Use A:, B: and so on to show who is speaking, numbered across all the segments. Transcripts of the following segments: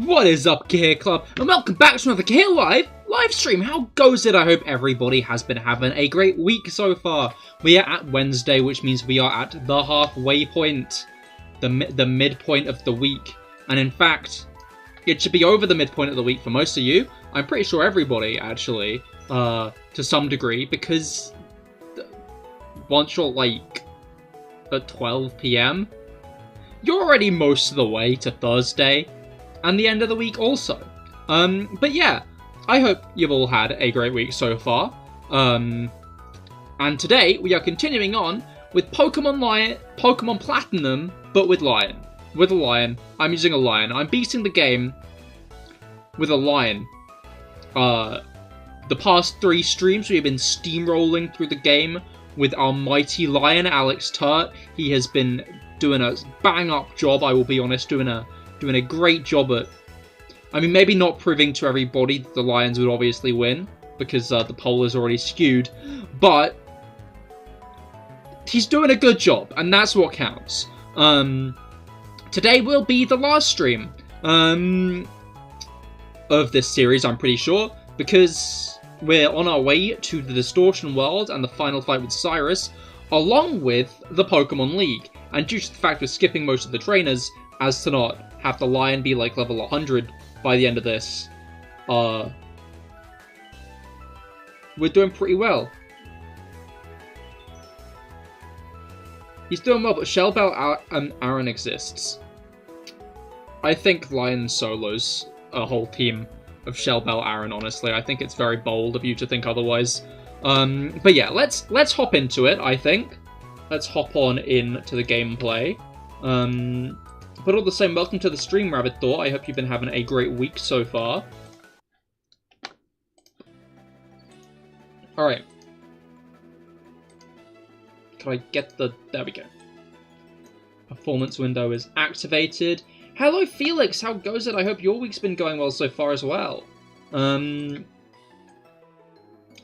A: What is up, Cahir Club, and welcome back to another CahirLIVE live stream. How goes it? I hope everybody has been having a great week so far. We are at Wednesday, which means we are at the halfway point, the midpoint of the week. And in fact, it should be over the midpoint of the week for most of you. I'm pretty sure everybody, actually, to some degree, because once you're, like, at 12 PM, you're already most of the way to Thursday. And the end of the week also. But yeah, I hope you've all had a great week so far. And today we are continuing on with Pokemon Platinum, but with Lion. With a lion. I'm using a lion. I'm beating the game with a lion. The past 3 streams we have been steamrolling through the game with our mighty lion, Alex Turt. He has been doing a bang-up job, I will be honest, doing a great job at... I mean, maybe not proving to everybody that the Lions would obviously win, because the poll is already skewed, but he's doing a good job, and that's what counts. Today will be the last stream of this series, I'm pretty sure, because we're on our way to the Distortion World and the final fight with Cyrus, along with the Pokemon League. And due to the fact we're skipping most of the trainers, as to not have the lion be like level 100 by the end of this, we're doing pretty well. He's doing well, but Shellbell and Aaron exists. I think Lion solos a whole team of Shellbell Aaron, honestly. I think it's very bold of you to think otherwise. But yeah, let's hop into it, I think. Let's hop on into the gameplay. But all the same, welcome to the stream, Rabbit Thought. I hope you've been having a great week so far. Alright. Can I get the... There we go. Performance window is activated. Hello, Felix! How goes it? I hope your week's been going well so far as well.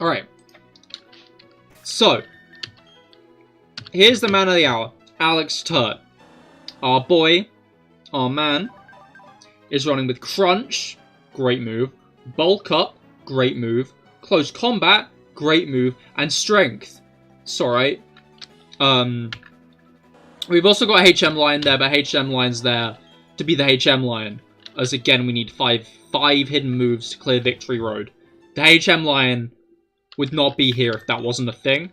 A: Alright. So. Here's the man of the hour. Alex Turt. Our boy... Our man is running with Crunch, great move, Bulk Up, great move, Close Combat, great move, and Strength. It's alright. We've also got HM Lion there, but HM Lion's there to be the HM Lion. As again, we need five hidden moves to clear Victory Road. The HM Lion would not be here if that wasn't a thing.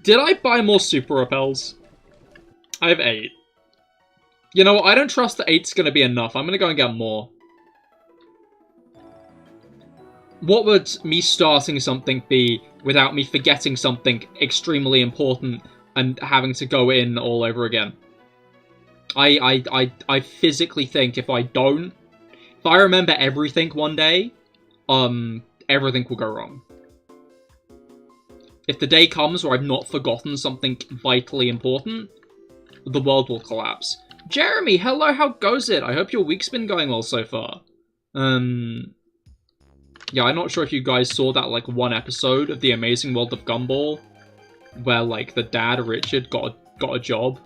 A: Did I buy more Super Repels? I have 8. You know what, I don't trust that 8's going to be enough. I'm going to go and get more. What would me starting something be without me forgetting something extremely important and having to go in all over again? I physically think if I remember everything one day, everything will go wrong. If the day comes where I've not forgotten something vitally important, the world will collapse. Jeremy, hello, how goes it? I hope your week's been going well so far. Yeah, I'm not sure if you guys saw that, like, one episode of The Amazing World of Gumball, where, like, the dad, Richard, got a job,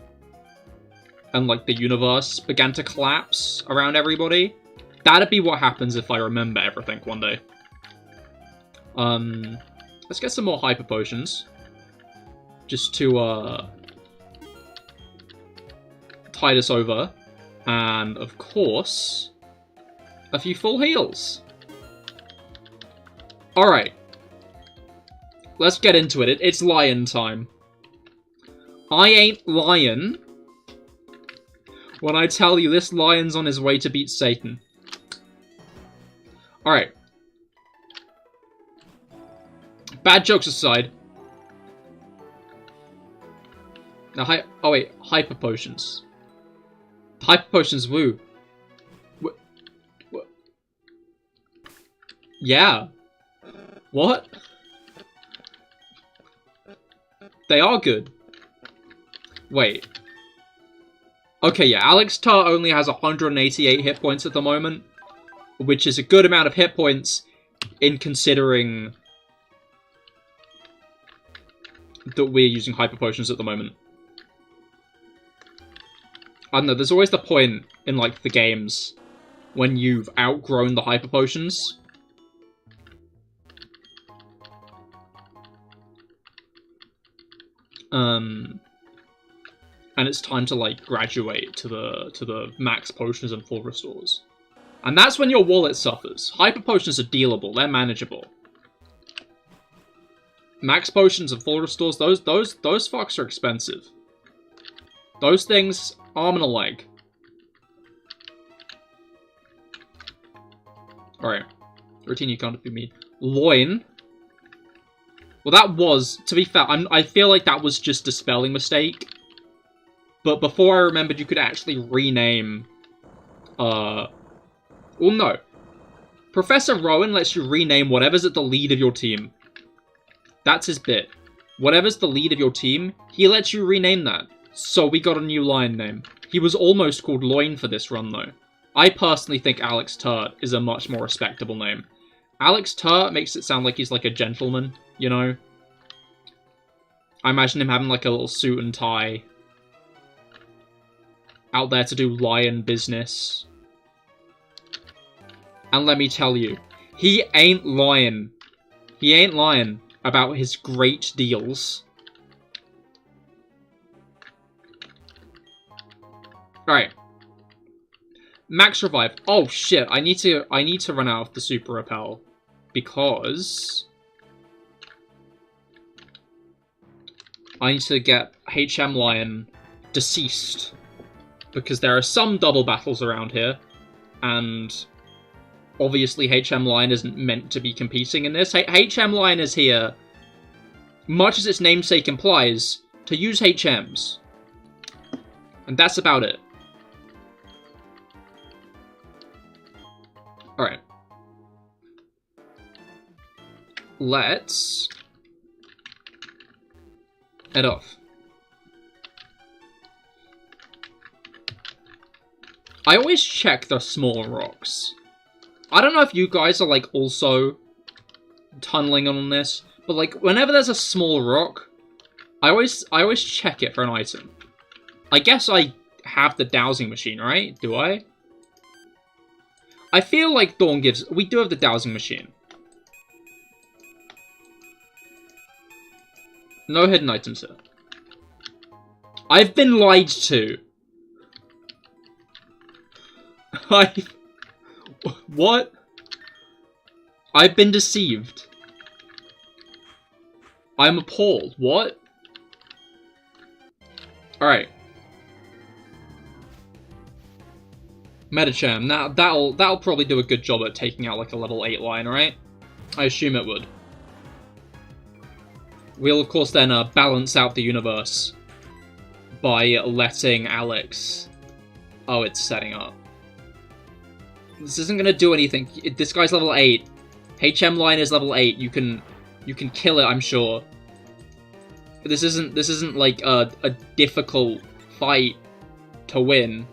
A: and, like, the universe began to collapse around everybody. That'd be what happens if I remember everything one day. Let's get some more Hyper Potions, just to, tide us over, and of course, a few full heals. Alright, let's get into it. It's lion time. I ain't lying when I tell you this lion's on his way to beat Satan. Alright. Bad jokes aside. Now, oh wait, Hyper Potions. Hyper Potions, woo. What? Yeah. What? They are good. Wait. Okay, yeah, Alex Turt only has 188 hit points at the moment, which is a good amount of hit points in considering that we're using Hyper Potions at the moment. I don't know, there's always the point in, like, the games when you've outgrown the hyper potions. And it's time to like graduate to the max potions and full restores. And that's when your wallet suffers. Hyper potions are dealable, they're manageable. Max potions and full restores, those fucks are expensive. Those things, arm and a leg. Alright. Routine you can't defeat me. Loin. Well, that was, to be fair, I feel like that was just a spelling mistake. But before I remembered you could actually rename, well, no. Professor Rowan lets you rename whatever's at the lead of your team. That's his bit. Whatever's the lead of your team, he lets you rename that. So we got a new lion name. He was almost called Loin for this run, though. I personally think Alex Turt is a much more respectable name. Alex Turt makes it sound like he's like a gentleman, you know? I imagine him having like a little suit and tie. Out there to do lion business. And let me tell you, he ain't lying. He ain't lying about his great deals. Alright. Max revive. Oh shit, I need to run out of the super repel. Because I need to get HM Lion deceased. Because there are some double battles around here, and obviously HM Lion isn't meant to be competing in this. HM Lion is here, much as its namesake implies, to use HMs. And that's about it. Alright. Let's head off. I always check the small rocks. I don't know if you guys are, like, also tunneling on this, but, like, whenever there's a small rock, I always check it for an item. I guess I have the dowsing machine, right? Do I? I feel like Dawn gives... We do have the dowsing machine. No hidden items here. I've been lied to. What? I've been deceived. I'm appalled. What? Alright. Metacham. Now, that'll probably do a good job at taking out, like, a level 8 line, right? I assume it would. We'll, of course, then balance out the universe by letting Alex... Oh, it's setting up. This isn't gonna do anything. This guy's level 8. HM Line is level 8. You can kill it, I'm sure. This isn't like a difficult fight to win.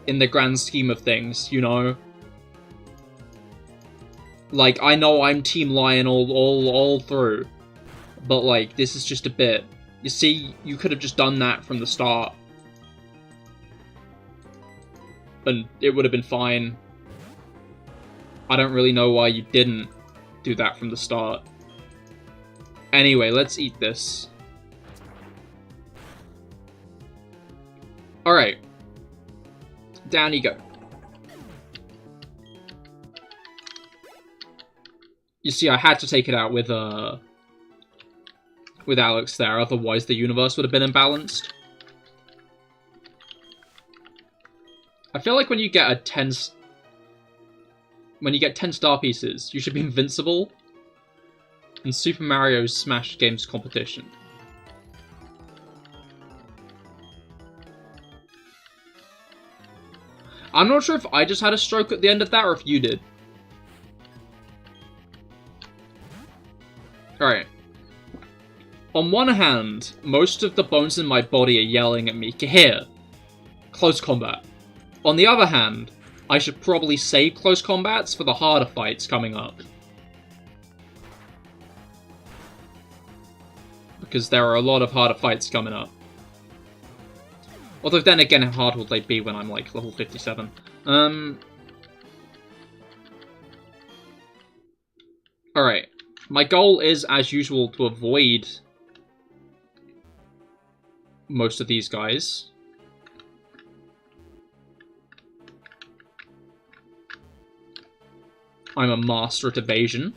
A: In the grand scheme of things, you know? Like, I know I'm Team Lion all through. But, like, this is just a bit. You see, you could have just done that from the start. And it would have been fine. I don't really know why you didn't do that from the start. Anyway, let's eat this. Alright. Down you go. You see, I had to take it out with Alex there, otherwise the universe would have been imbalanced. I feel like when you get 10 star pieces, you should be invincible in Super Mario Smash Games competition. I'm not sure if I just had a stroke at the end of that or if you did. Alright. On one hand, most of the bones in my body are yelling at me, Cahir, close combat. On the other hand, I should probably save close combats for the harder fights coming up. Because there are a lot of harder fights coming up. Although then again, how hard will they be when I'm like level 57? Alright. My goal is, as usual, to avoid most of these guys. I'm a master at evasion.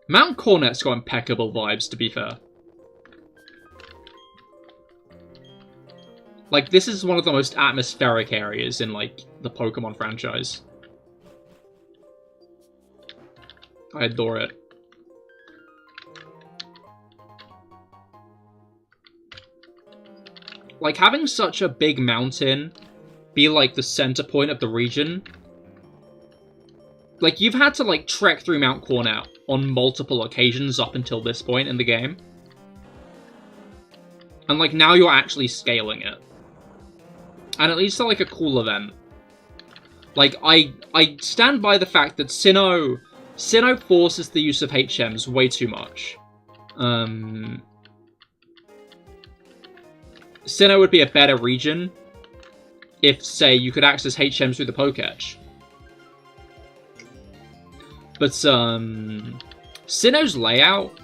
A: Mount Cornet's got impeccable vibes, to be fair. Like, this is one of the most atmospheric areas in, like, the Pokemon franchise. I adore it. Like, having such a big mountain be, like, the center point of the region. Like, you've had to, like, trek through Mount Cornet on multiple occasions up until this point in the game. And, like, now you're actually scaling it. And it leads to, like, a cool event. Like, I stand by the fact that Sinnoh forces the use of HMs way too much. Sinnoh would be a better region if, say, you could access HMs through the Pokédex. But, Sinnoh's layout,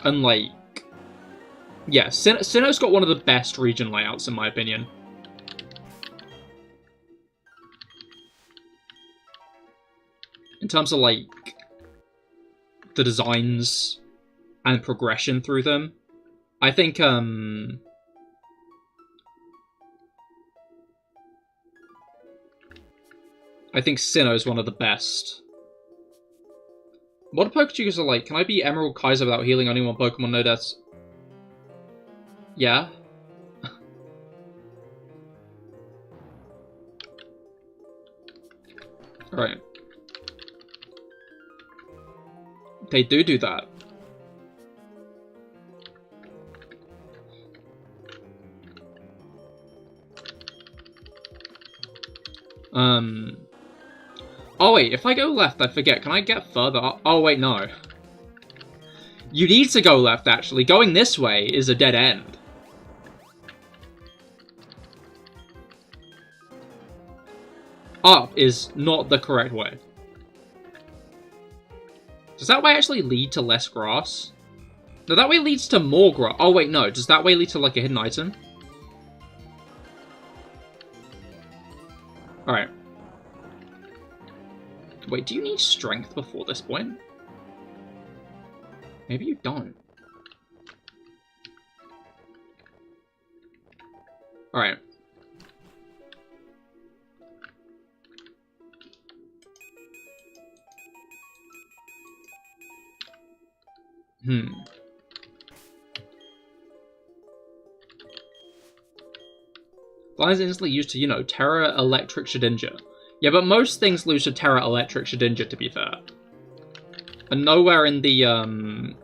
A: and, like... Yeah, Sinnoh's got one of the best region layouts, in my opinion. In terms of, like, the designs and progression through them, I think, I think Sinnoh's one of the best. What Pokecheetahs are like? Can I be Emerald Kaiser without healing only one Pokemon? No deaths. Yeah. Alright. They do that. Oh wait, if I go left, I forget. Can I get further up? Oh wait, no. You need to go left, actually. Going this way is a dead end. Up is not the correct way. Does that way actually lead to less grass? No, that way leads to more grass. Oh wait, no. Does that way lead to, like, a hidden item? Alright. Wait, do you need strength before this point? Maybe you don't. Alright. Flies instantly used to, you know, Terra, Electric, Shedinja. Yeah, but most things lose to Terra, Electric, Shedinja, to be fair. And nowhere in the,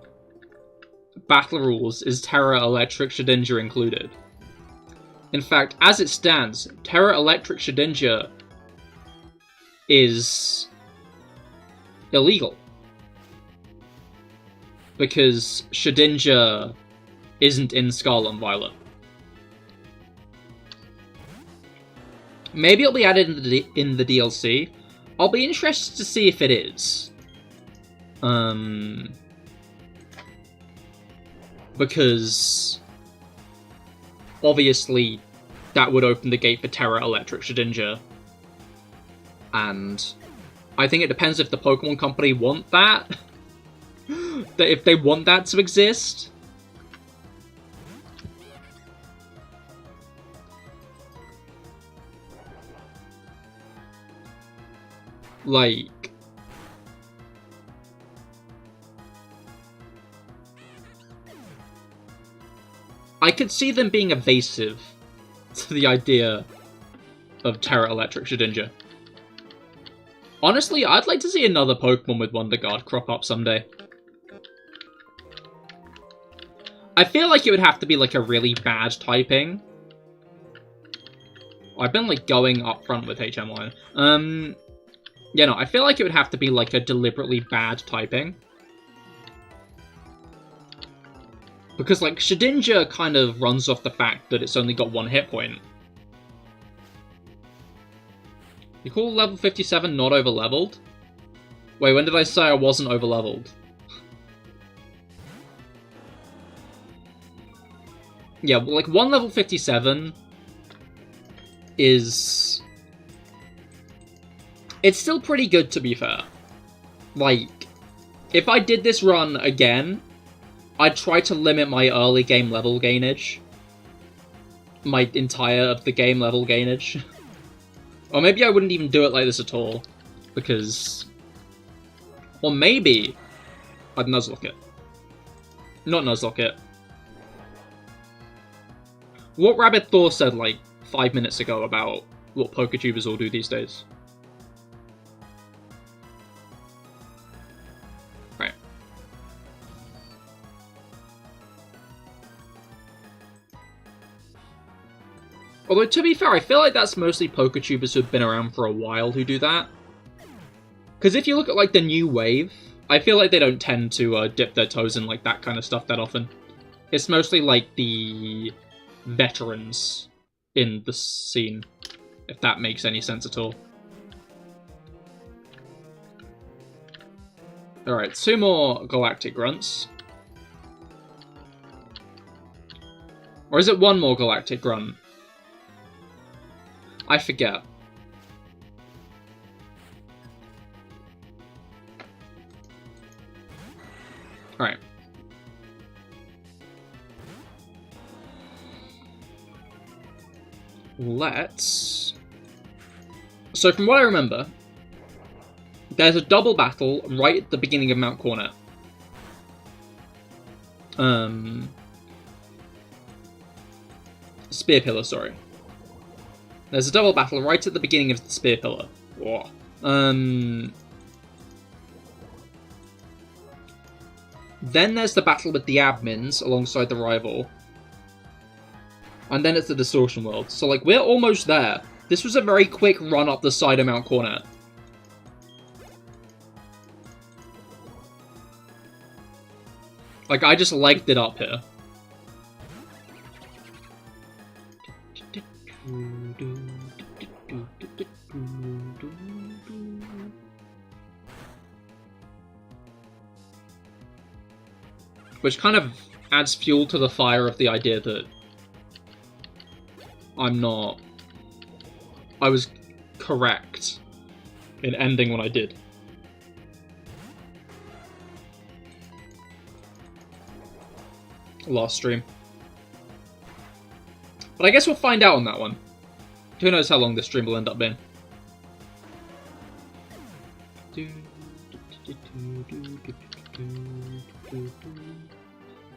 A: battle rules is Terra, Electric, Shedinja included. In fact, as it stands, Terra, Electric, Shedinja is illegal. Because Shedinja isn't in Scarlet and Violet. Maybe it'll be added in the DLC. I'll be interested to see if it is. Because obviously that would open the gate for Terra, Electric, Shedinja. And I think it depends if the Pokemon Company want that. That if they want that to exist. Like, I could see them being evasive to the idea of Terra, Electric, Shedinja. Honestly, I'd like to see another Pokemon with Wonder Guard crop up someday. I feel like it would have to be, like, a really bad typing. I've been, like, going up front with HM line. Yeah, no, I feel like it would have to be, like, a deliberately bad typing. Because, like, Shedinja kind of runs off the fact that it's only got 1 hit point. You call level 57 not over-leveled? Wait, when did I say I wasn't over-leveled? Yeah, well, like, 1 level 57 is... It's still pretty good, to be fair. Like, if I did this run again, I'd try to limit my early game level gainage. My entire of the game level gainage. Or maybe I wouldn't even do it like this at all. Because... Or maybe I'd nuzlocke it. Not nuzlocke it. What Rabbit Thor said, like, 5 minutes ago about what PokeTubers all do these days. Right. Although, to be fair, I feel like that's mostly PokeTubers who've been around for a while who do that. Because if you look at, like, the new wave, I feel like they don't tend to dip their toes in, like, that kind of stuff that often. It's mostly, like, the veterans in the scene, if that makes any sense at all. Alright, 2 more Galactic Grunts. Or is it 1 more Galactic Grunt? I forget. Alright. Let's... So from what I remember, there's a double battle right at the beginning of Mount Cornet. Spear Pillar, sorry. There's a double battle right at the beginning of the Spear Pillar. Whoa. Then there's the battle with the admins alongside the rival. And then it's the Distortion World. So, like, we're almost there. This was a very quick run up the side of Mount Cornet. Like, I just legged it up here. Which kind of adds fuel to the fire of the idea that I was correct in ending when I did. Last stream. But I guess we'll find out on that one. Who knows how long this stream will end up being.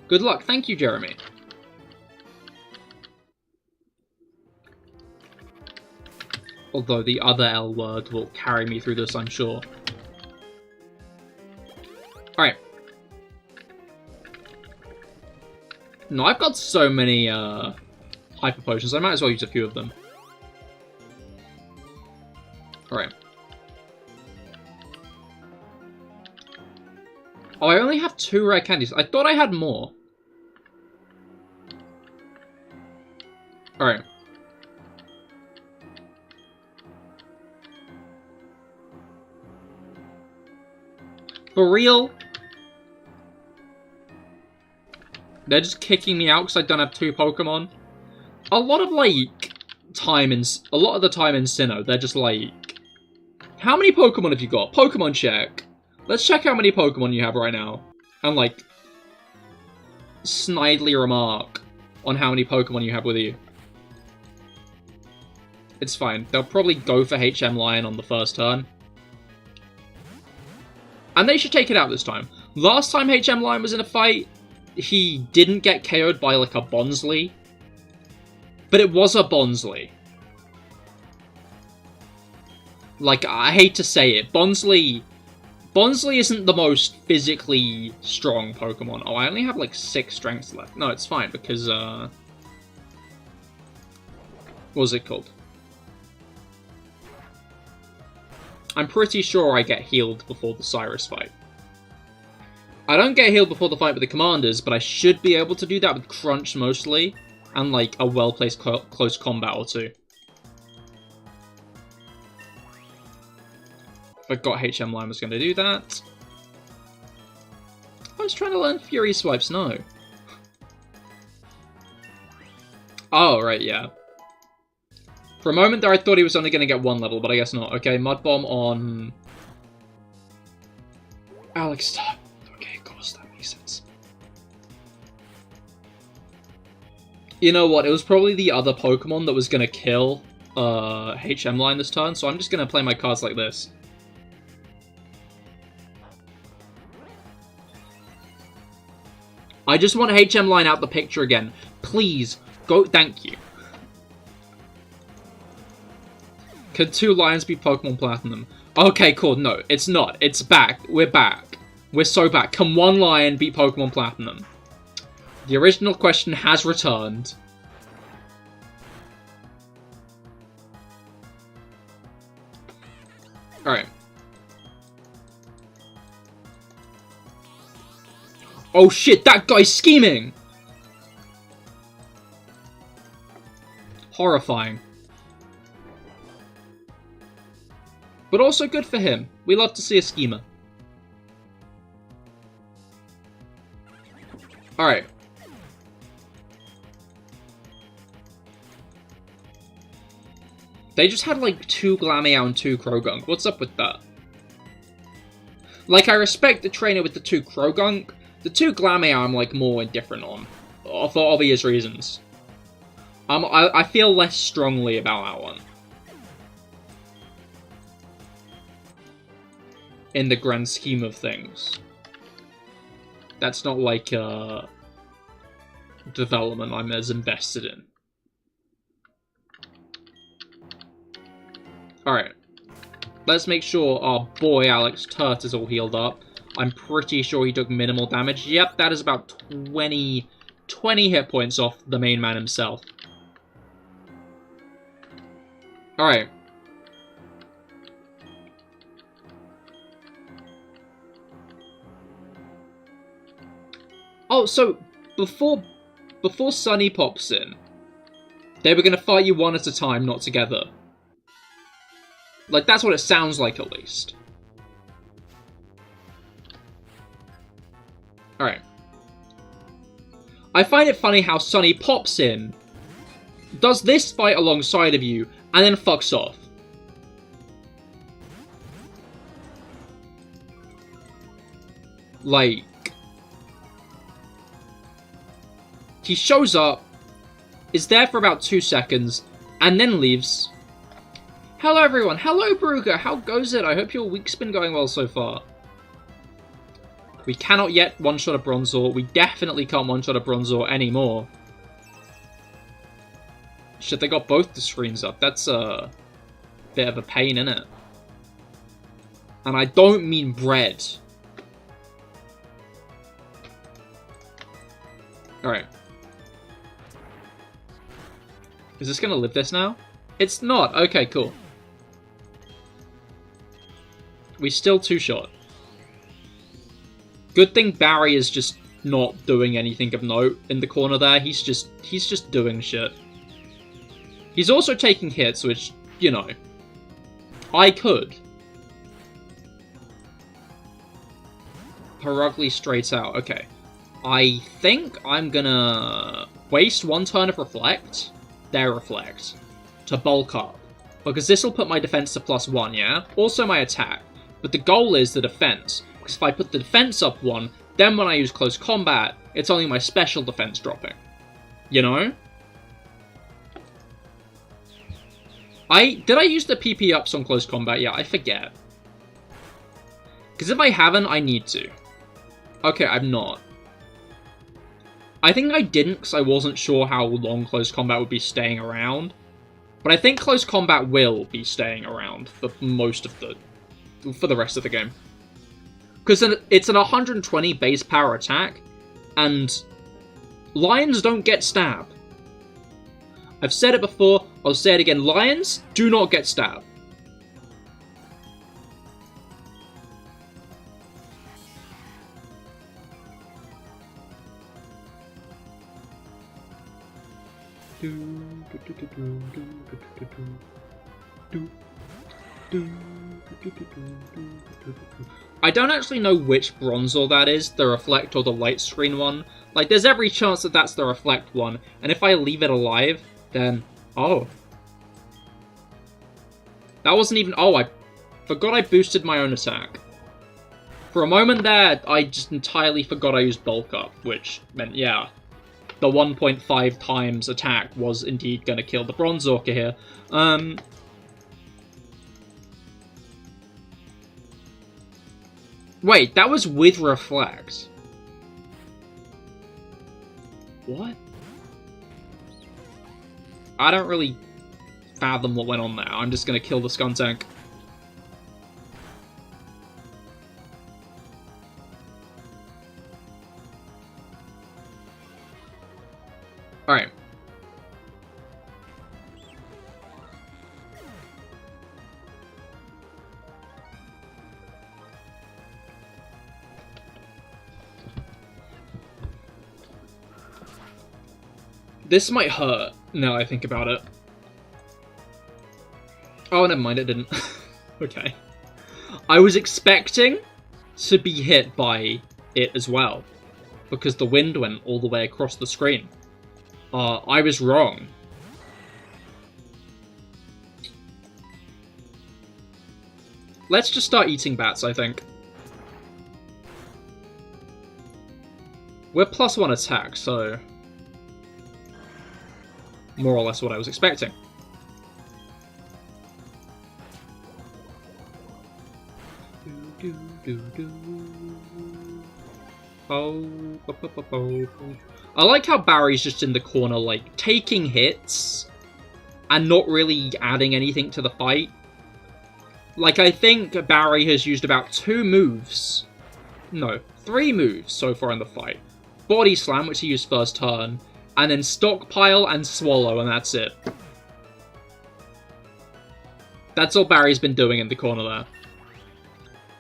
A: Good luck. Thank you, Jeremy. Although the other L word will carry me through this, I'm sure. Alright. No, I've got so many hyper potions, I might as well use a few of them. Alright. Oh, I only have 2 rare candies. I thought I had more. Alright. For real? They're just kicking me out because I don't have 2 Pokemon? A lot of, like, time in... A lot of the time in Sinnoh, they're just like... How many Pokemon have you got? Pokemon check. Let's check how many Pokemon you have right now. And, like, snidely remark on how many Pokemon you have with you. It's fine. They'll probably go for HM Lion on the first turn. And they should take it out this time. Last time HM Lion was in a fight, he didn't get KO'd by, like, a Bonsly. But it was a Bonsly. Like, I hate to say it, Bonsly isn't the most physically strong Pokemon. Oh, I only have, like, 6 strengths left. No, it's fine, because, what was it called? I'm pretty sure I get healed before the Cyrus fight. I don't get healed before the fight with the commanders, but I should be able to do that with Crunch mostly, and like a well-placed close combat or two. Forgot HM Line was going to do that. I was trying to learn Fury Swipes, no. Oh, right, yeah. For a moment there I thought he was only going to get 1 level, but I guess not. Okay, Mud Bomb on... Alex. Okay, of course, that makes sense. You know what, it was probably the other Pokemon that was going to kill HM Line this turn, so I'm just going to play my cards like this. I just want HM Line out the picture again. Please, go, thank you. Could 2 lions be Pokemon Platinum? Okay, cool, no, it's not. It's back. We're back. We're so back. Can 1 lion beat Pokemon Platinum? The original question has returned. Alright. Oh shit, that guy's scheming! Horrifying. But also good for him. We love to see a schemer. Alright. They just had like 2 Glameow and 2 Krogunk. What's up with that? Like, I respect the trainer with the 2 Krogunk. The 2 Glameow I'm like more indifferent on. For obvious reasons. I feel less strongly about that one. In the grand scheme of things. That's not like development I'm as invested in. Alright. Let's make sure our boy Alex Turt is all healed up. I'm pretty sure he took minimal damage. Yep, that is about 20 hit points off the main man himself. Alright. Oh, so before Sunny pops in, they were going to fight you one at a time, not together. Like, that's what it sounds like, at least. Alright. I find it funny how Sunny pops in, does this fight alongside of you, and then fucks off. Like... He shows up, is there for about 2 seconds, and then leaves. Hello everyone, hello Brugger, how goes it? I hope your week's been going well so far. We cannot yet one-shot a Bronzor, we definitely can't one-shot a Bronzor anymore. Shit, they got both the screens up, that's a bit of a pain, innit? And I don't mean bread. Alright. Is this gonna live this now? It's not! Okay, cool. We still 2-shot. Good thing Barry is just not doing anything of note in the corner there. He's just doing shit. He's also taking hits, which, you know, I could. Perugly straight out. Okay. I think I'm gonna waste 1 turn of Reflect. Their Reflect. To bulk up. Because this will put my defense to +1, yeah? Also my attack. But the goal is the defense. Because if I put the defense up 1, then when I use close combat, it's only my special defense dropping. You know? Did I use the PP ups on close combat? Yeah, I forget. Because if I haven't, I need to. Okay, I'm not. I think I didn't because I wasn't sure how long close combat would be staying around. But I think close combat will be staying around for most of for the rest of the game. Because it's an 120 base power attack, and lions don't get stab. I've said it before, I'll say it again, lions do not get stab. I don't actually know which bronzer that is, the reflect or the light screen one. Like, there's every chance that that's the reflect one, and if I leave it alive, then... Oh. That wasn't even... Oh, I forgot I boosted my own attack. For a moment there, I just entirely forgot I used bulk up, which meant, yeah, the 1.5 times attack was indeed going to kill the bronze orca here. Wait, that was with reflect. What? I don't really fathom what went on there. I'm just going to kill the Skuntank. Alright. This might hurt, now I think about it. Oh, never mind, it didn't. Okay. I was expecting to be hit by it as well, because the wind went all the way across the screen. I was wrong. Let's just start eating bats, I think. We're +1 attack, so... more or less what I was expecting. I like how Barry's just in the corner, like, taking hits and not really adding anything to the fight. Like, I think Barry has used about 2 moves. No, 3 moves so far in the fight. Body Slam, which he used first turn, and then Stockpile and Swallow, and that's it. That's all Barry's been doing in the corner there.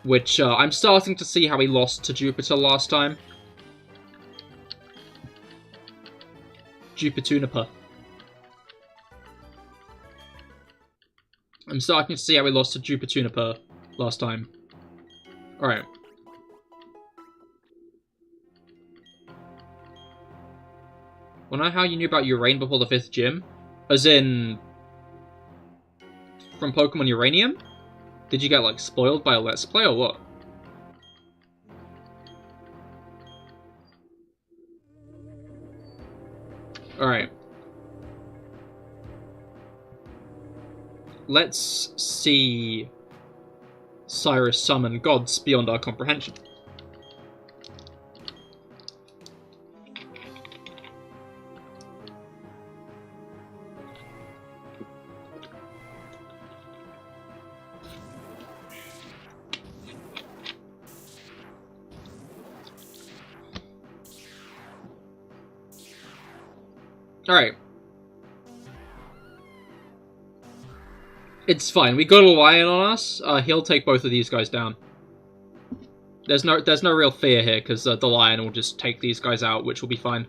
A: Which, I'm starting to see how he lost to Jupiter last time. Jupituniper. I'm starting to see how we lost to Jupituniper last time. Alright. Wanna know how you knew about Urane before the 5th gym? As in... from Pokemon Uranium? Did you get, like, spoiled by a Let's Play or what? Alright. Let's see Cyrus summon gods beyond our comprehension. Alright. It's fine. We got a lion on us. He'll take both of these guys down. There's no real fear here, because the lion will just take these guys out, which will be fine.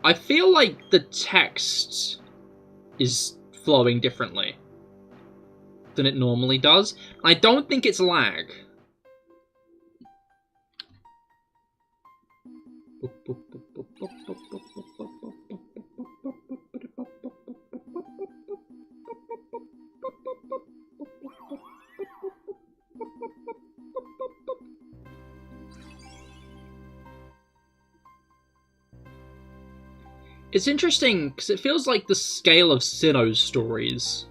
A: I feel like the text is flowing differently than it normally does. I don't think it's lag. It's interesting, because it feels like the scale of Sinnoh's stories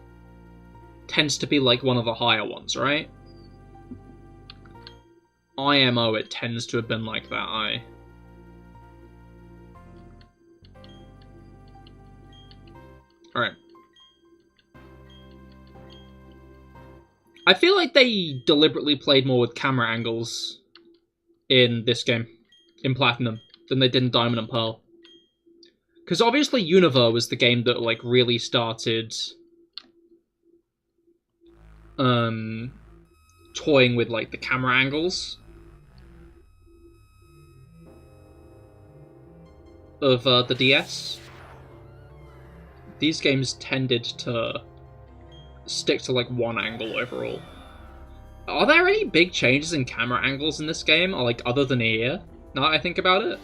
A: tends to be like one of the higher ones, right? IMO, it tends to have been like that, Alright. I feel like they deliberately played more with camera angles in this game, in Platinum, than they did in Diamond and Pearl. Because obviously Universe was the game that, like, really started toying with, like, the camera angles. of the DS, these games tended to stick to like one angle overall. Are there any big changes in camera angles in this game, or like other than here? Now that I think about it,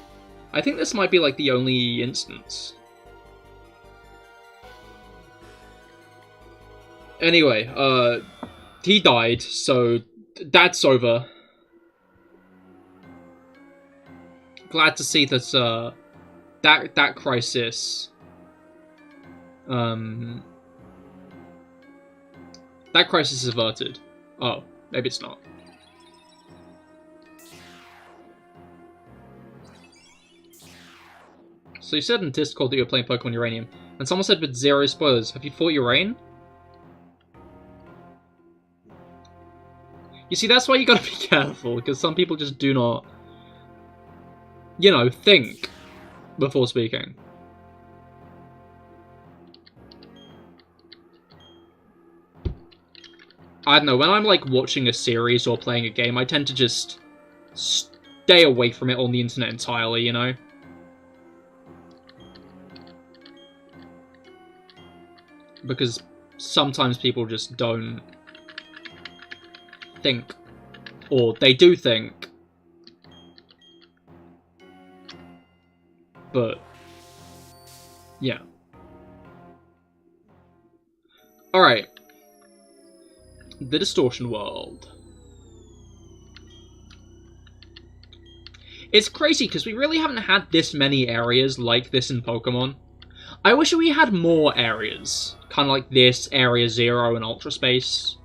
A: I think this might be like the only instance. Anyway, he died, so that's over. Glad to see that that crisis that crisis is averted. Oh, maybe it's not. So you said in Discord that you were playing Pokemon Uranium, and someone said with 0 spoilers, have you fought Urain? You see, that's why you gotta be careful, because some people just do not, you know, think before speaking. I don't know, when I'm like watching a series or playing a game, I tend to just stay away from it on the internet entirely, you know? Because sometimes people just don't think, or they do think, but yeah. Alright. The Distortion World. It's crazy because we really haven't had this many areas like this in Pokemon. I wish we had more areas, kind of like this, Area Zero and Ultra Space.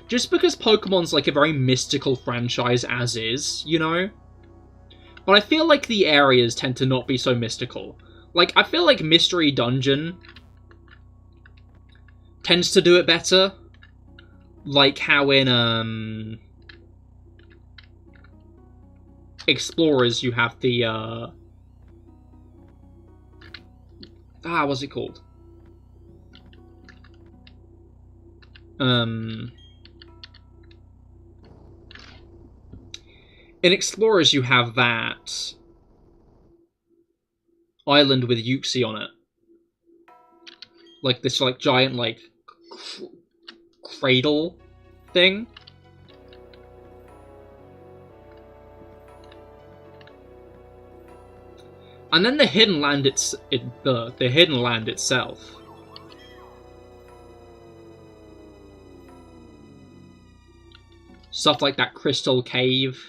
A: Just because Pokemon's like a very mystical franchise as is, you know? But I feel like the areas tend to not be so mystical. Like, I feel like Mystery Dungeon tends to do it better. Like how in, Explorers you have the, what's it called? In Explorers you have that island with Uxie on it. Like this, like, giant, like, cradle thing. And then the hidden land the hidden land itself. Stuff like that Crystal Cave.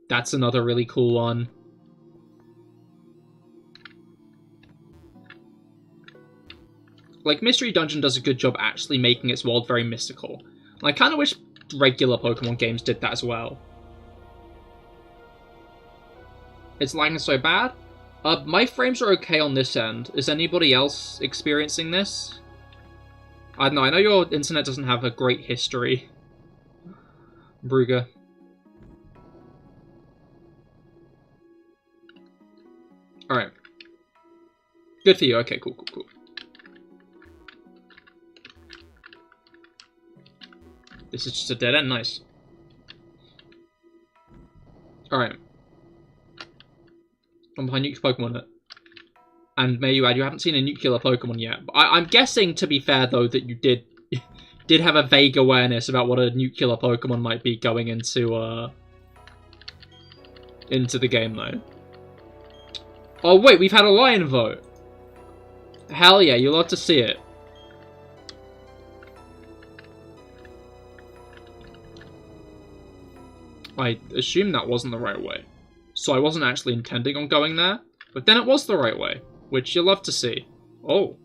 A: That's another really cool one. Like, Mystery Dungeon does a good job actually making its world very mystical. And I kind of wish regular Pokemon games did that as well. It's lagging so bad? My frames are okay on this end. Is anybody else experiencing this? I don't know, I know your internet doesn't have a great history. Brugger. Alright. Good for you, okay, cool. This is just a dead end, nice. Alright. I'm behind nuclear Pokemon it. And may you add, you haven't seen a nuclear Pokemon yet. But I'm guessing, to be fair though, that you did have a vague awareness about what a nuclear Pokemon might be going into the game though. Oh wait, we've had a lion vote! Hell yeah, you'll love to see it. I assumed that wasn't the right way. So I wasn't actually intending on going there, but then it was the right way, which you'll love to see. Oh.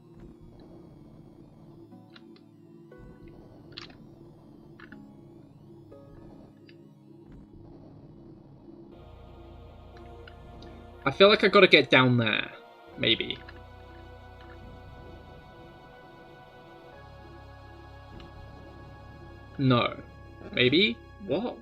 A: I feel like I gotta get down there, maybe. No. Maybe? What?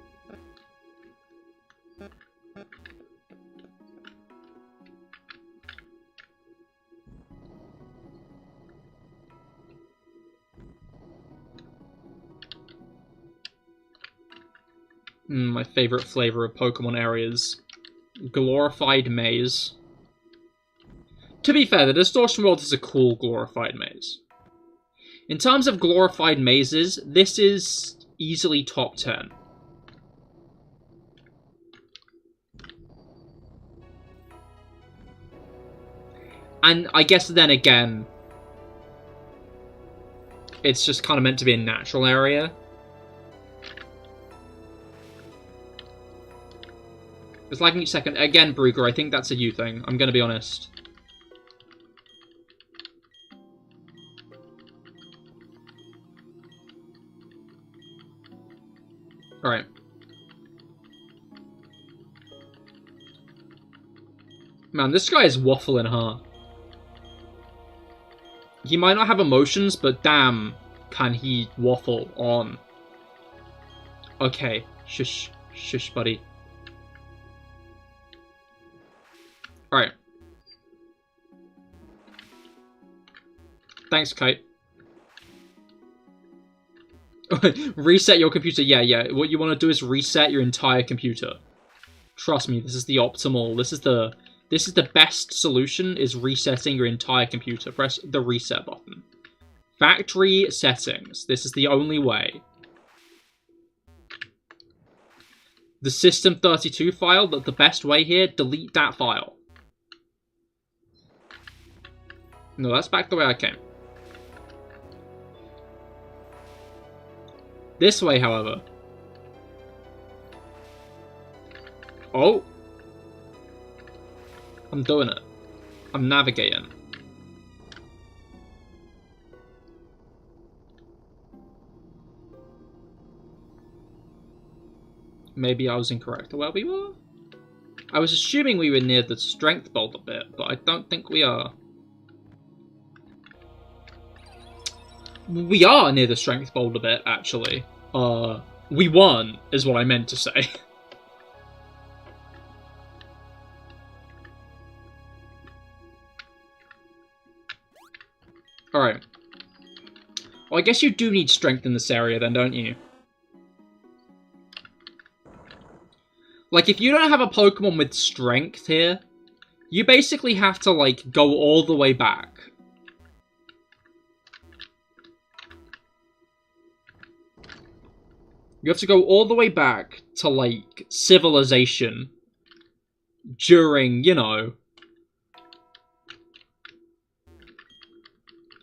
A: My favorite flavor of Pokemon areas. Glorified Maze. To be fair, the Distortion World is a cool glorified maze. In terms of glorified mazes, this is easily top 10. And I guess then again, it's just kind of meant to be a natural area. It's lagging each second. Again, Brugger, I think that's a you thing. I'm going to be honest. Alright. Man, this guy is waffling, huh? He might not have emotions, but damn, can he waffle on. Okay, shush, shush, buddy. Alright. Thanks, Kite. Reset your computer. Yeah. What you want to do is reset your entire computer. Trust me, this is the optimal. This is the best solution, is resetting your entire computer. Press the reset button. Factory settings. This is the only way. The system32 file, the best way here, delete that file. No, that's back the way I came. This way, however. Oh. I'm doing it. I'm navigating. Maybe I was incorrect where we were? I was assuming we were near the strength boulder bit, but I don't think we are. We are near the strength boulder bit, actually. We won, is what I meant to say. Alright. Well, I guess you do need strength in this area then, don't you? Like, if you don't have a Pokemon with strength here, you basically have to, like, go all the way back. You have to go all the way back to, like, civilization during, you know,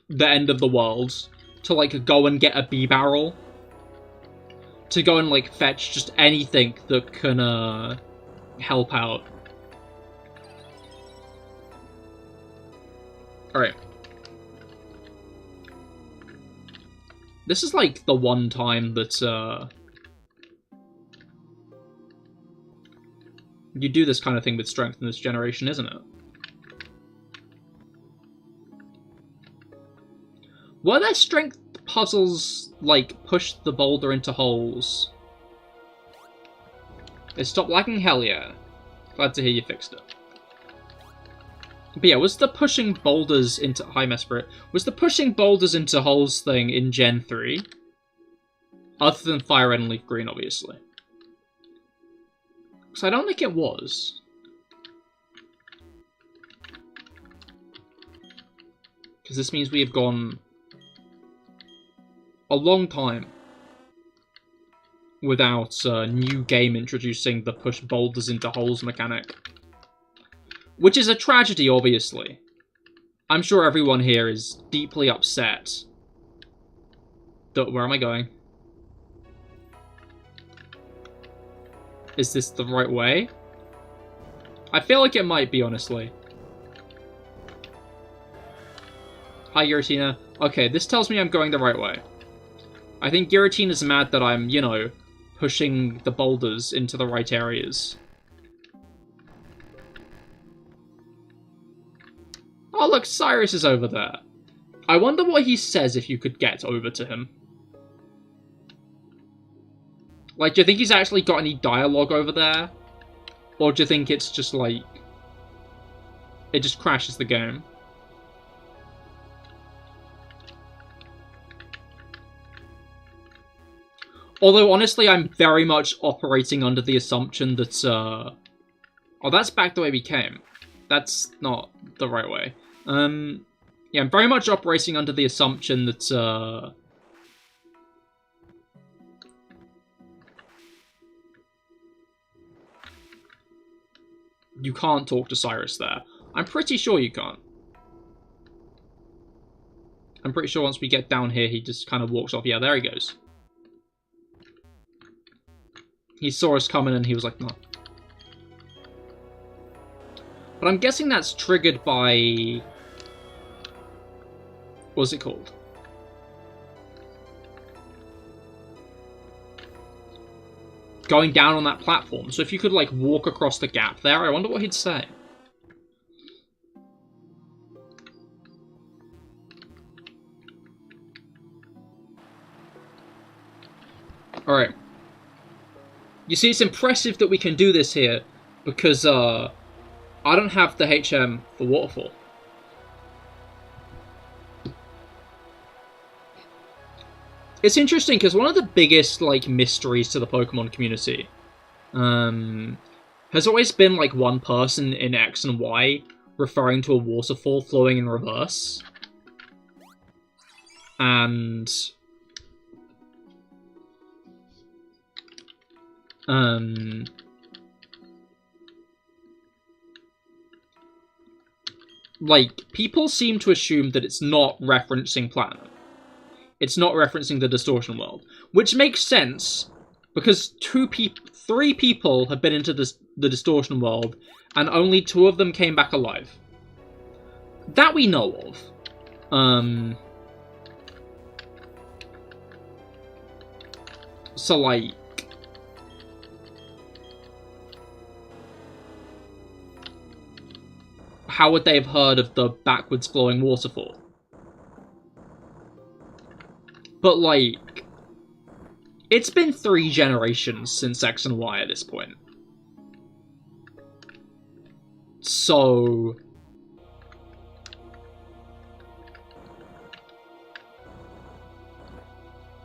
A: the end of the world to, like, go and get a bee barrel. To go and, like, fetch just anything that can, help out. Alright. This is, like, the one time that, you do this kind of thing with strength in this generation, isn't it? Were there strength puzzles, like, push the boulder into holes? It stopped lagging? Hell yeah. Glad to hear you fixed it. But yeah, was the pushing boulders into... Hi, Mesprit. Was the pushing boulders into holes thing in Gen 3? Other than Fire Red and Leaf Green, obviously. Because I don't think it was. Because this means we have gone a long time without a new game introducing the push boulders into holes mechanic. Which is a tragedy, obviously. I'm sure everyone here is deeply upset. Where am I going? Is this the right way? I feel like it might be, honestly. Hi, Giratina. Okay, this tells me I'm going the right way. I think Giratina's mad that I'm, you know, pushing the boulders into the right areas. Oh, look, Cyrus is over there. I wonder what he says if you could get over to him. Like, do you think he's actually got any dialogue over there? Or do you think it's just, like... it just crashes the game? Although, honestly, I'm very much operating under the assumption that, oh, that's back the way we came. That's not the right way. Yeah, I'm very much operating under the assumption that, you can't talk to Cyrus there. I'm pretty sure you can't. I'm pretty sure once we get down here, he just kind of walks off. Yeah, there he goes. He saw us coming and he was like, no. But I'm guessing that's triggered by... What's it called? Going down on that platform. So if you could, like, walk across the gap there, I wonder what he'd say. Alright. You see, it's impressive that we can do this here, because, I don't have the HM for Waterfall. It's interesting, because one of the biggest, like, mysteries to the Pokemon community, has always been, like, one person in X and Y referring to a waterfall flowing in reverse. And... like, people seem to assume that it's not referencing Platinum. It's not referencing the Distortion World. Which makes sense, because three people have been into the Distortion World, and only 2 of them came back alive. That we know of. So, like... How would they have heard of the backwards flowing waterfall? But, like, it's been 3 generations since X and Y at this point. So...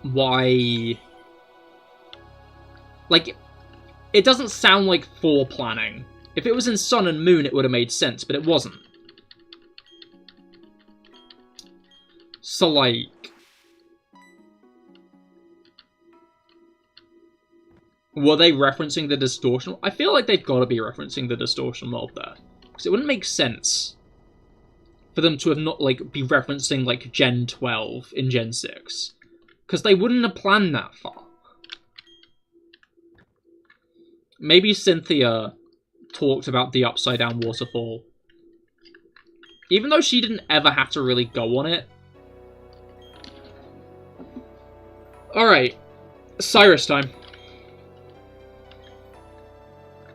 A: why... Like, it doesn't sound like planning. If it was in Sun and Moon, it would have made sense, but it wasn't. So, like... Were they referencing the Distortion? I feel like they've got to be referencing the Distortion World there. Because it wouldn't make sense for them to have not, like, be referencing, like, Gen 12 in Gen 6. Because they wouldn't have planned that far. Maybe Cynthia talked about the Upside Down Waterfall. Even though she didn't ever have to really go on it. Alright. Cyrus time.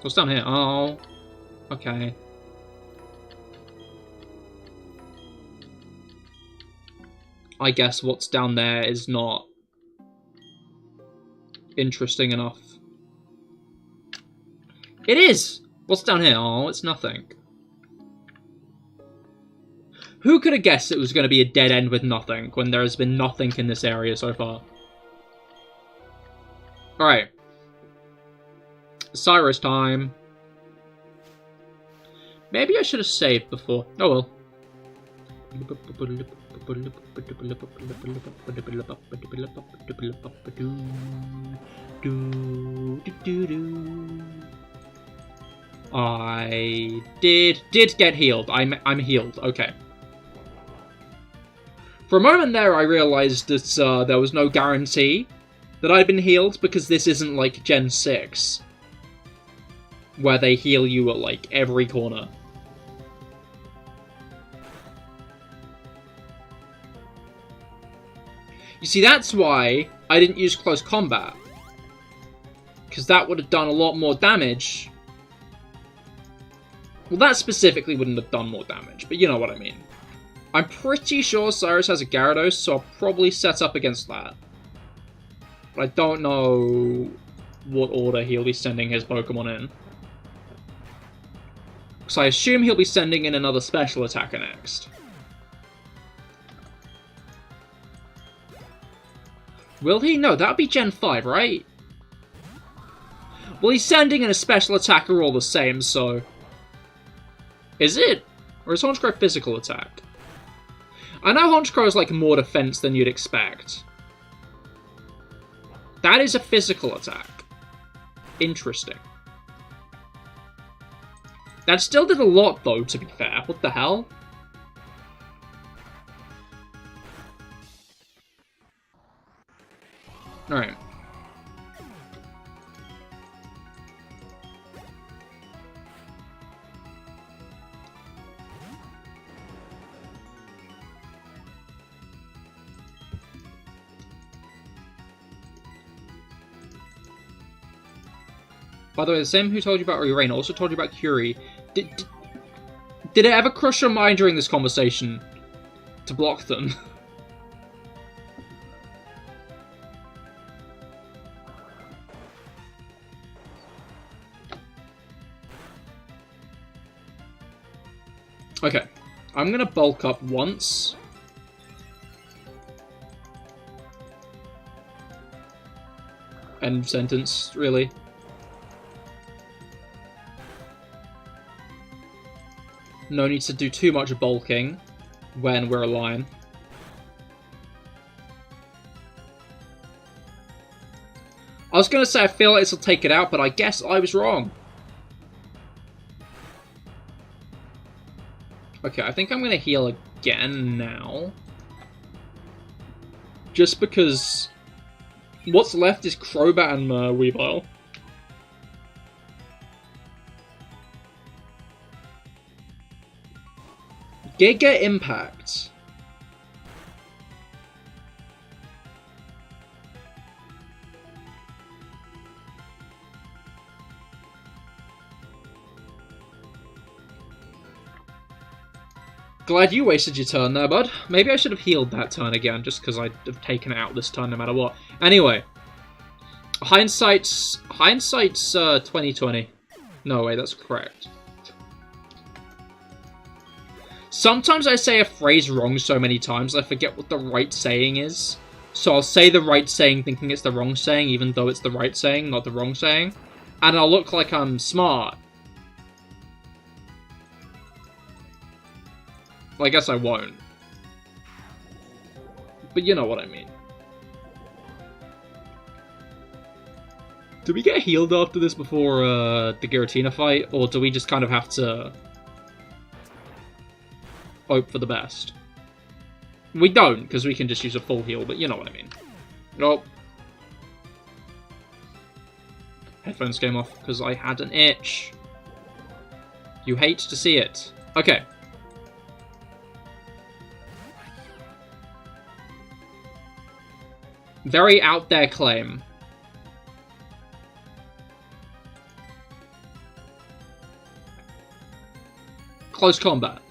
A: What's down here? Oh. Okay. I guess what's down there is not interesting enough. It is! What's down here? Oh, it's nothing. Who could have guessed it was going to be a dead end with nothing when there has been nothing in this area so far? Alright. Cyrus time. Maybe I should have saved before. Oh well. I did get healed. I'm healed. Okay. For a moment there, I realized that there was no guarantee that I'd been healed, because this isn't like Gen 6, where they heal you at like every corner. You see, that's why I didn't use close combat, because that would have done a lot more damage. Well, that specifically wouldn't have done more damage, but you know what I mean. I'm pretty sure Cyrus has a Gyarados, so I'll probably set up against that. But I don't know what order he'll be sending his Pokemon in. So I assume he'll be sending in another special attacker next. Will he? No, that would be Gen 5, right? Well, he's sending in a special attacker all the same, so... Is it? Or is Honchkrow physical attack? I know Honchkrow is like more defense than you'd expect. That is a physical attack. Interesting. That still did a lot though, to be fair. What the hell? Alright. By the way, the same who told you about Rain also told you about Curie. Did it ever cross your mind during this conversation to block them? Okay, I'm gonna bulk up once. End of sentence, really. No need to do too much bulking when we're a lion. I was gonna say I feel like this will take it out, but I guess I was wrong. Okay, I think I'm gonna heal again now. Just because what's left is Crobat and Weavile. Giga Impact. Glad you wasted your turn there, bud. Maybe I should have healed that turn again, just because I'd have taken it out this turn no matter what. Anyway. Hindsight's 2020. No, wait, that's correct. Sometimes I say a phrase wrong so many times I forget what the right saying is. So I'll say the right saying thinking it's the wrong saying, even though it's the right saying, not the wrong saying. And I'll look like I'm smart. Well, I guess I won't. But you know what I mean. Do we get healed after this before the Giratina fight? Or do we just kind of have to hope for the best? We don't, because we can just use a full heal, but you know what I mean. Nope. Headphones came off because I had an itch. You hate to see it. Okay. Very out there claim. Close combat.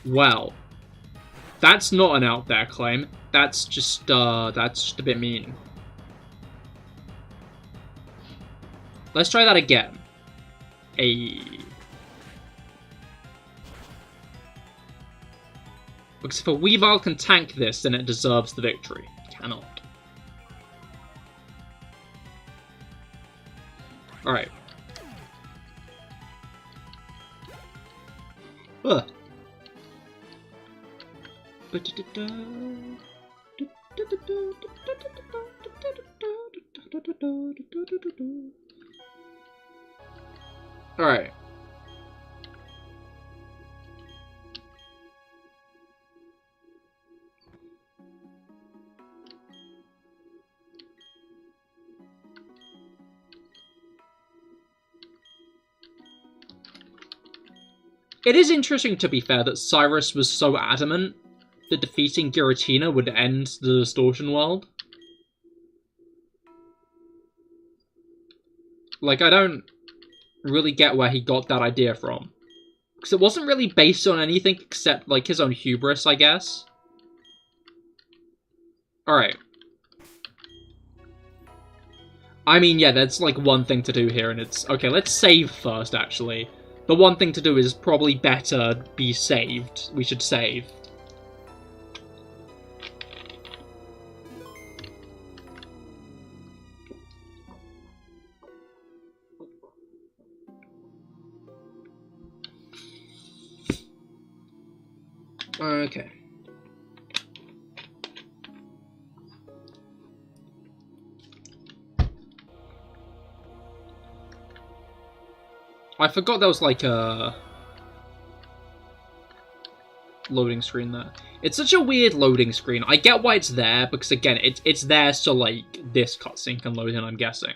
A: Well, that's not an out there claim. That's just a bit mean. Let's try that again. Because if a Weavile can tank this, then it deserves the victory. It cannot. Alright. Ugh. Alright. It is interesting, to be fair, that Cyrus was so adamant that defeating Giratina would end the Distortion World. Like, I don't really get where he got that idea from. Because it wasn't really based on anything except, like, his own hubris, I guess. Alright. I mean, yeah, that's, like, one thing to do here, and it's... Okay, let's save first, actually. The one thing to do is probably better be saved. We should save. Okay. I forgot there was like a loading screen there. It's such a weird loading screen. I get why it's there, because again, it's there so like this cutscene can load in, I'm guessing.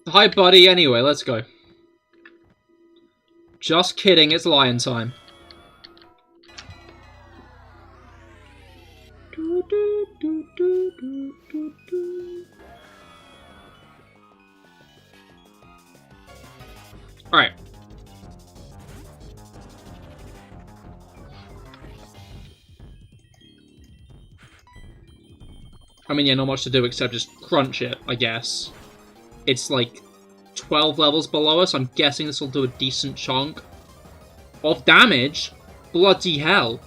A: Hi buddy, anyway, let's go. Just kidding, it's lion time. Alright. I mean, yeah, not much to do except just crunch it, I guess. It's like 12 levels below us. I'm guessing this will do a decent chunk of damage. Bloody hell.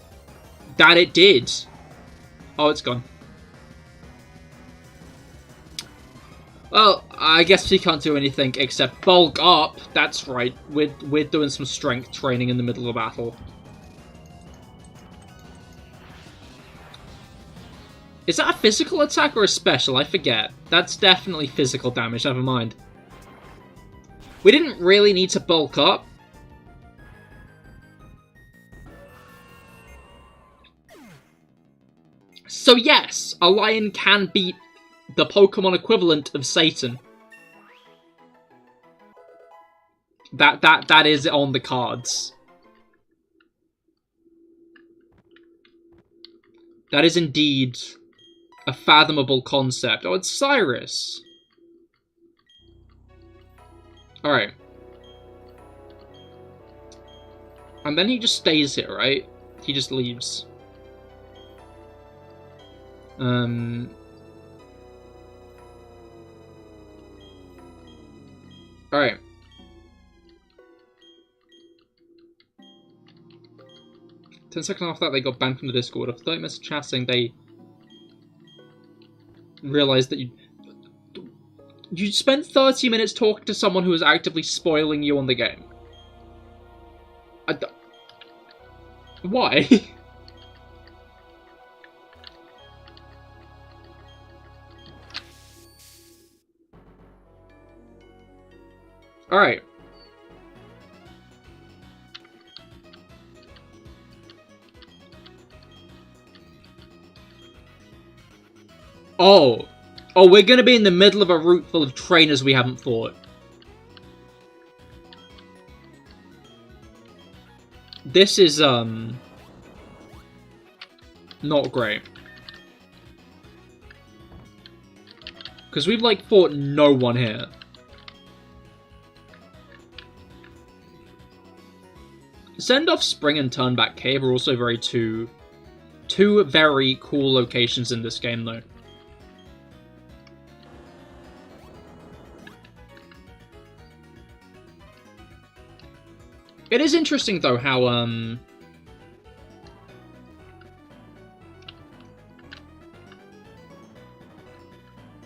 A: That it did. Oh, it's gone. Well, I guess we can't do anything except bulk up. That's right. We're doing some strength training in the middle of battle. Is that a physical attack or a special? I forget. That's definitely physical damage, never mind. We didn't really need to bulk up. So yes, a lion can beat the Pokemon equivalent of Satan. That is on the cards. That is indeed a fathomable concept. Oh, it's Cyrus. Alright. And then he just stays here, right? He just leaves. Alright. Ten seconds after that, they got banned from the Discord. After 30 minutes of chatting, they realized that you spent 30 minutes talking to someone who was actively spoiling you on the game. Why? Alright. Oh. Oh, we're gonna be in the middle of a route full of trainers we haven't fought. This is, not great. Because we've, like, fought no one here. Send off Spring and Turn Back Cave are also two very cool locations in this game, though. It is interesting, though, how,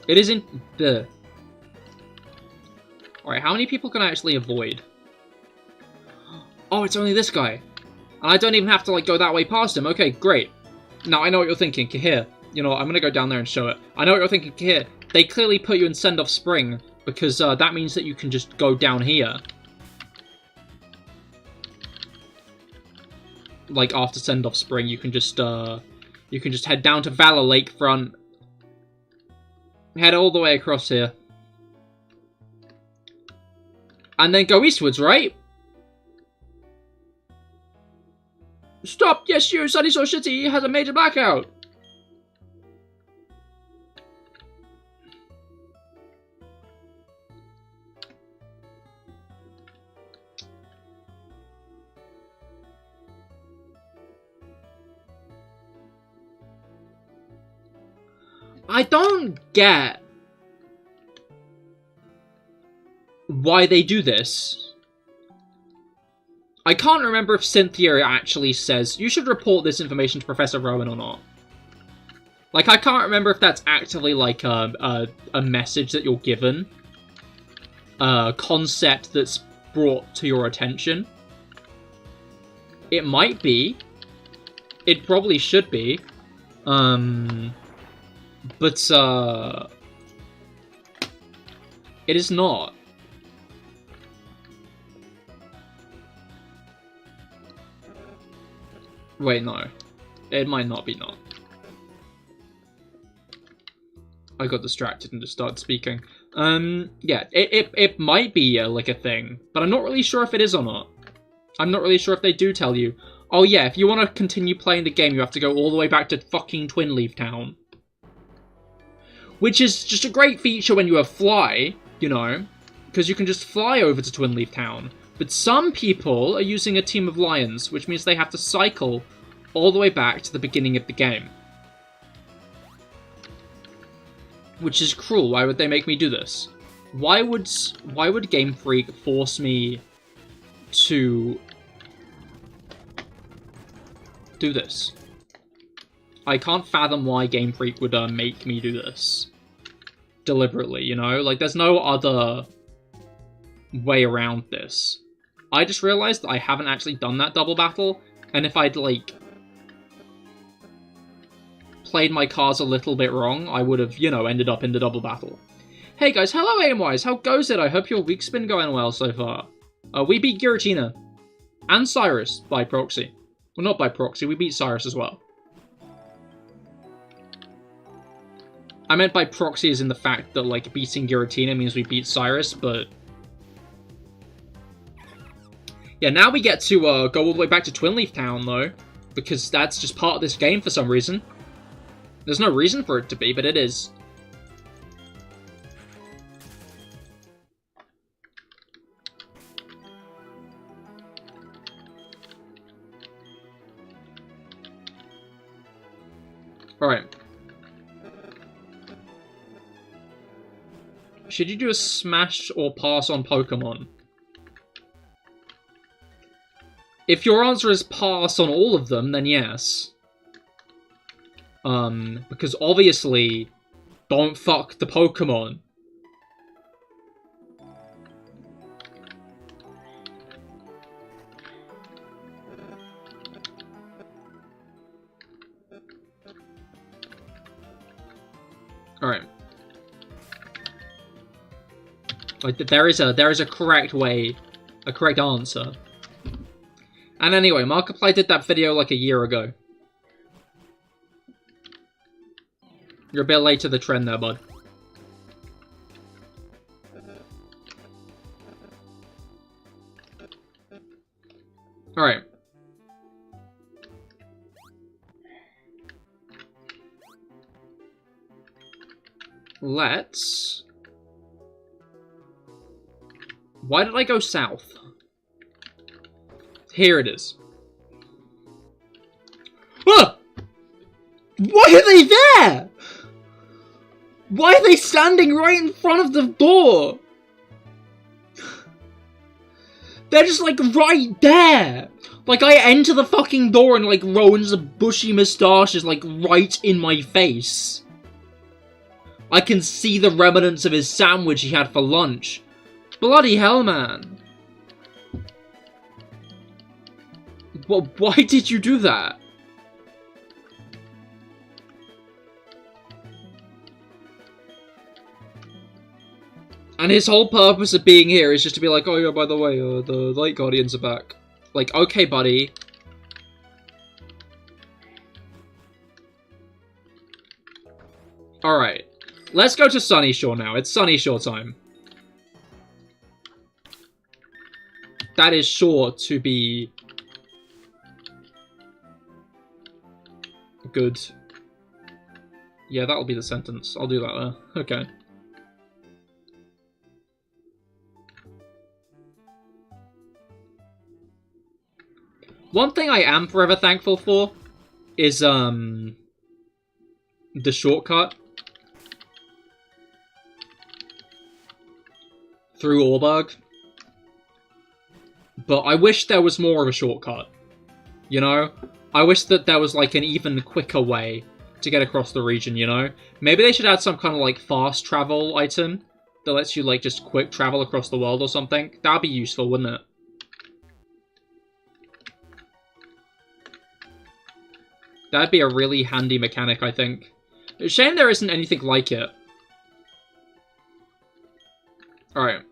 A: it isn't the... Alright, how many people can I actually avoid? Oh, it's only this guy. And I don't even have to, like, go that way past him. Okay, great. Now, I know what you're thinking, Cahir. You know, I'm gonna go down there and show it. I know what you're thinking, Cahir. They clearly put you in Send Off Spring, because, that means that you can just go down here. Like, after Send Off Spring, you can just head down to Valor Lakefront. Head all the way across here. And then go eastwards, right? Stop! Yes, you! Sunny So Shitty has a major blackout! I don't get why they do this. I can't remember if Cynthia actually says, you should report this information to Professor Rowan or not. Like, I can't remember if that's actively, like, a message that you're given. A concept that's brought to your attention. It might be. It probably should be. But, it is not. Wait, no. It might not be not. I got distracted and just started speaking. Yeah, it might be, like, a thing, but I'm not really sure if it is or not. I'm not really sure if they do tell you, oh yeah, if you want to continue playing the game, you have to go all the way back to fucking Twinleaf Town. Which is just a great feature when you have Fly, you know, because you can just fly over to Twinleaf Town. But some people are using a team of lions, which means they have to cycle all the way back to the beginning of the game. Which is cruel. Why would they make me do this? Why would Game Freak force me to do this? I can't fathom why Game Freak would make me do this deliberately, you know? Like, there's no other way around this. I just realized that I haven't actually done that double battle, and if I'd, like, played my cards a little bit wrong, I would have, you know, ended up in the double battle. Hey guys, hello Aimwise, how goes it? I hope your week's been going well so far. We beat Giratina. And Cyrus, by proxy. Well, not by proxy, we beat Cyrus as well. I meant by proxy as in the fact that, like, beating Giratina means we beat Cyrus, but... yeah, now we get to go all the way back to Twinleaf Town, though, because that's just part of this game for some reason. There's no reason for it to be, but it is. Alright. Should you do a smash or pass on Pokemon? If your answer is pass on all of them, then yes. Because obviously, don't fuck the Pokemon. Alright. Like, there is a correct way, a correct answer. And anyway, Markiplier did that video like a year ago. You're a bit late to the trend there, bud. Alright. Let's... why did I go south? Here it is. Ah! Why are they there? Why are they standing right in front of the door? They're just, like, right there. Like, I enter the fucking door and, like, Rowan's bushy moustache is, like, right in my face. I can see the remnants of his sandwich he had for lunch. Bloody hell, man. Why did you do that? And his whole purpose of being here is just to be like, oh yeah, by the way, the Light Guardians are back. Like, okay, buddy. Alright. Let's go to Sunny Shore now. It's Sunny Shore time. That is sure to be... good. Yeah, that'll be the sentence. I'll do that there. Okay. One thing I am forever thankful for is, the shortcut through Orberg. but I wish there was more of a shortcut, you know? I wish that there was, like, an even quicker way to get across the region, you know? Maybe they should add some kind of, like, fast travel item that lets you, like, just quick travel across the world or something. That'd be useful, wouldn't it? That'd be a really handy mechanic, I think. Shame there isn't anything like it. Alright.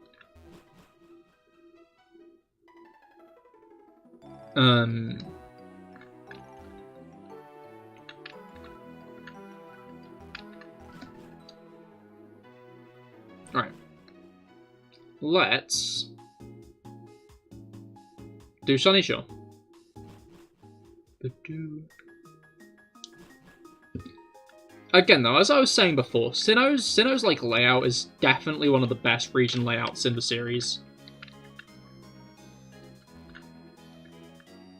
A: Alright. Let's do Sunny Shore. Again, though, as I was saying before, Sinnoh's like layout is definitely one of the best region layouts in the series.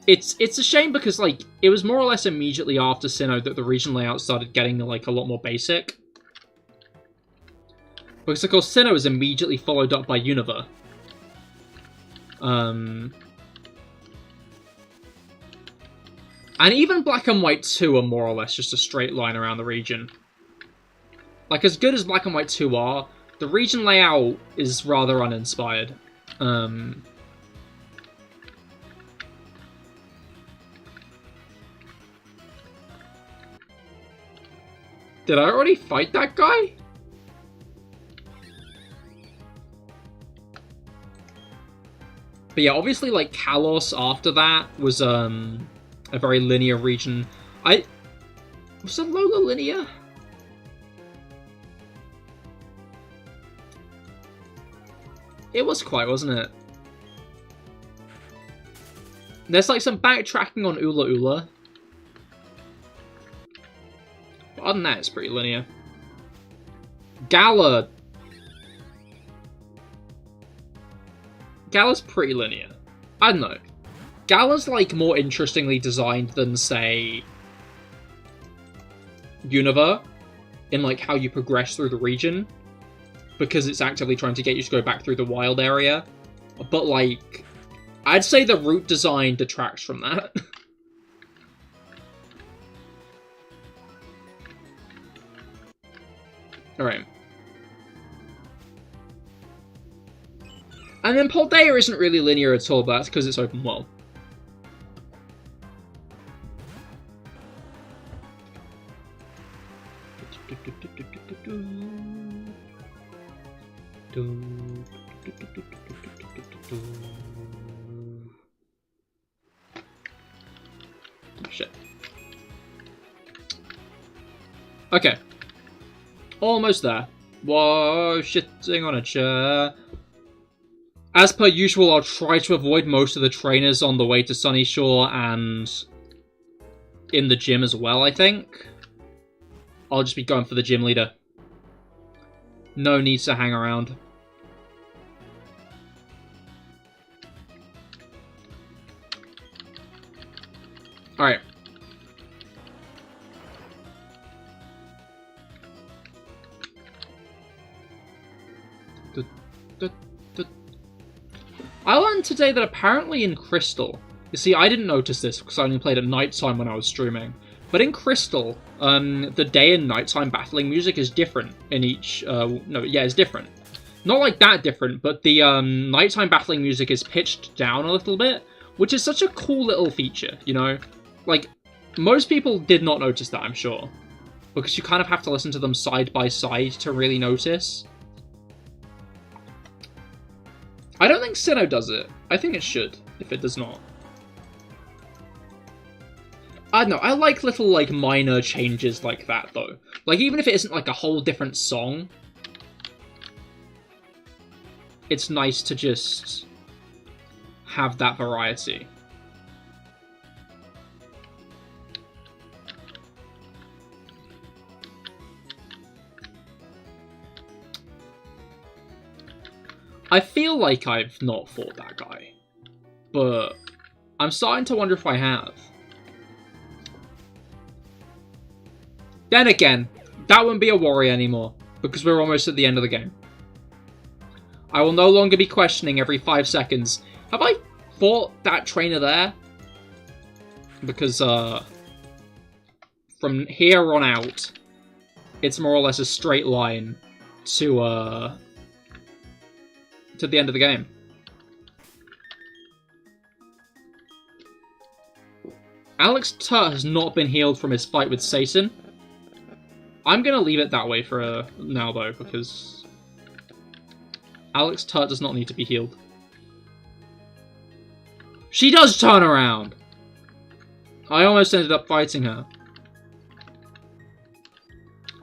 A: It's a shame because, like, it was more or less immediately after Sinnoh that the region layout started getting, like, a lot more basic. Because, of course, Sinnoh was immediately followed up by Unova. And even Black and White 2 are more or less just a straight line around the region. Like, as good as Black and White 2 are, the region layout is rather uninspired. Did I already fight that guy? But yeah, obviously, like, Kalos after that was, a very linear region. Was Alola linear? It was quite, wasn't it? There's, like, some backtracking on Ula Ula. But other than that, it's pretty linear. Gala's pretty linear. I don't know. Gala's, like, more interestingly designed than, say, Unova, in, like, how you progress through the region, because it's actively trying to get you to go back through the wild area. But, like, I'd say the route design detracts from that. Alright. And then Paldea isn't really linear at all, but that's because it's open world. Shit. Okay. Almost there. Whoa, shitting on a chair. As per usual, I'll try to avoid most of the trainers on the way to Sunny Shore and in the gym as well, I think. I'll just be going for the gym leader. No need to hang around. Alright. I learned today that apparently in Crystal, you see, I didn't notice this because I only played at nighttime when I was streaming, but in Crystal, the day and nighttime battling music is different in each, it's different. Not like that different, but the nighttime battling music is pitched down a little bit, which is such a cool little feature, you know? Like, most people did not notice that, I'm sure, because you kind of have to listen to them side by side to really notice. I don't think Sinnoh does it. I think it should, if it does not. I don't know, I like little, like, minor changes like that, though. Like, even if it isn't, like, a whole different song, it's nice to just have that variety. I feel like I've not fought that guy, but I'm starting to wonder if I have. Then again, that wouldn't be a worry anymore, because we're almost at the end of the game. I will no longer be questioning every 5 seconds, have I fought that trainer there because from here on out, it's more or less a straight line to the end of the game. Alex Turt has not been healed from his fight with Satan. I'm gonna leave it that way for now, though, because Alex Turt does not need to be healed. She does turn around! I almost ended up fighting her.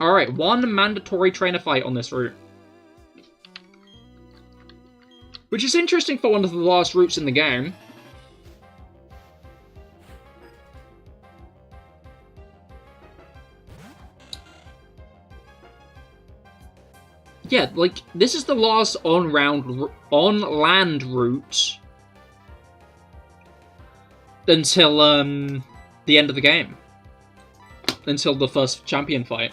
A: Alright, one mandatory trainer fight on this route. Which is interesting for one of the last routes in the game. Yeah, like, this is the last on-land route until, the end of the game. Until the first champion fight.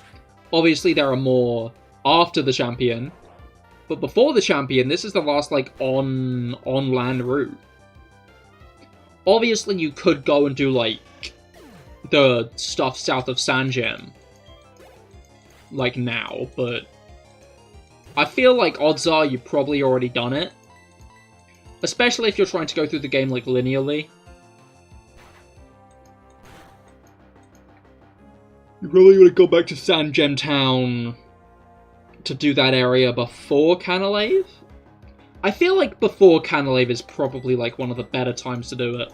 A: Obviously, there are more after the champion, but before the champion, this is the last, like, on-land route. Obviously, you could go and do, like, the stuff south of Sanjam, like, now, but I feel like odds are you've probably already done it. Especially if you're trying to go through the game, like, linearly. You probably want to go back to Sanjam Town to do that area before CahirLIVE? I feel like before CahirLIVE is probably, like, one of the better times to do it.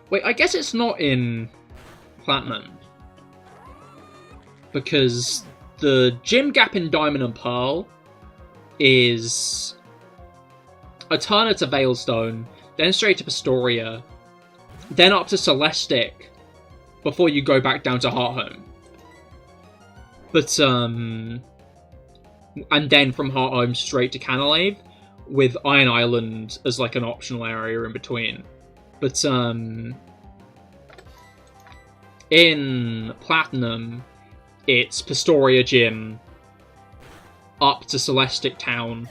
A: Wait, I guess it's not in Platinum. Because the gym gap in Diamond and Pearl is a turn to Veilstone, then straight to Pastoria, then up to Celestic, before you go back down to Hearthome. But, and then from Hearthome straight to CahirLIVE, with Iron Island as, like, an optional area in between. But, in Platinum, it's Pastoria Gym, up to Celestic Town,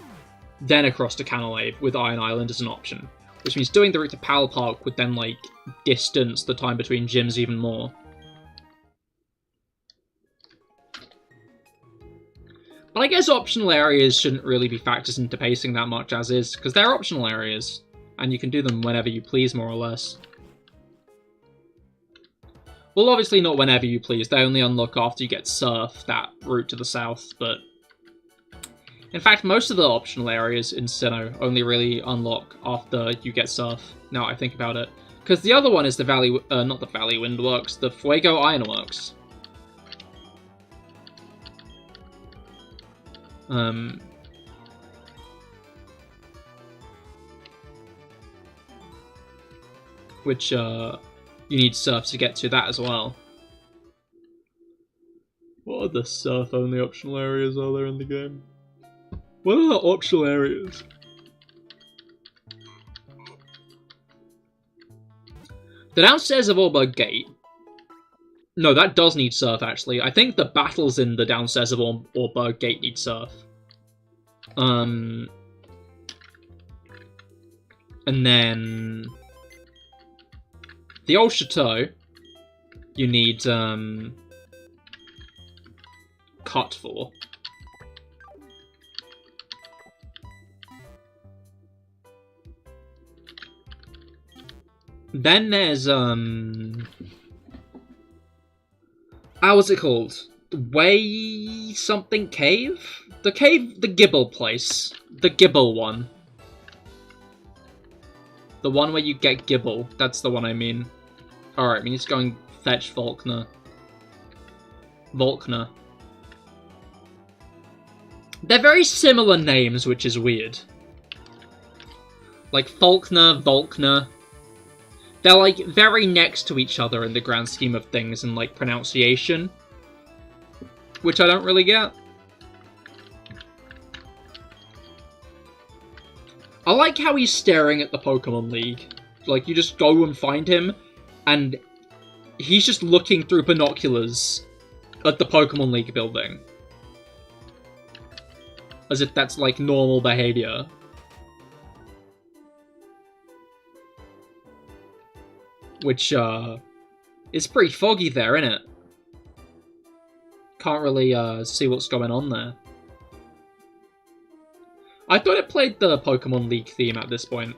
A: then across to CahirLIVE with Iron Island as an option. Which means doing the route to Pal Park would then, like, distance the time between gyms even more. But I guess optional areas shouldn't really be factored into pacing that much as is, because they're optional areas, and you can do them whenever you please, more or less. Well, obviously not whenever you please, they only unlock after you get Surf, that route to the south, but in fact, most of the optional areas in Sinnoh only really unlock after you get Surf, now I think about it. Because the other one is the Valley, not the Valley Windworks, the Fuego Ironworks. Which, you need Surf to get to that as well. What other Surf-only optional areas are there in the game? What are the optional areas? The downstairs of Orberg Gate. No, that does need Surf, actually. I think the battles in the downstairs of Orberg Gate need Surf. And then the Old Chateau, you need Cut for. Then there's what's it called? Way something cave? The Gibble place. The Gibble one. The one where you get Gibble. That's the one I mean. Alright, we need to go and fetch Volkner. They're very similar names, which is weird. Like Volkner, Volkner. They're, like, very next to each other in the grand scheme of things in, like, pronunciation. Which I don't really get. I like how he's staring at the Pokemon League. Like, you just go and find him, and he's just looking through binoculars at the Pokemon League building. As if that's, like, normal behavior. which is pretty foggy there, isn't it? Can't really see what's going on there. I thought it played the Pokemon League theme at this point.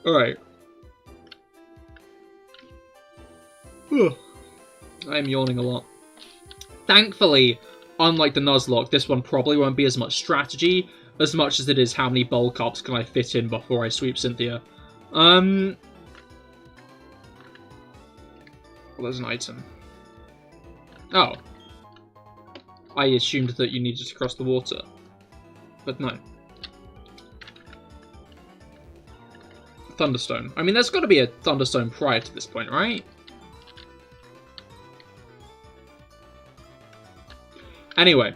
A: Alright. I'm yawning a lot. Thankfully, unlike the Nuzlocke, this one probably won't be as much strategy as much as it is how many bulk ups can I fit in before I sweep Cynthia. Well, there's an item. Oh. I assumed that you needed to cross the water. But no. Thunderstone. I mean, there's got to be a Thunderstone prior to this point, right? Anyway.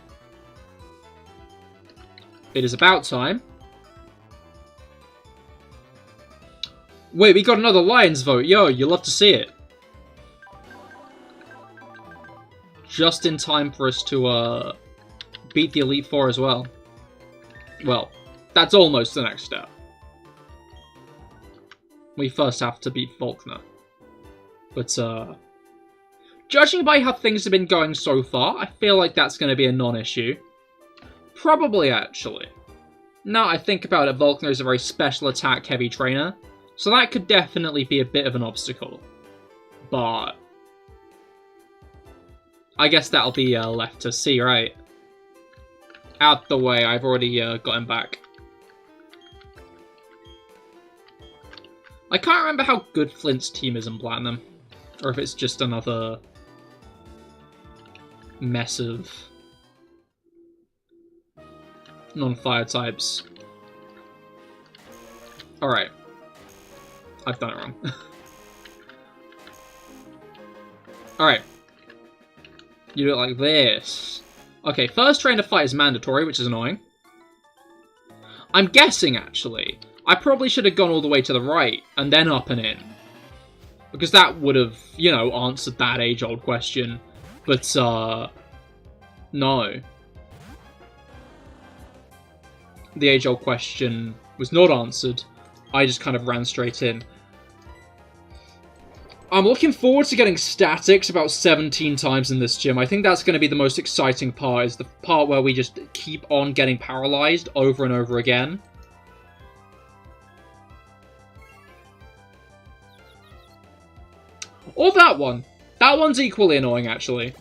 A: It is about time. Wait, we got another Lions vote. Yo, you'll love to see it. Just in time for us to beat the Elite Four as well. Well, that's almost the next step. We first have to beat Faulkner. But, judging by how things have been going so far, I feel like that's going to be a non-issue. Probably, actually. Now I think about it, Faulkner is a very special attack-heavy trainer, so that could definitely be a bit of an obstacle. But I guess that'll be left to see, right? Out the way, I've already got him back. I can't remember how good Flint's team is in Platinum, or if it's just another mess of non-fire types. Alright. I've done it wrong. Alright. You do it like this. Okay, first train to fight is mandatory, which is annoying. I'm guessing, actually, I probably should have gone all the way to the right, and then up and in. Because that would have, you know, answered that age-old question. But, no. The age-old question was not answered. I just kind of ran straight in. I'm looking forward to getting statics about 17 times in this gym. I think that's going to be the most exciting part, is the part where we just keep on getting paralyzed over and over again. Or that one. That one's equally annoying, actually.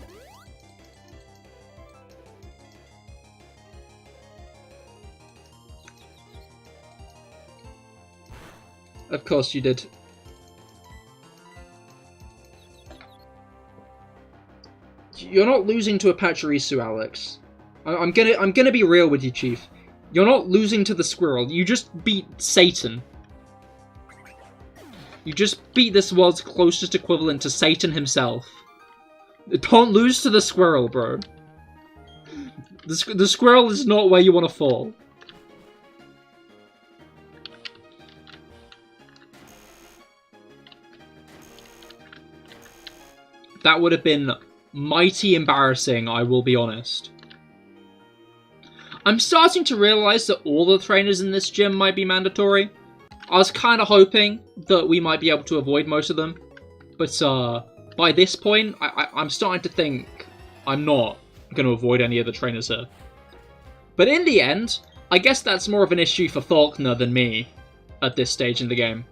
A: Of course you did. You're not losing to a Pachirisu, Alex. I'm gonna be real with you, Chief. You're not losing to the squirrel. You just beat Satan. You just beat this world's closest equivalent to Satan himself. Don't lose to the squirrel, bro. The squirrel is not where you want to fall. That would have been mighty embarrassing, I will be honest. I'm starting to realise that all the trainers in this gym might be mandatory. I was kind of hoping that we might be able to avoid most of them. But by this point, I'm starting to think I'm not going to avoid any of the trainers here. But in the end, I guess that's more of an issue for Faulkner than me at this stage in the game.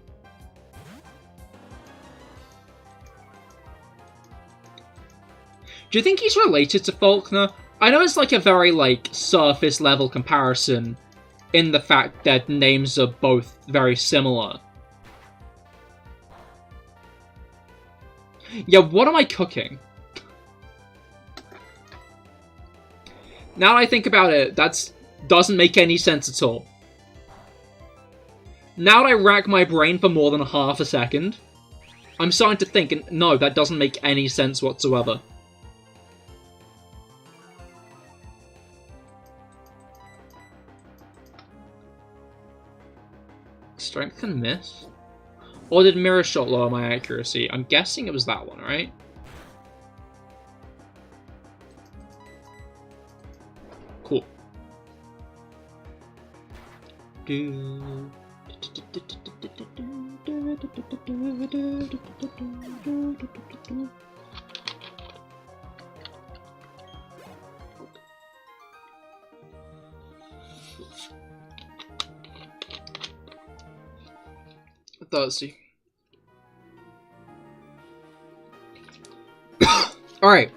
A: Do you think he's related to Faulkner? I know it's like a very, like, surface level comparison in the fact that names are both very similar. Yeah, what am I cooking? Now that I think about it, that doesn't make any sense at all. Now that I rack my brain for more than half a second, I'm starting to think, no, that doesn't make any sense whatsoever. Strength can miss? Or did Mirror Shot lower my accuracy? I'm guessing it was that one, right? Cool. Let's see. Alright.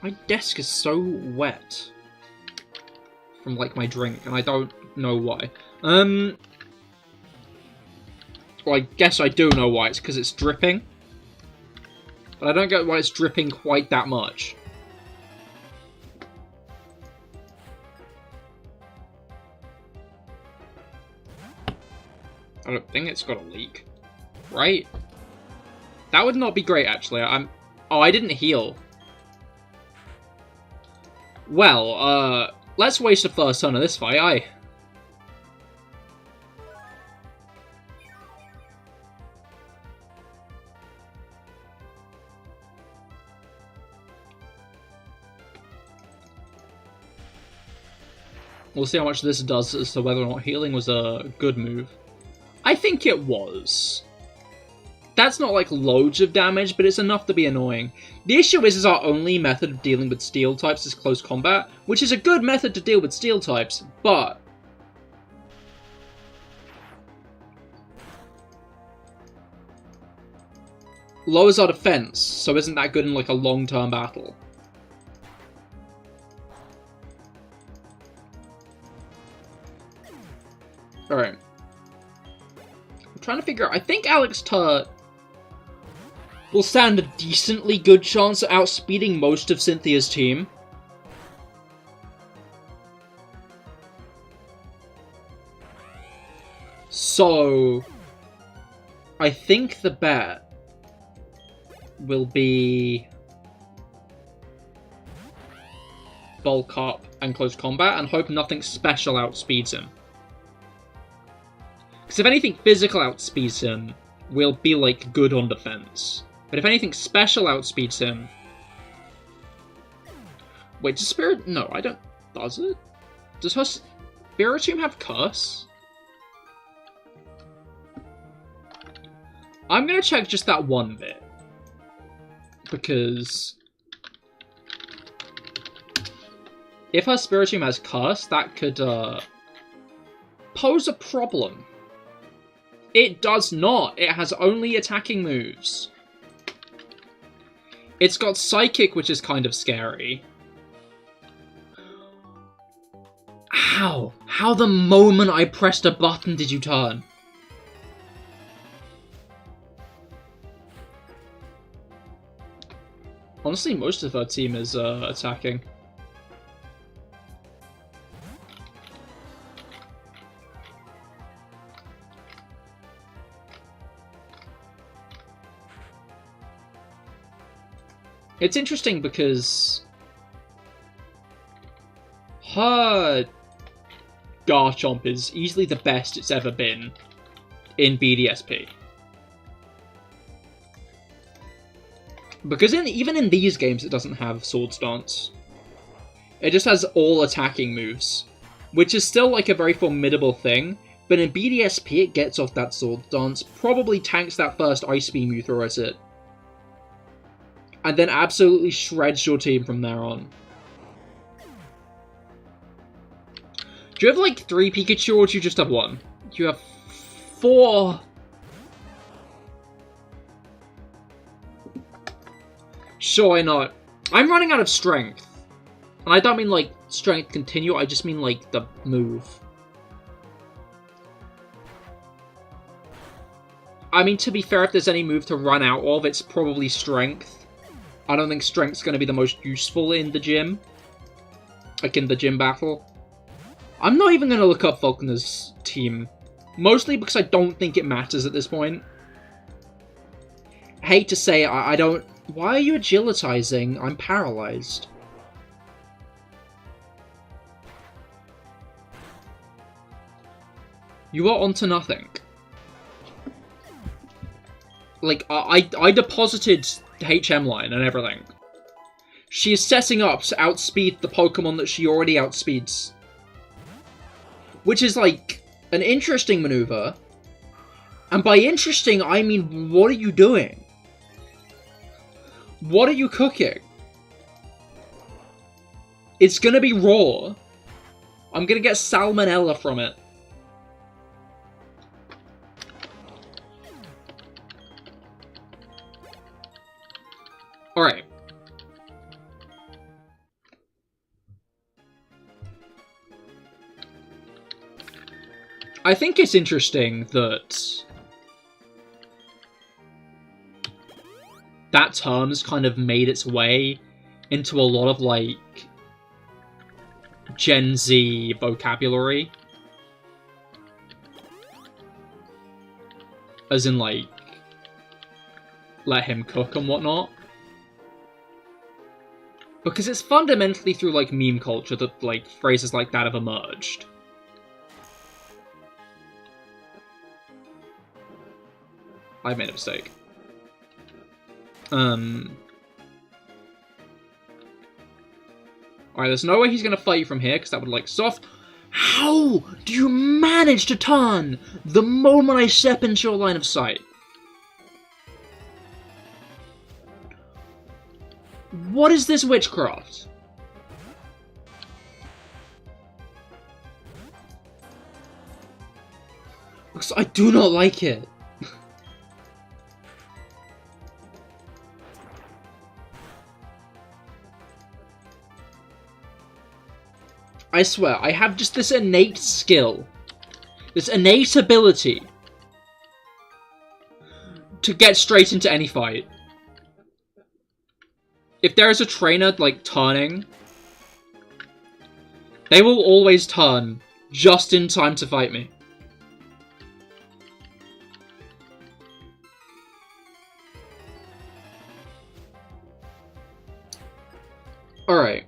A: My desk is so wet from, like, my drink, and I don't know why. Well, I guess I do know why. It's because it's dripping. But I don't get why it's dripping quite that much. I don't think it's got a leak. Right? That would not be great, actually. Oh, I didn't heal. Well, let's waste a first turn of this fight, aye. We'll see how much this does as to whether or not healing was a good move. I think it was. That's not like loads of damage, but it's enough to be annoying. The issue is our only method of dealing with steel types is close combat, which is a good method to deal with steel types, but lowers our defense, so isn't that good in like a long-term battle? Alright. I'm trying to figure out, I think Alex Turt will stand a decently good chance at outspeeding most of Cynthia's team. So, I think the bet will be bulk up and close combat and hope nothing special outspeeds him. Because if anything physical outspeeds him, we'll be like good on defense. But if anything special outspeeds him... Wait, does Spirit... No, I don't... Does it? Does her Spiritomb have Curse? I'm gonna check just that one bit. Because... if her Spiritomb has Curse, that could, pose a problem. It does not! It has only attacking moves. It's got Psychic, which is kind of scary. How? How the moment I pressed a button did you turn? Honestly, most of her team is attacking. It's interesting because her Garchomp is easily the best it's ever been in BDSP. Because even in these games it doesn't have Swords Dance. It just has all attacking moves, which is still like a very formidable thing, but in BDSP it gets off that Swords Dance, probably tanks that first Ice Beam you throw at it, and then absolutely shreds your team from there on. Do you have like 3 Pikachu or do you just have 1? You have 4. Sure, why not? I'm running out of strength. And I don't mean like strength continue, I just mean like the move. I mean, to be fair, if there's any move to run out of, it's probably strength. I don't think strength's going to be the most useful in the gym. Like in the gym battle. I'm not even going to look up Falconer's team. Mostly because I don't think it matters at this point. I hate to say, I don't... Why are you agilitizing? I'm paralyzed. You are onto nothing. Like, I deposited HM line and everything. she is setting up to outspeed the Pokemon that she already outspeeds. Which is, like, an interesting maneuver. And by interesting, I mean, what are you doing? What are you cooking? It's gonna be raw. I'm gonna get salmonella from it. Alright. I think it's interesting that that term's kind of made its way into a lot of, like, Gen Z vocabulary. As in, like, let him cook and whatnot. Because it's fundamentally through, like, meme culture that, like, phrases like that have emerged. I made a mistake. Alright, there's no way he's gonna fight you from here, because that would, like, soft. How do you manage to turn the moment I step into your line of sight? What is this witchcraft? Because I do not like it. I swear, I have just this innate skill, this innate ability to get straight into any fight. If there is a trainer, like, turning, they will always turn just in time to fight me. Alright.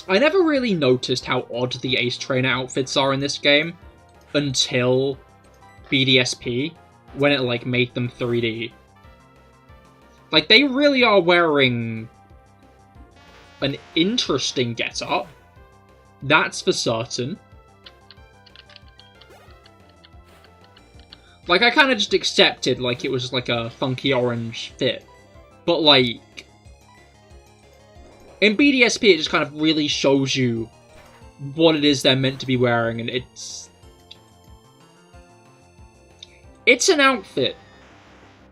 A: I never really noticed how odd the Ace Trainer outfits are in this game until BDSP, when it, like, made them 3D. Like, they really are wearing an interesting getup. That's for certain. Like, I kind of just accepted, like, it was just, like, a funky orange fit. But, like, in BDSP, it just kind of really shows you what it is they're meant to be wearing, and it's an outfit.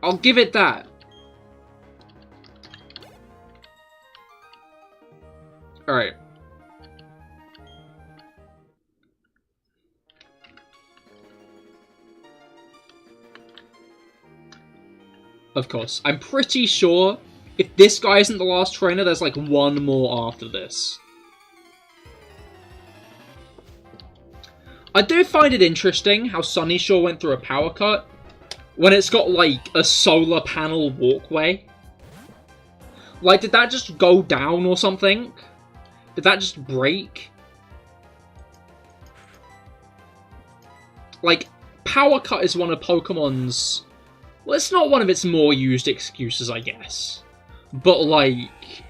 A: I'll give it that. Alright. Of course. I'm pretty sure if this guy isn't the last trainer, there's, like, one more after this. I do find it interesting how Sunnyshaw went through a power cut when it's got, like, a solar panel walkway. Like, did that just go down or something? Did that just break? Like, power cut is one of Pokemon's... Well, it's not one of its more used excuses, I guess. But, like,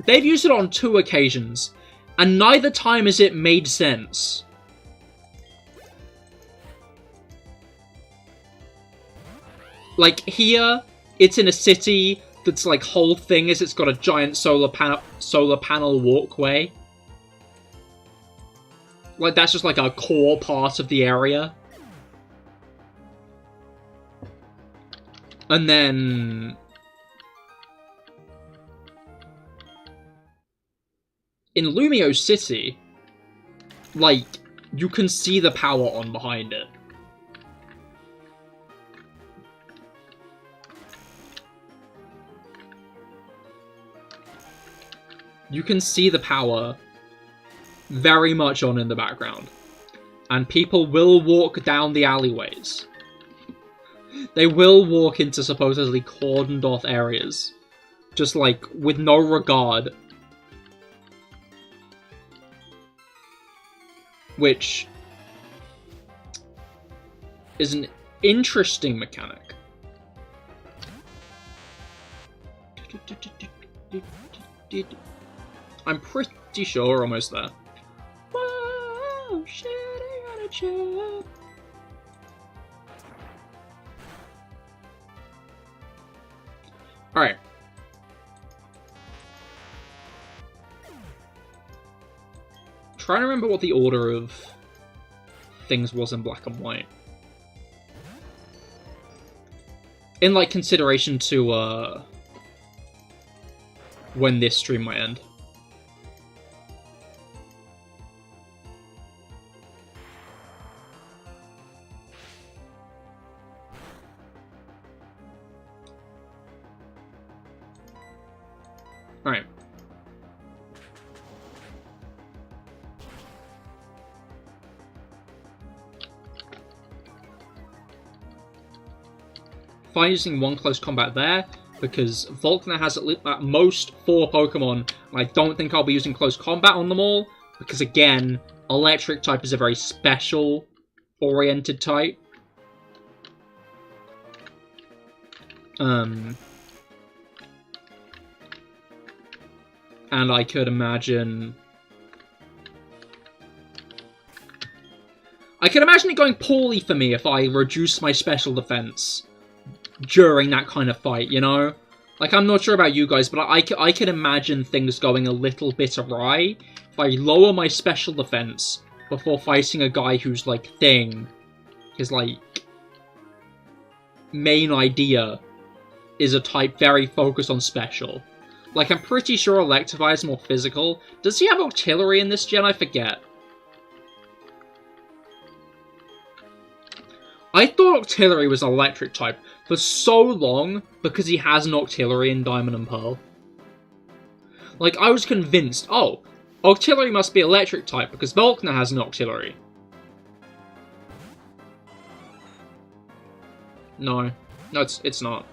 A: they've used it on 2 occasions, and neither time has it made sense. Like, here, it's in a city that's, like, whole thing is it's got a giant solar panel walkway. Like, that's just, like, a core part of the area. And then... in Lumio City, like, you can see the power on behind it. You can see the power very much on in the background. And people will walk down the alleyways. They will walk into supposedly cordoned off areas. Just, like, with no regard. Which is an interesting mechanic. I'm pretty sure we're almost there. Whoa, shit, I gotta chill. Alright. Trying to remember what the order of things was in black and white. In, like, consideration to, when this stream might end. Alright. Fine using one close combat there, because Volkner has at most 4 Pokemon, and I don't think I'll be using close combat on them all, because again, Electric type is a very special-oriented type. And I could imagine... it going poorly for me if I reduce my special defense during that kind of fight, you know? Like, I'm not sure about you guys, but I can imagine things going a little bit awry if I lower my special defense before fighting a guy whose, like, thing, his, like, main idea is a type very focused on special. Like, I'm pretty sure Electivire is more physical. Does he have artillery in this gen? I forget. I thought artillery was an electric type for so long because he has an artillery in Diamond and Pearl. Like, I was convinced, oh, artillery must be electric type because Volkner has an artillery. No, it's not.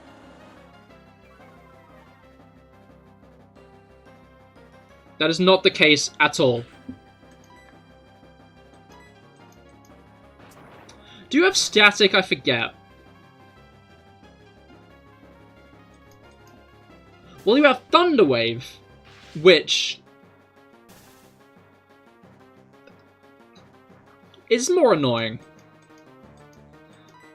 A: That is not the case at all. Do you have static? I forget. Well, you have Thunder Wave, which is more annoying.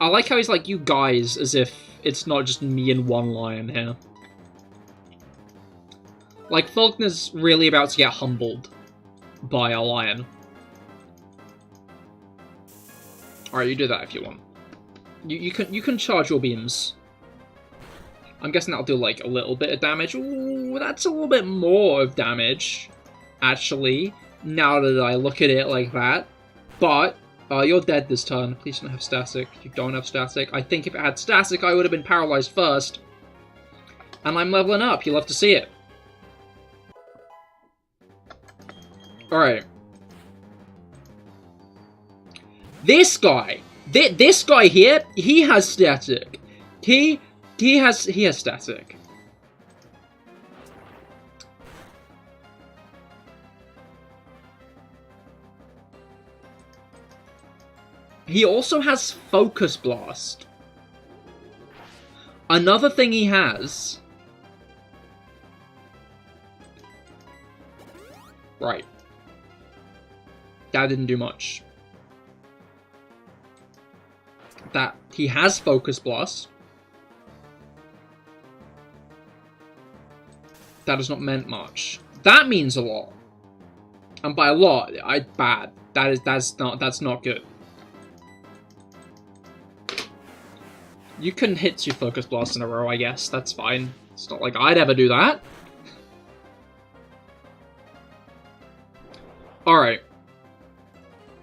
A: I like how he's like, you guys, as if it's not just me and one lion here. Like, Faulkner's really about to get humbled by a lion. Alright, you do that if you want. You can charge your beams. I'm guessing that'll do, like, a little bit of damage. Ooh, that's a little bit more of damage, actually, now that I look at it like that. But, you're dead this turn. Please don't have static. You don't have static. I think if it had static, I would have been paralyzed first. And I'm leveling up. You'll have to see it. Alright. This guy here, he has static. He has static. He also has Focus Blast. Another thing he has... Right. That didn't do much. That he has Focus Blast. That has not meant much. That means a lot. And by a lot, bad. That's not good. You can hit 2 Focus Blasts in a row, I guess. That's fine. It's not like I'd ever do that. Alright.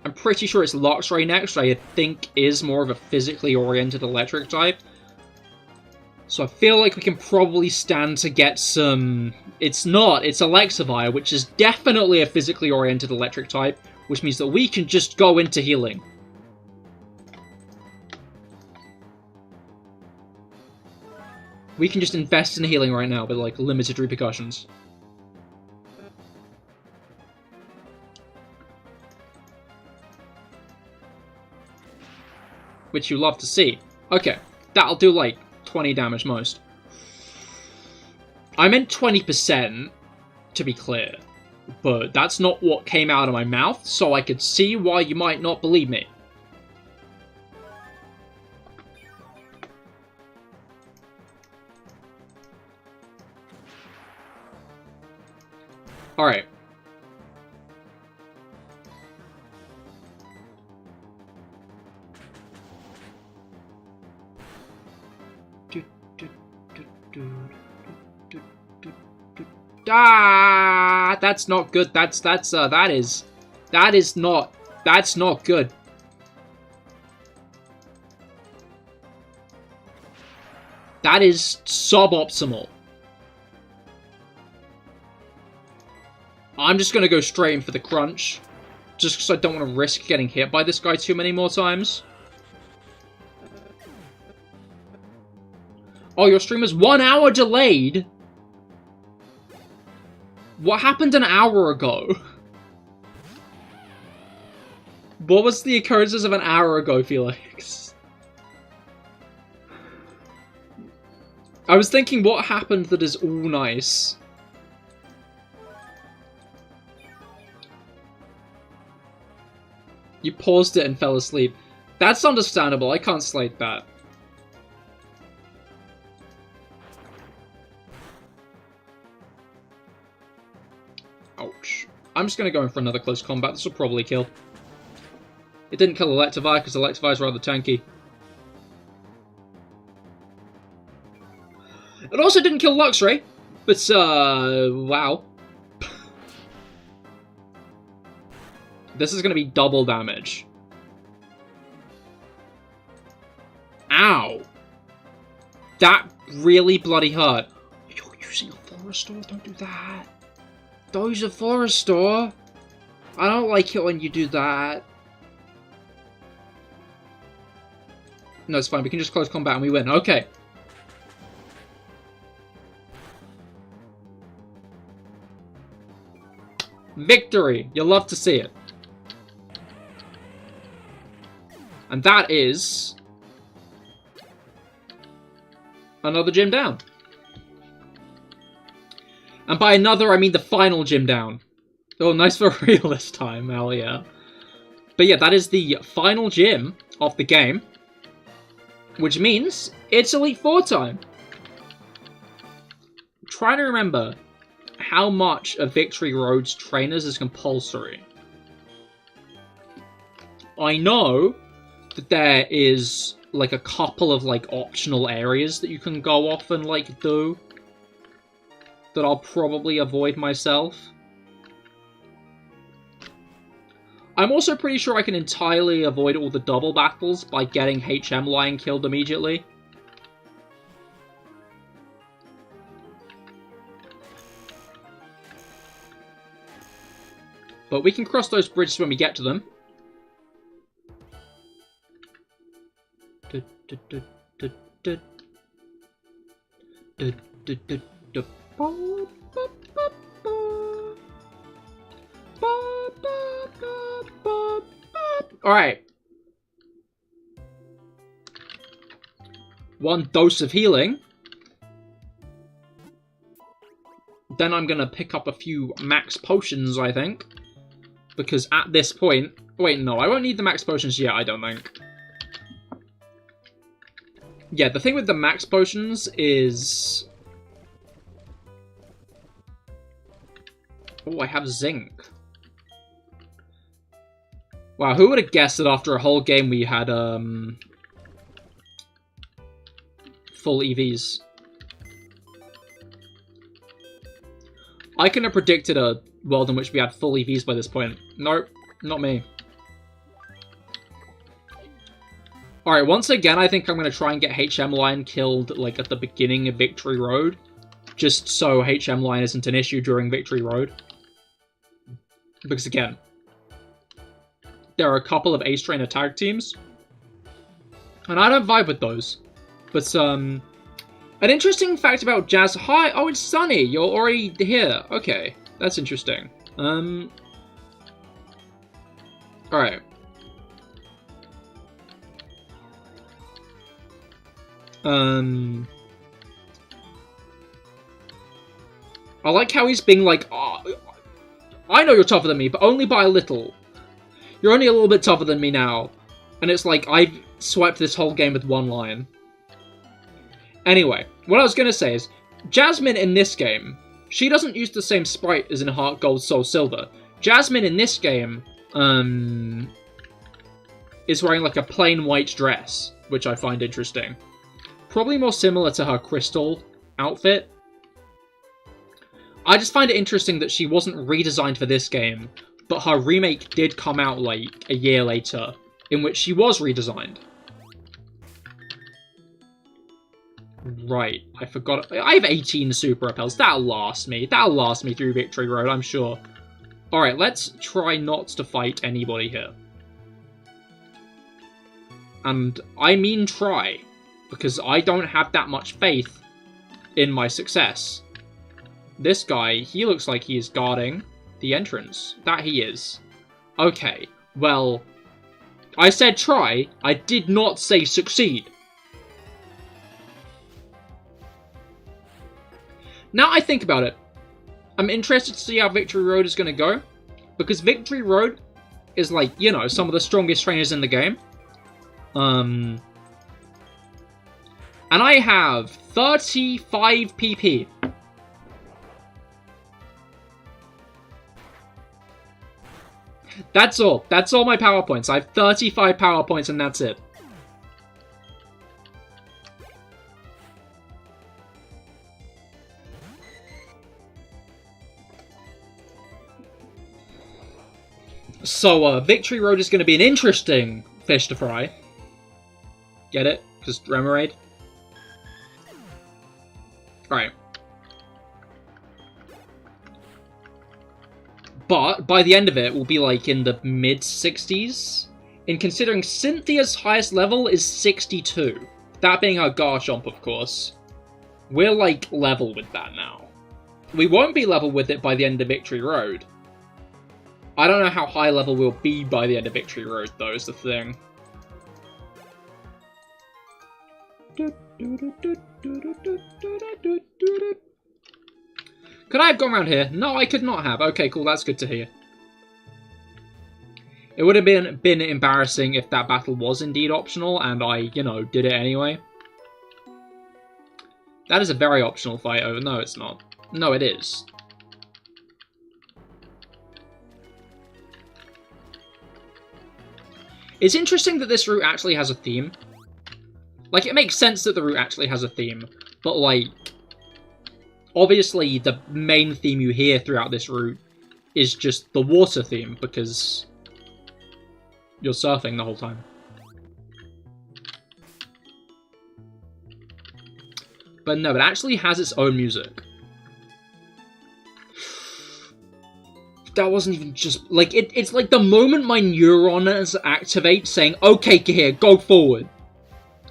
A: I'm pretty sure it's Luxray next, which I think is more of a physically oriented electric type. So I feel like we can probably stand to get some... It's not, it's Electivire, which is definitely a physically oriented electric type, which means that we can just go into healing. We can just invest in healing right now with, like, limited repercussions. which you love to see. Okay, that'll do like 20 damage most. I meant 20%, to be clear, but that's not what came out of my mouth, so I could see why you might not believe me. Alright. Ah, that's not good. That's not good. That is suboptimal. I'm just gonna go straight in for the crunch, just because I don't want to risk getting hit by this guy too many more times. Oh, your stream is 1 hour delayed? What happened an hour ago? What was the occurrences of an hour ago, Felix? I was thinking, what happened that is all nice? You paused it and fell asleep. That's understandable, I can't slate that. Ouch. I'm just gonna go in for another close combat. This will probably kill. It didn't kill Electivire because Electivire is rather tanky. It also didn't kill Luxray, but wow. This is gonna be double damage. Ow! That really bloody hurt. You're using a Forest Door? Don't do that. Don't use a Forest Door. I don't like it when you do that. No, it's fine. We can just close combat and we win. Okay. Victory! You'll love to see it. And that is another gym down. And by another, I mean the final gym down. Oh, nice for real this time, hell yeah. But yeah, that is the final gym of the game. Which means it's Elite Four time. I'm trying to remember how much of Victory Road's trainers is compulsory. I know that there is like a couple of like optional areas that you can go off and like do that I'll probably avoid myself. I'm also pretty sure I can entirely avoid all the double battles by getting HM Lion killed immediately. But we can cross those bridges when we get to them. Alright. One dose of healing. Then I'm gonna pick up a few max potions, I think. Because at this point... Wait, no, I won't need the max potions yet, I don't think. Yeah, the thing with the max potions is... Oh, I have zinc. Wow, who would have guessed that after a whole game we had, full EVs? I couldn't have predicted a world in which we had full EVs by this point. Nope, not me. Alright, once again, I think I'm going to try and get HM Lion killed, like, at the beginning of Victory Road. Just so HM Lion isn't an issue during Victory Road. Because, again, there are a couple of Ace Trainer tag teams. And I don't vibe with those. But, an interesting fact about Jazz... Hi! Oh, it's Sunny! You're already here. Okay, that's interesting. Alright. I like how he's being like, oh, I know you're tougher than me, but only by a little. You're only a little bit tougher than me now. And it's like, I've swept this whole game with one line. Anyway, what I was going to say is, Jasmine in this game, she doesn't use the same sprite as in Heart Gold, Soul Silver. Jasmine in this game, is wearing like a plain white dress, which I find interesting. Probably more similar to her Crystal outfit. I just find it interesting that she wasn't redesigned for this game, but her remake did come out like a year later, in which she was redesigned. Right, I forgot. I have 18 super repels. That'll last me. That'll last me through Victory Road, I'm sure. Alright, let's try not to fight anybody here. And I mean try, because I don't have that much faith in my success. This guy, he looks like he is guarding the entrance. That he is. Okay, well, I said try, I did not say succeed. Now I think about it, I'm interested to see how Victory Road is going to go, because Victory Road is like, you know, some of the strongest trainers in the game. And I have 35 PP. That's all. That's all my power points. I have 35 power points and that's it. So, Victory Road is going to be an interesting fish to fry. Get it? Because Remoraid. Alright. But, by the end of it, we'll be, like, in the mid-60s. And considering Cynthia's highest level is 62. That being her Garchomp, of course. We're, like, level with that now. We won't be level with it by the end of Victory Road. I don't know how high level we'll be by the end of Victory Road, though, is the thing. Could I have gone around here? No, I could not have. Okay, cool, that's good to hear. It would have been embarrassing if that battle was indeed optional, and I, you know, did it anyway. That is a very optional fight. Oh, no, it's not. No, it is. It's interesting that this route actually has a theme. Like, it makes sense that the route actually has a theme, but, like, obviously the main theme you hear throughout this route is just the water theme, because you're surfing the whole time. But no, it actually has its own music. That wasn't even just, like, it's like the moment my neurons activate saying, okay, Cahir, go forward.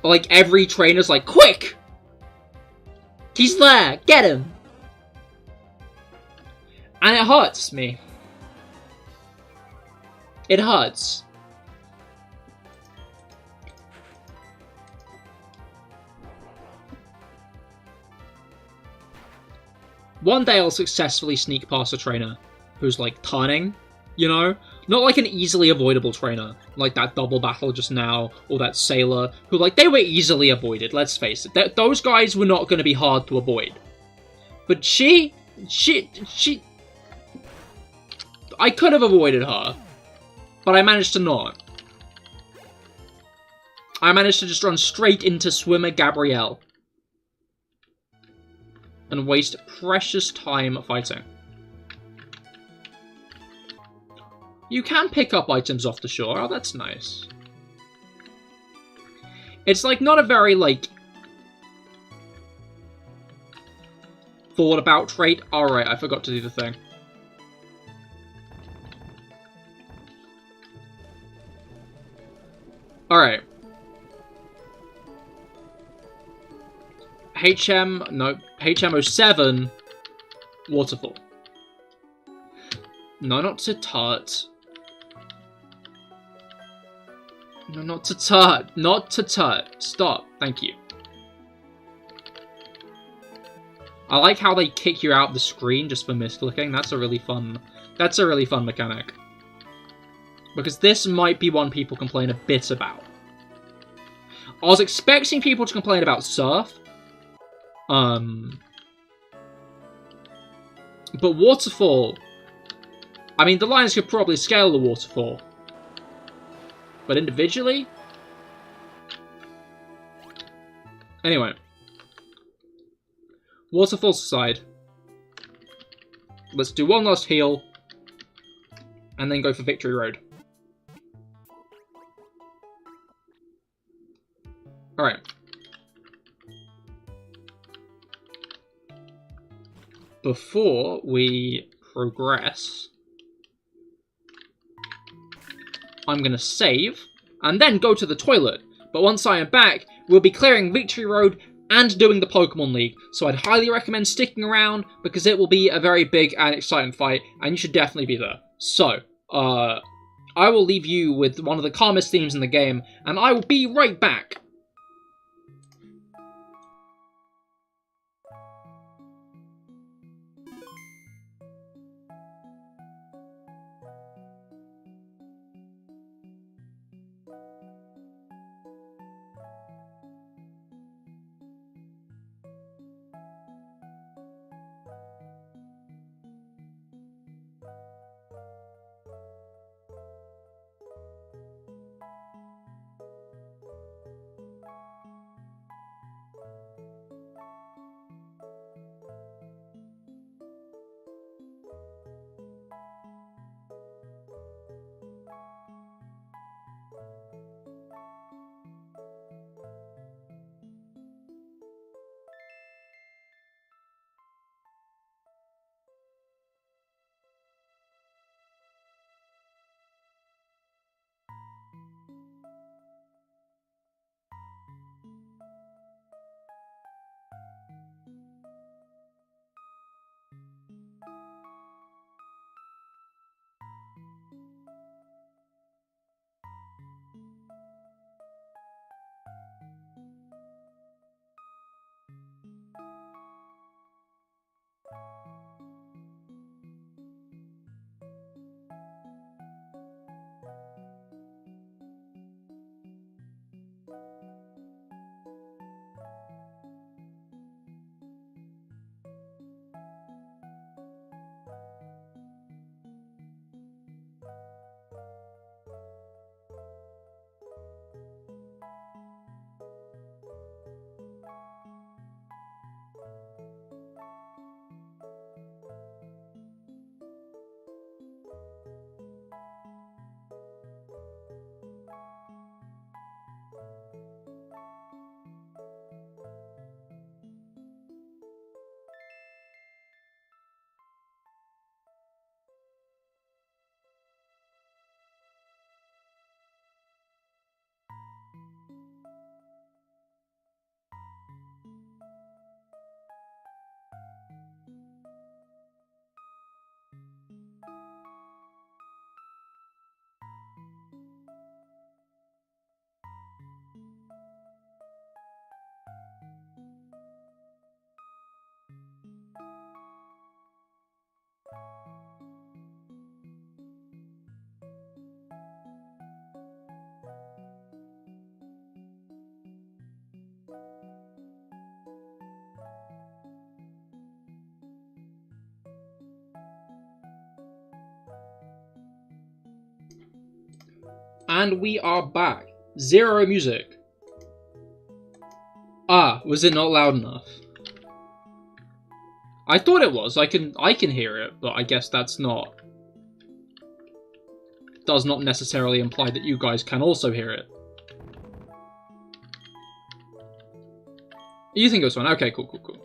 A: Like, every trainer's like, quick! He's there, get him! And it hurts me. It hurts. One day I'll successfully sneak past a trainer who's, like, turning, you know? Not like an easily avoidable trainer, like that double battle just now, or that sailor, who, like, they were easily avoided, let's face it. Those guys were not going to be hard to avoid. But she... I could have avoided her, but I managed to not. I managed to just run straight into Swimmer Gabrielle. And waste precious time fighting. You can pick up items off the shore. Oh, that's nice. It's, like, not a very, like, thought-about trait. Alright, I forgot to do the thing. Alright. HM07, Waterfall. No, not to tut. No, not to tut. Not to tut. Stop. Thank you. I like how they kick you out the screen just for misclicking. That's a really fun mechanic. Because this might be one people complain a bit about. I was expecting people to complain about Surf. But Waterfall... I mean, the Lions could probably scale the Waterfall. But individually? Anyway. Waterfalls aside. Let's do one last heal. And then go for Victory Road. Alright. Before we progress, I'm going to save, and then go to the toilet. But once I am back, we'll be clearing Victory Road and doing the Pokemon League. So I'd highly recommend sticking around, because it will be a very big and exciting fight, and you should definitely be there. So, I will leave you with one of the calmest themes in the game, and I will be right back. And we are back. Zero music. Ah, was it not loud enough? I thought it was. I can hear it, but I guess that's not... does not necessarily imply that you guys can also hear it. You think it was fun? Okay, cool.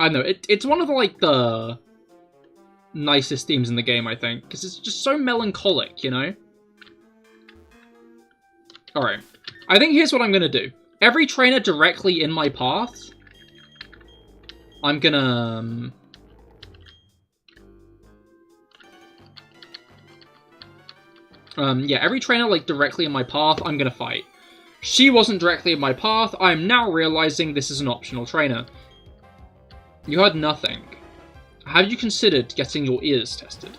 A: I know, it's one of the nicest themes in the game, I think, because it's just so melancholic, you know? Alright, I think here's what I'm gonna do. Every trainer directly in my path, I'm gonna... yeah, every trainer, like, directly in my path, I'm gonna fight. She wasn't directly in my path. I am now realizing this is an optional trainer. You heard nothing. Have you considered getting your ears tested?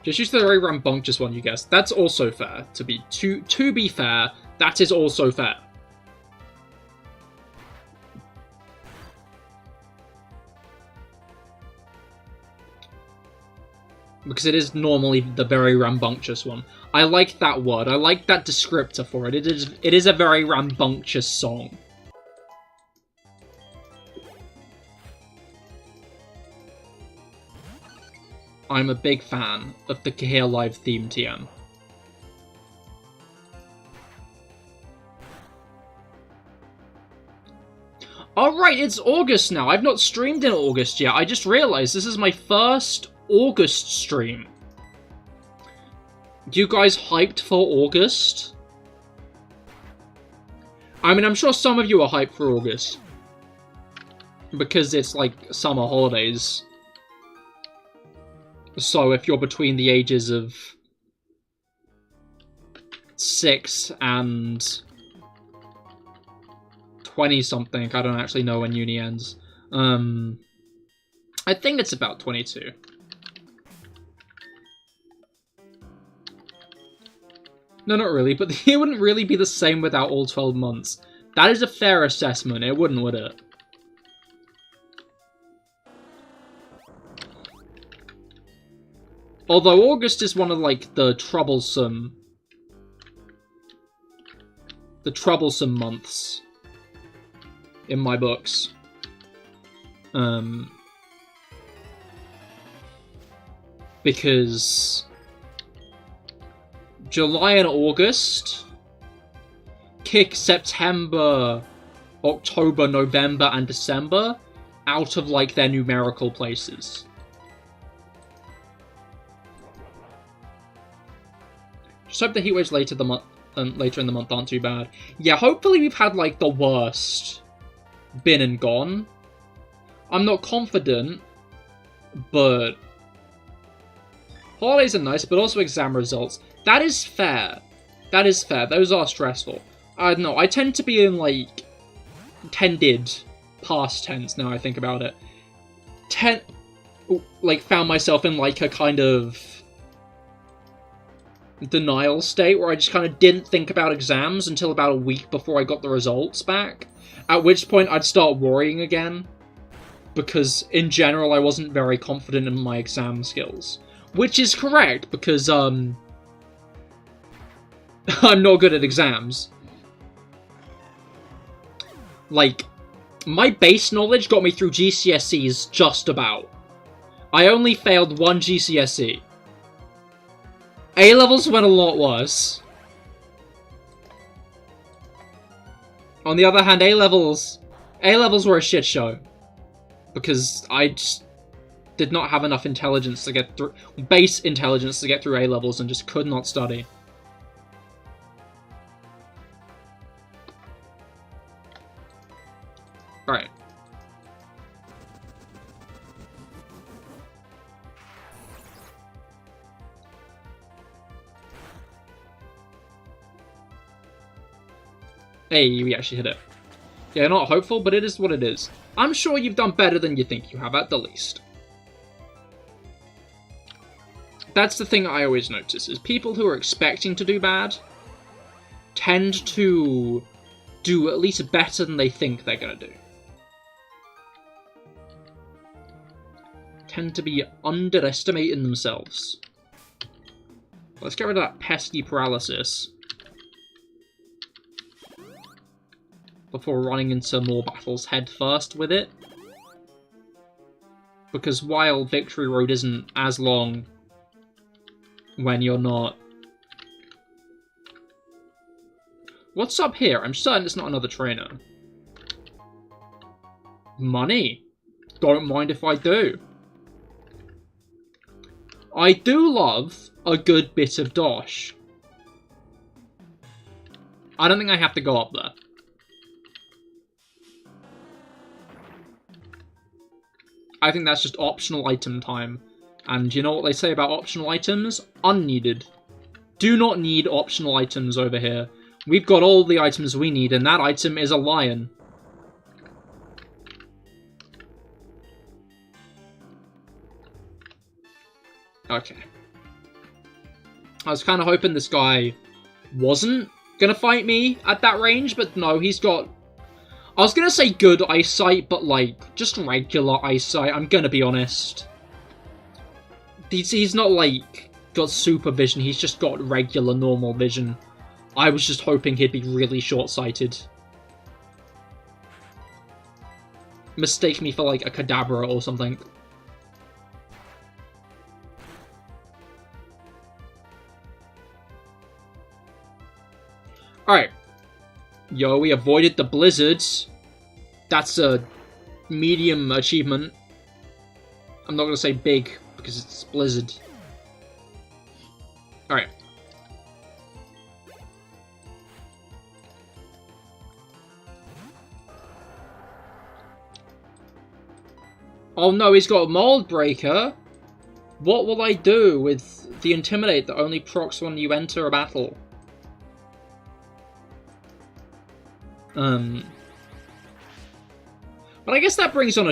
A: Just use the very rambunctious one, you guessed. That's also fair. To be fair, that is also fair. Because it is normally the very rambunctious one. I like that word. I like that descriptor for it. It is a very rambunctious song. I'm a big fan of the CahirLIVE theme TM. Alright, it's August now. I've not streamed in August yet. I just realized this is my first August stream. You guys hyped for August? I mean, I'm sure some of you are hyped for August. Because it's like summer holidays. So if you're between the ages of 6 and 20-something, I don't actually know when uni ends. I think it's about 22. No, not really, but it wouldn't really be the same without all 12 months. That is a fair assessment, it wouldn't, would it? Although August is one of, like, the troublesome months in my books. Because July and August kick September, October, November, and December out of, like, their numerical places. Just hope the heatwaves later in the month aren't too bad. Yeah, hopefully we've had, like, the worst been and gone. I'm not confident, but holidays are nice, but also exam results. That is fair. That is fair. Those are stressful. I don't know. I tend to be in, like, tended past tense now I think about it. Found myself in, like, a kind of denial state where I just kind of didn't think about exams until about a week before I got the results back. At which point I'd start worrying again. Because, in general, I wasn't very confident in my exam skills. Which is correct, because, I'm not good at exams. Like, my base knowledge got me through GCSEs just about. I only failed one GCSE. A-levels went a lot worse. On the other hand, A-levels were a shit show. Because I just did not have enough intelligence to get through, base intelligence to get through A-levels and just could not study. Alright. Hey, we actually hit it. Yeah, not hopeful, but it is what it is. I'm sure you've done better than you think you have, at the least. That's the thing I always notice, is people who are expecting to do bad tend to do at least better than they think they're gonna do. Tend to be underestimating themselves. Let's get rid of that pesky paralysis before running into more battles head first with it. Because while Victory Road isn't as long when you're not... What's up here? I'm certain it's not another trainer. Money. Don't mind if I do. I do love a good bit of dosh. I don't think I have to go up there. I think that's just optional item time And you know what they say about optional items? Unneeded. Do not need optional items over here. We've got all the items we need, and that item is a lion. Okay. I was kind of hoping this guy wasn't gonna fight me at that range, but no, he's got... I was gonna say good eyesight, but like, just regular eyesight, I'm gonna be honest. He's not like, got super vision, he's just got regular normal vision. I was just hoping he'd be really short-sighted. Mistake me for like a Kadabra or something. Alright. Yo, we avoided the blizzards. That's a medium achievement. I'm not going to say big, because it's blizzard. Alright. Oh no, he's got a mold breaker. What will I do with the intimidate that only procs when you enter a battle? But I guess that brings on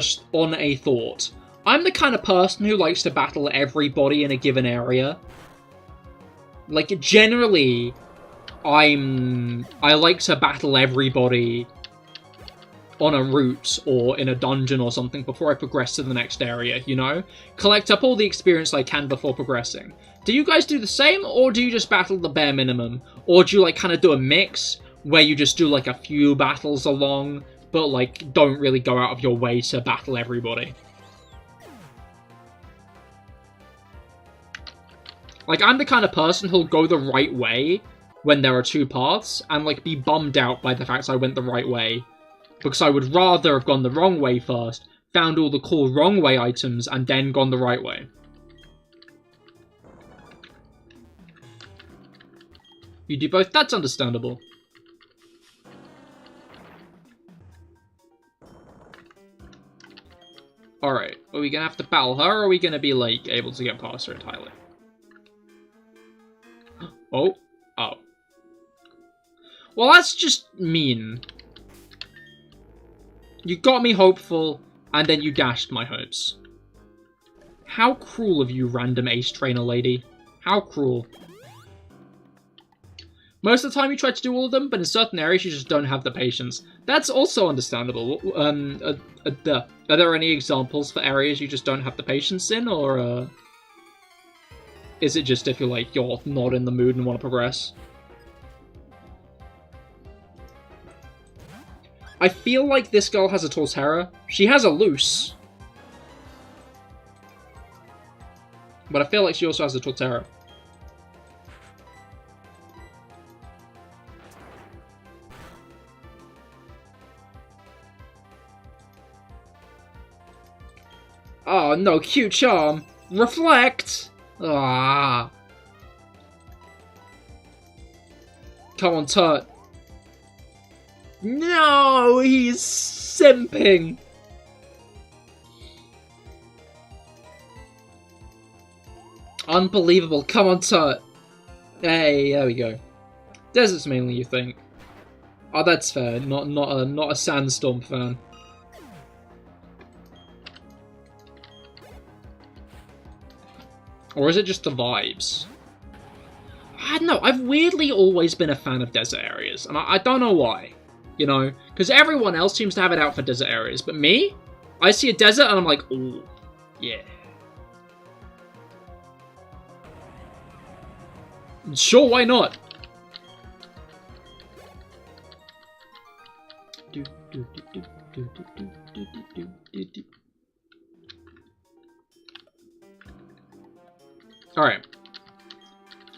A: a thought. I'm the kind of person who likes to battle everybody in a given area. Like, generally, I like to battle everybody on a route or in a dungeon or something before I progress to the next area, you know? Collect up all the experience I can before progressing. Do you guys do the same, or do you just battle the bare minimum? Or do you, like, kind of do a mix, where you just do, like, a few battles along, but, like, don't really go out of your way to battle everybody? Like, I'm the kind of person who'll go the right way when there are two paths, and, like, be bummed out by the fact I went the right way. Because I would rather have gone the wrong way first, found all the cool wrong way items, and then gone the right way. You do both, that's understandable. Alright, are we gonna have to battle her, or are we gonna be, like, able to get past her entirely? Oh. Oh. Well, that's just mean. You got me hopeful, and then you dashed my hopes. How cruel of you, random ace trainer lady. How cruel. Most of the time you try to do all of them, but in certain areas you just don't have the patience. That's also understandable. Are there any examples for areas you just don't have the patience in, or is it just if you're like, you're not in the mood and want to progress? I feel like this girl has a Torterra. She has a Loose. But I feel like she also has a Torterra. Oh no, cute charm. Reflect! Ah. Come on, Turt. No, he's simping. Unbelievable. Come on, Turt. Hey, there we go. Desert's mainly, you think? Oh, that's fair. Not a Sandstorm fan. Or is it just the vibes? I don't know. I've weirdly always been a fan of desert areas, and I don't know why. You know, because everyone else seems to have it out for desert areas, but me, I see a desert and I'm like, ooh, yeah. Sure, why not? Alright.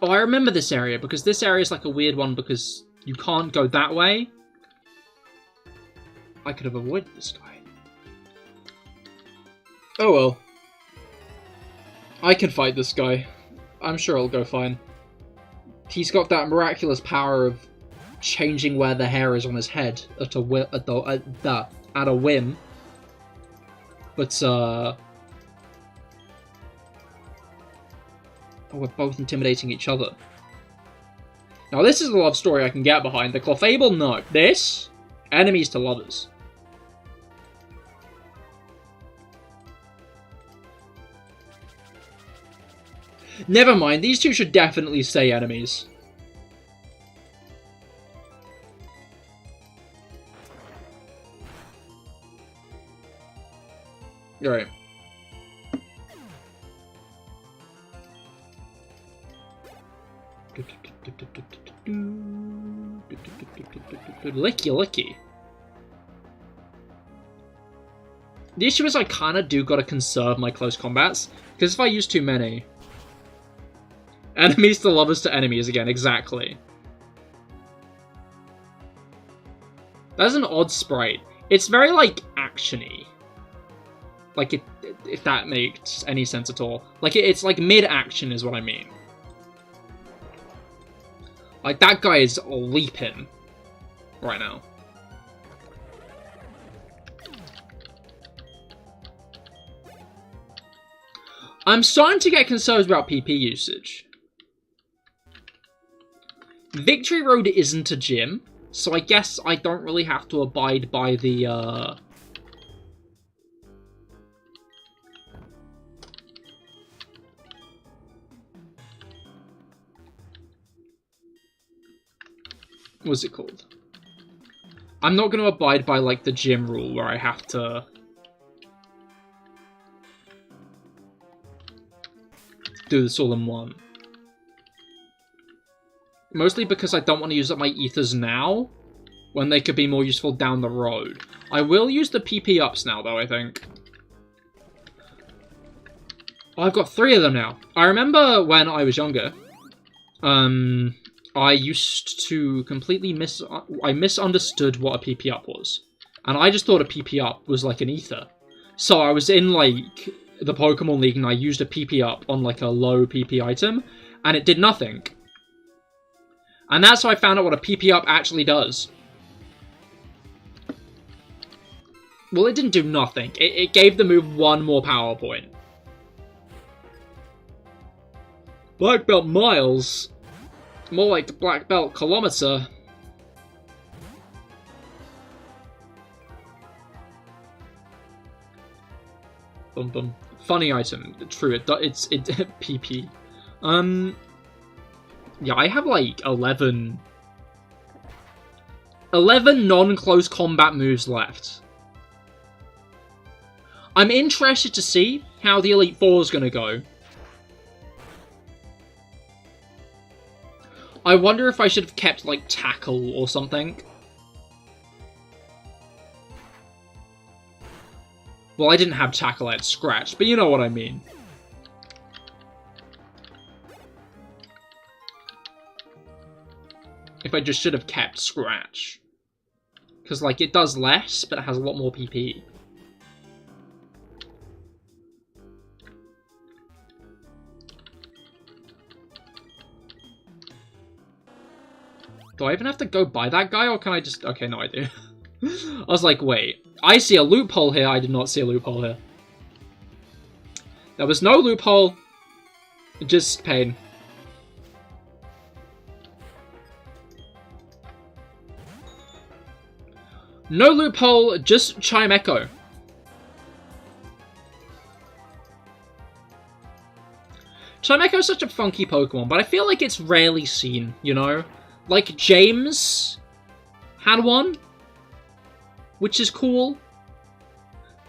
A: Oh, I remember this area, because this area is like a weird one because you can't go that way. I could have avoided this guy. Oh well. I can fight this guy. I'm sure it'll go fine. He's got that miraculous power of changing where the hair is on his head at a whim. But Oh, we're both intimidating each other. Now, this is a love story I can get behind. The Clefable, no. This, enemies to lovers. Never mind, these two should definitely stay enemies. Alright. Licky licky. The issue is I kinda do gotta conserve my close combats, because if I use too many... Enemies to lovers to enemies again, exactly. That's an odd sprite. It's very, like, action-y. Like, if that makes any sense at all. Like, it's like mid-action is what I mean. Like, that guy is leaping right now. I'm starting to get concerned about PP usage. Victory Road isn't a gym, so I guess I don't really have to abide by the, what's it called? I'm not going to abide by, like, the gym rule where I have to do this all in one. Mostly because I don't want to use up my ethers now, when they could be more useful down the road. I will use the PP ups now, though, I think. Oh, I've got 3 of them now. I remember when I was younger, I used to completely misunderstood what a PP up was. And I just thought a PP up was like an ether. So I was in, like, the Pokemon League and I used a PP up on, like, a low PP item, and it did nothing. And that's how I found out what a PP up actually does. Well, it didn't do nothing. It gave the move 1 more power point. Black Belt miles? More like Black Belt kilometer. Bum bum. Funny item. True, it's PP. Yeah, I have like 11 non-close combat moves left. I'm interested to see how the Elite Four is going to go. I wonder if I should have kept, like, Tackle or something. Well, I didn't have Tackle, I had Scratch, but you know what I mean. If I just should have kept Scratch. Because, like, it does less, but it has a lot more PP. Do I even have to go by that guy, or can I just... Okay, no, I do. I was like, wait. I see a loophole here. I did not see a loophole here. There was no loophole. Just pain. No loophole, just Chime Echo. Chime Echo is such a funky Pokemon, but I feel like it's rarely seen, you know? Like, James had one, which is cool,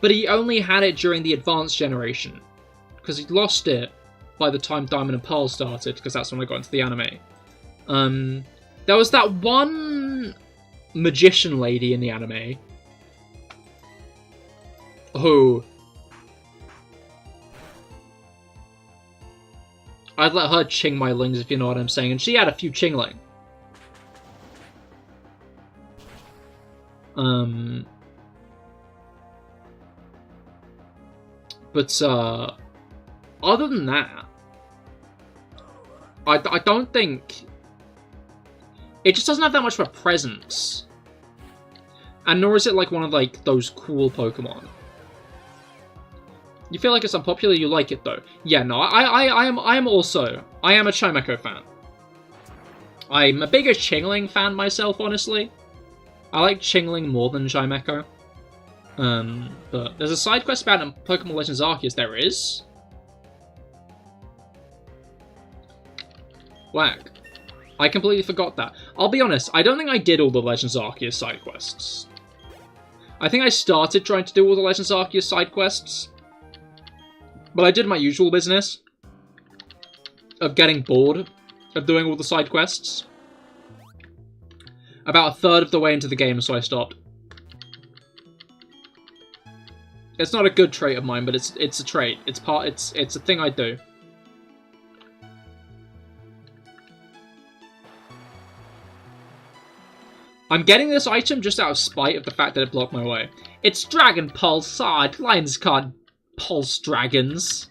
A: but he only had it during the advanced generation, because he lost it by the time Diamond and Pearl started, because that's when I got into the anime. There was that one magician lady in the anime who... I'd let her ching my lings, if you know what I'm saying, and she had a few chingling. But, other than that, I don't think... It just doesn't have that much of a presence. And nor is it, like, one of, like, those cool Pokemon. You feel like it's unpopular, you like it though. Yeah, no, I am a Chimecho fan. I'm a bigger Chingling fan myself, honestly. I like Chingling more than Chimecho. But there's a side quest about it in Pokemon Legends Arceus, there is. Whack. I completely forgot that. I'll be honest, I don't think I did all the Legends Arceus side quests. I think I started trying to do all the Legends Arceus side quests, but I did my usual business of getting bored of doing all the side quests. About a third of the way into the game, so I stopped. It's not a good trait of mine, but it's a trait. It's a thing I do. I'm getting this item just out of spite of the fact that it blocked my way. It's Dragon Pulsar. Lions can't pulse dragons.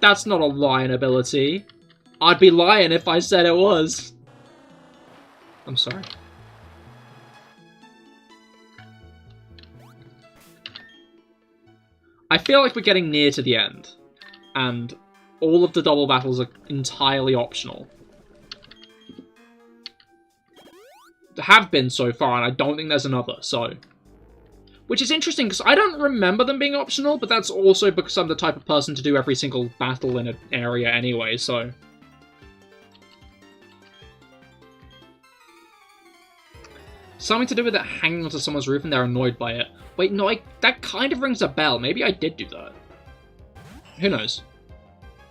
A: That's not a lion ability. I'd be lying if I said it was. I'm sorry. I feel like we're getting near to the end, and all of the double battles are entirely optional. Have been so far, and I don't think there's another, so... Which is interesting, because I don't remember them being optional, but that's also because I'm the type of person to do every single battle in an area anyway, so... Something to do with it hanging onto someone's roof and they're annoyed by it. Wait, no, that kind of rings a bell. Maybe I did do that. Who knows?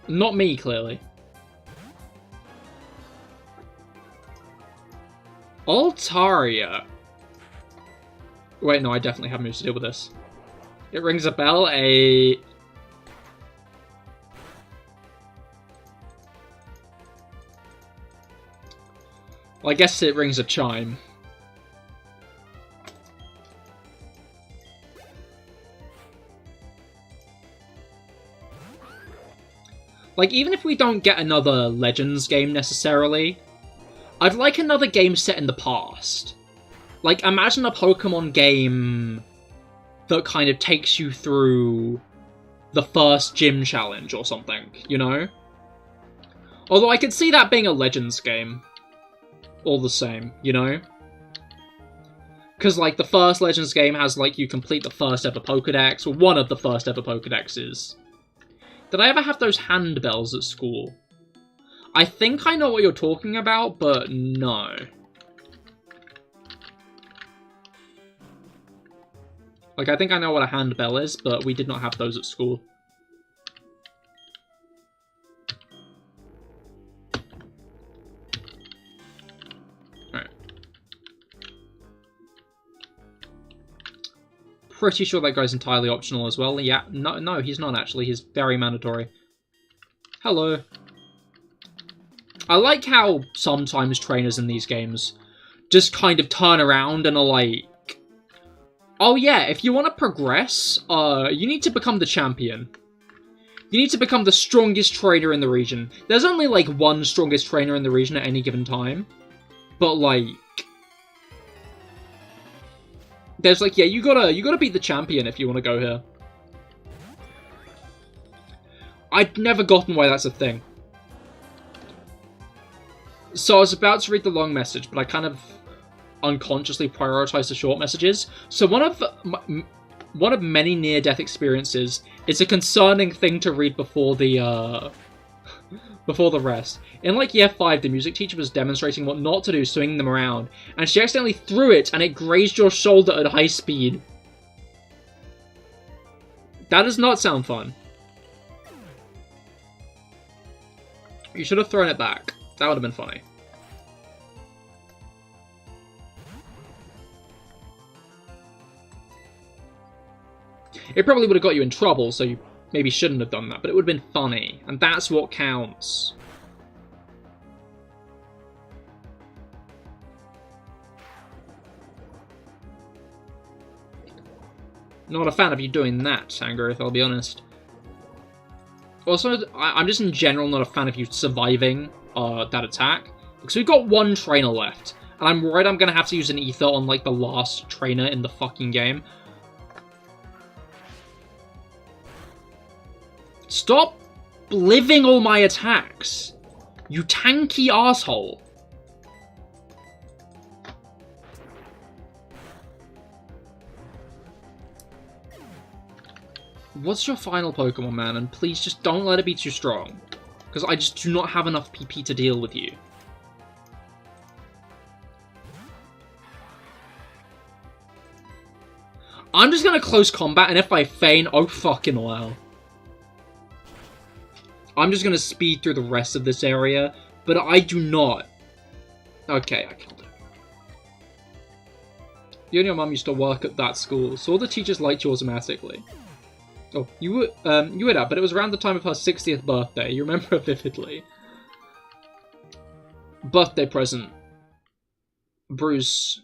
A: Not me, clearly. Altaria. Wait, no, I definitely have moves to deal with this. It rings a bell, Well, I guess it rings a chime. Like, even if we don't get another Legends game necessarily, I'd like another game set in the past. Like, imagine a Pokemon game that kind of takes you through the first gym challenge or something, you know? Although I could see that being a Legends game. All the same, you know? Because, like, the first Legends game has, like, you complete the first ever Pokedex, or one of the first ever Pokedexes. Did I ever have those handbells at school? I think I know what you're talking about, but no. Like, I think I know what a handbell is, but we did not have those at school. Alright. Pretty sure that guy's entirely optional as well. Yeah, no, he's not actually. He's very mandatory. Hello. I like how sometimes trainers in these games just kind of turn around and are like, oh yeah, if you want to progress, you need to become the champion. You need to become the strongest trainer in the region. There's only like one strongest trainer in the region at any given time. But like, there's like, yeah, you gotta beat the champion if you want to go here. I'd never gotten why that's a thing. So I was about to read the long message, but I kind of unconsciously prioritized the short messages. So one of many near-death experiences is a concerning thing to read before the rest. In like year 5, the music teacher was demonstrating what not to do, swinging them around, and she accidentally threw it, and it grazed your shoulder at high speed. That does not sound fun. You should have thrown it back. That would have been funny. It probably would have got you in trouble, so you maybe shouldn't have done that, but it would have been funny, and that's what counts. Not a fan of you doing that, Sangarith, I'll be honest. Also, I'm just in general not a fan of you surviving that attack, because we've got one trainer left, and I'm worried I'm going to have to use an ether on, like, the last trainer in the fucking game. Stop living all my attacks, you tanky asshole. What's your final Pokemon, man? And please just don't let it be too strong. Because I just do not have enough PP to deal with you. I'm just gonna close combat, and if I feign, oh fucking well. I'm just gonna speed through the rest of this area, but I do not. Okay, I killed it. You and your mum used to work at that school, so all the teachers liked you automatically. Oh, you were that, but it was around the time of her 60th birthday. You remember it vividly. Birthday present. Bruce.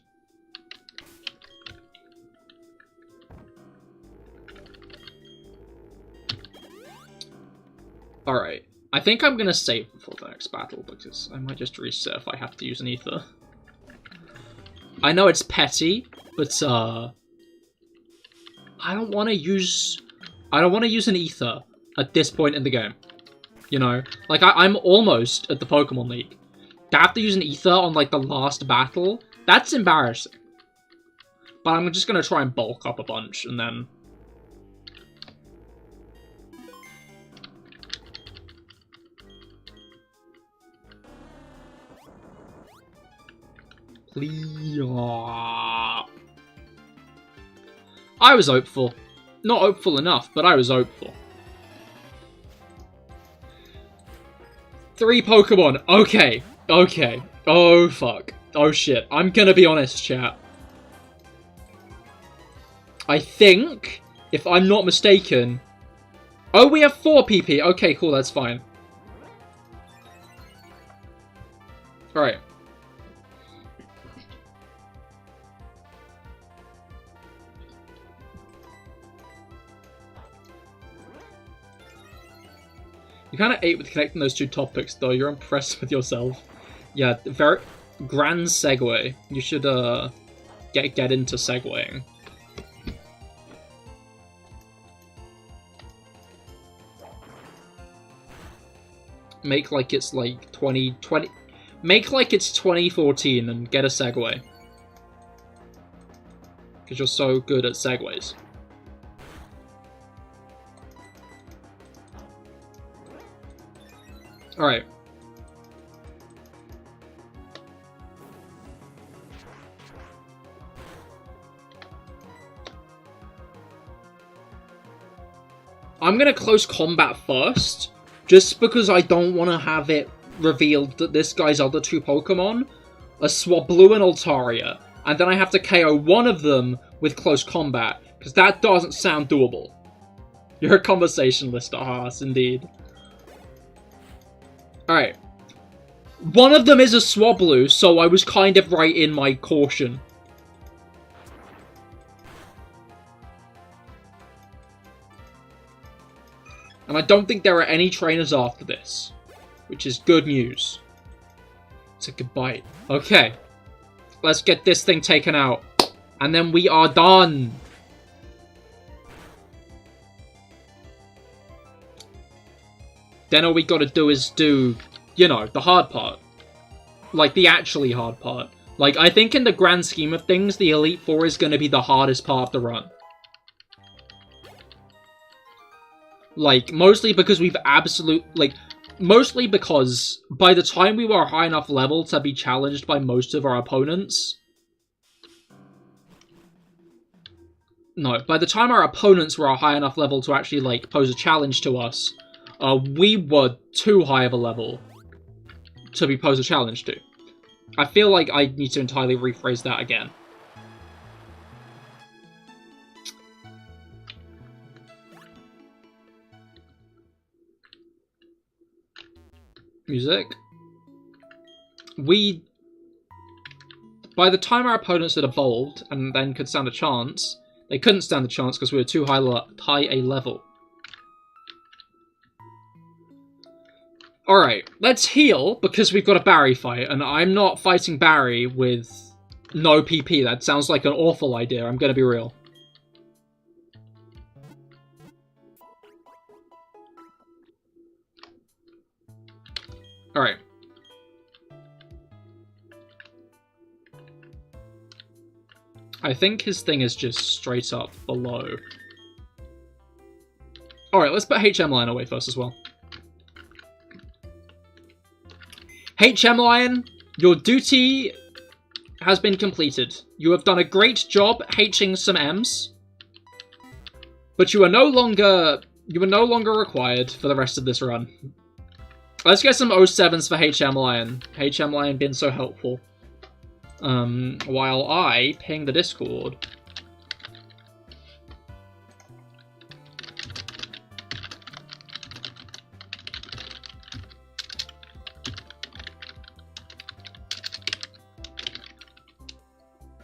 A: Alright. I think I'm gonna save for the next battle, because I might just reset if I have to use an ether. I know it's petty, but I don't want to use an ether at this point in the game. You know? Like, I'm almost at the Pokemon League. To have to use an ether on, like, the last battle, that's embarrassing. But I'm just gonna try and bulk up a bunch, and then... Please. I was hopeful. Not hopeful enough, but I was hopeful. 3 Pokemon. Okay. Okay. Oh, fuck. Oh, shit. I'm gonna be honest, chat. I think, if I'm not mistaken... Oh, we have 4 PP. Okay, cool. That's fine. Alright. You kind of ate with connecting those 2 topics, though. You're impressed with yourself. Yeah, very grand segue. You should get into segueing. Make like it's like 2020. Make like it's 2014 and get a segue. Because you're so good at segues. Alright. I'm gonna close combat first, just because I don't want to have it revealed that this guy's other 2 Pokemon are Swablu and Altaria, and then I have to KO one of them with close combat, because that doesn't sound doable. You're a conversationalist, Ahas, indeed. Alright. One of them is a Swablu, so I was kind of right in my caution. And I don't think there are any trainers after this, which is good news. It's a good bite. Okay. Let's get this thing taken out. And then we are done. Then all we gotta do is do, you know, the hard part. Like, the actually hard part. Like, I think in the grand scheme of things, the Elite Four is gonna be the hardest part of the run. Like, mostly because we've mostly because by the time we were a high enough level to be challenged by most of our opponents... No, by the time our opponents were a high enough level to actually, like, pose a challenge to us... we were too high of a level to be posed a challenge to. I feel like I need to entirely rephrase that again. Music. By the time our opponents had evolved and then could stand a chance, they couldn't stand a chance because we were too high a level. Alright, let's heal, because we've got a Barry fight, and I'm not fighting Barry with no PP. That sounds like an awful idea, I'm gonna be real. Alright. I think his thing is just straight up below. Alright, let's put HM Lion away first as well. HM Lion, your duty has been completed. You have done a great job Hing some M's. But you are no longer required for the rest of this run. Let's get some 07s for HM Lion. HM Lion been so helpful. While I ping the Discord.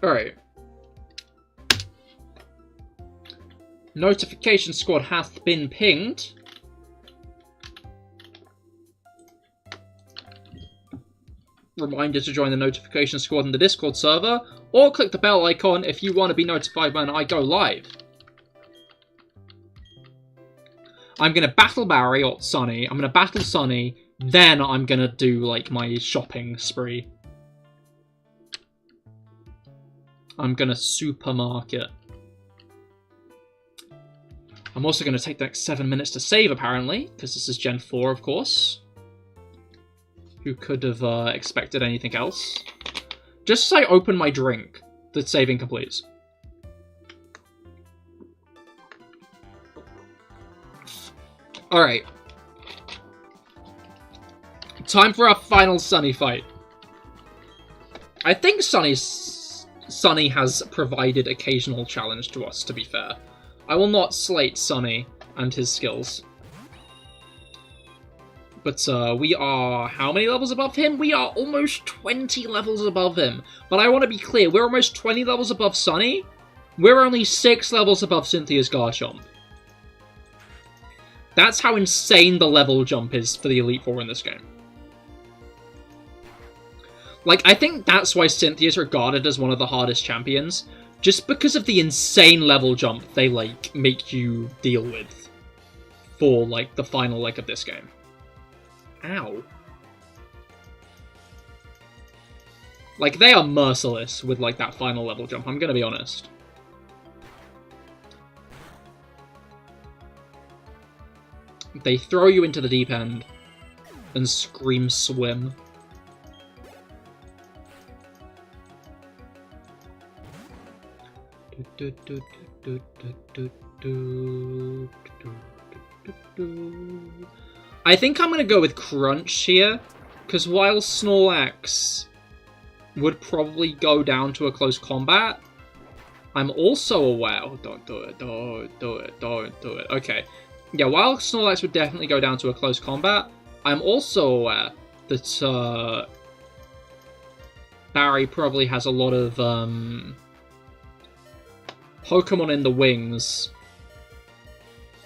A: Alright. Notification squad hath been pinged. Reminder to join the notification squad in the Discord server, or click the bell icon if you want to be notified when I go live. I'm going to battle Barry or Sunny. I'm going to battle Sunny, then I'm going to do, like, my shopping spree. I'm going to supermarket. I'm also going to take the next 7 minutes to save, apparently, because this is Gen 4, of course. Who could have expected anything else? Just as I open my drink, the saving completes. Alright. Time for our final Sunny fight. I think Sunny has provided occasional challenge to us, to be fair. I will not slate Sunny and his skills. But we are how many levels above him? We are almost 20 levels above him. But I want to be clear, we're almost 20 levels above Sunny. We're only 6 levels above Cynthia's Garchomp. That's how insane the level jump is for the Elite Four in this game. Like, I think that's why Cynthia's regarded as one of the hardest champions. Just because of the insane level jump they, like, make you deal with for, like, the final leg of this game. Ow. Like, they are merciless with, like, that final level jump, I'm gonna be honest. They throw you into the deep end and scream swim. I think I'm going to go with Crunch here, because while Snorlax would probably go down to a close combat, I'm also aware... Oh, don't do it, don't do it, don't do it. Okay. Yeah, while Snorlax would definitely go down to a close combat, I'm also aware that Barry probably has a lot of Pokemon in the wings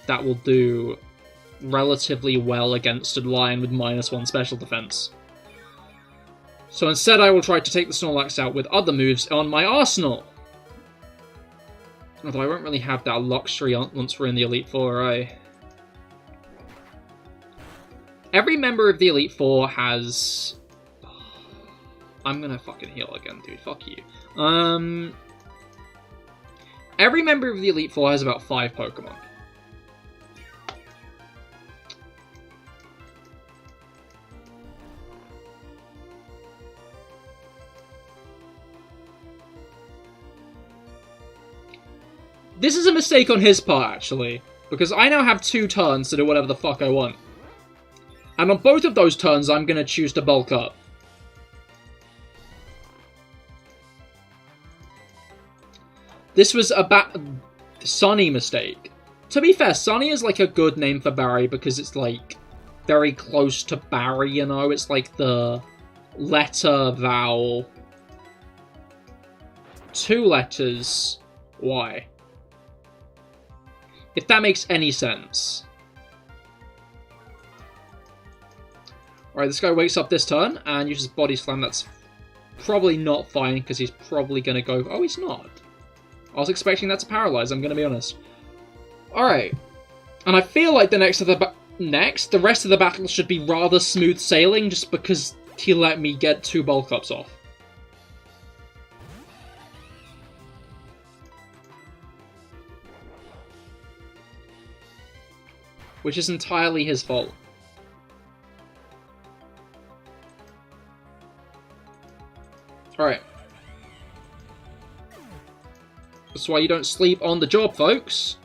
A: that will do relatively well against a Lion with -1 special defense. So instead I will try to take the Snorlax out with other moves on my arsenal. Although I won't really have that luxury once we're in the Elite Four, right? Every member of the Elite Four has... I'm gonna fucking heal again, dude. Fuck you. Every member of the Elite Four has about 5 Pokemon. This is a mistake on his part, actually, because I now have 2 turns to do whatever the fuck I want. And on both of those turns, I'm going to choose to bulk up. This was a Sunny mistake. To be fair, Sunny is like a good name for Barry because it's like very close to Barry, you know? It's like the letter, vowel, 2 letters, Y. If that makes any sense. Alright, this guy wakes up this turn and uses Body Slam. That's probably not fine because he's probably going to go... Oh, he's not. I was expecting that to paralyze, I'm going to be honest. Alright. And I feel like the next of the next, the rest of the battle should be rather smooth sailing just because he let me get 2 bulk ups off. Which is entirely his fault. Alright. That's why you don't sleep on the job, folks.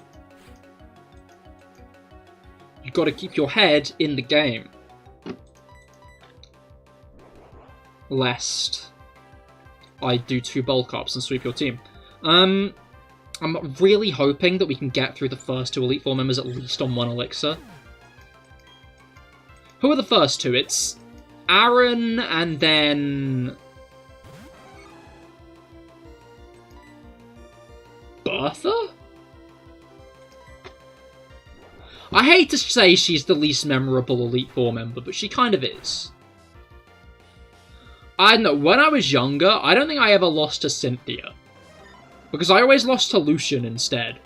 A: You've got to keep your head in the game. Lest I do 2 bulk ups and sweep your team. I'm really hoping that we can get through the first 2 Elite Four members at least on 1 elixir. Who are the first 2? It's Aaron and then Bertha? I hate to say she's the least memorable Elite Four member, but she kind of is. I don't know, when I was younger, I don't think I ever lost to Cynthia. Because I always lost to Lucian instead.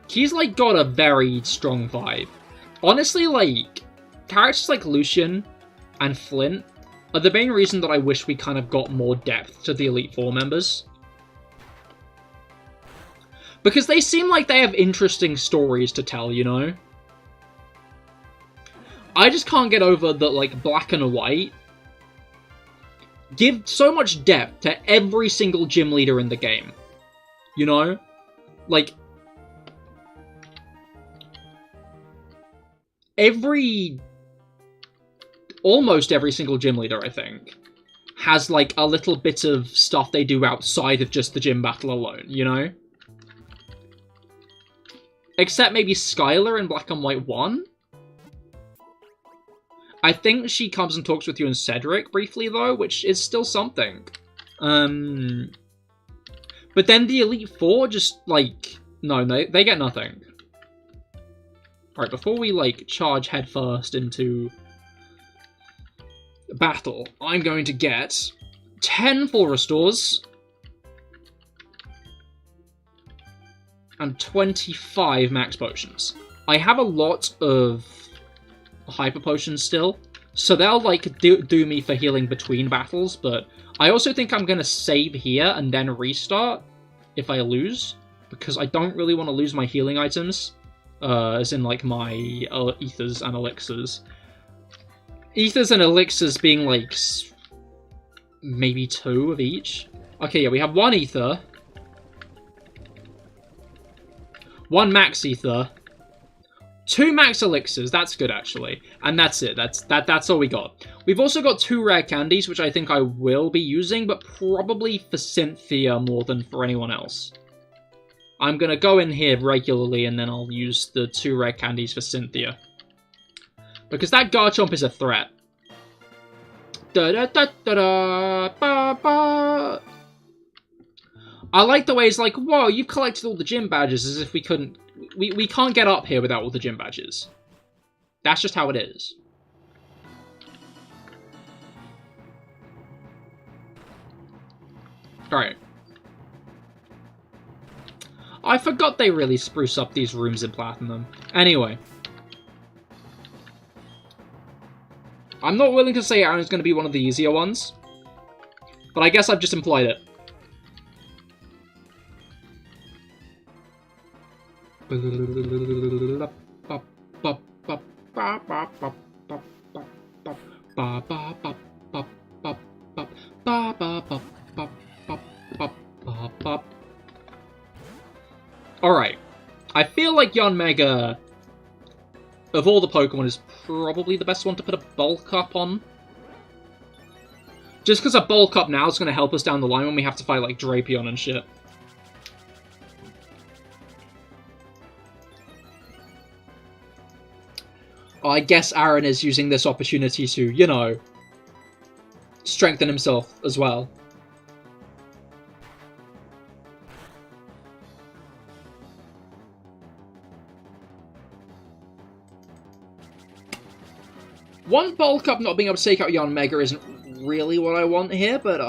A: He's, like, got a very strong vibe. Honestly, like, characters like Lucian and Flint are the main reason that I wish we kind of got more depth to the Elite Four members. Because they seem like they have interesting stories to tell, you know? I just can't get over that, like, Black and White give so much depth to every single gym leader in the game. You know? Like, almost every single gym leader, I think, has, like, a little bit of stuff they do outside of just the gym battle alone, you know? Except maybe Skylar in Black and White 1? I think she comes and talks with you and Cedric briefly, though, which is still something. But then the Elite Four just, like... No, they get nothing. Alright, before we, like, charge headfirst into battle, I'm going to get 10 full restores and 25 max potions. I have a lot of hyper potions still, so they'll, like, do me for healing between battles, but I also think I'm gonna save here and then restart if I lose, because I don't really want to lose my healing items, as in, like, my ethers and elixirs. Ethers and elixirs being, like, maybe 2 of each. Okay, yeah, we have 1 ether, 1 max ether, 2 max elixirs, that's good actually. And that's it, that's all we got. We've also got 2 rare candies, which I think I will be using, but probably for Cynthia more than for anyone else. I'm gonna go in here regularly and then I'll use the 2 rare candies for Cynthia. Because that Garchomp is a threat. I like the way it's like, whoa, you've collected all the gym badges as if we couldn't... We can't get up here without all the gym badges. That's just how it is. Alright. I forgot they really spruce up these rooms in Platinum. Anyway. I'm not willing to say Aaron's going to be one of the easier ones. But I guess I've just implied it. Alright. I feel like Yanmega, of all the Pokemon, is probably the best one to put a bulk up on. Just because a bulk up now is going to help us down the line when we have to fight, like, Drapion and shit. I guess Aaron is using this opportunity to, you know, strengthen himself as well. One bulk up not being able to take out Yanmega isn't really what I want here, but,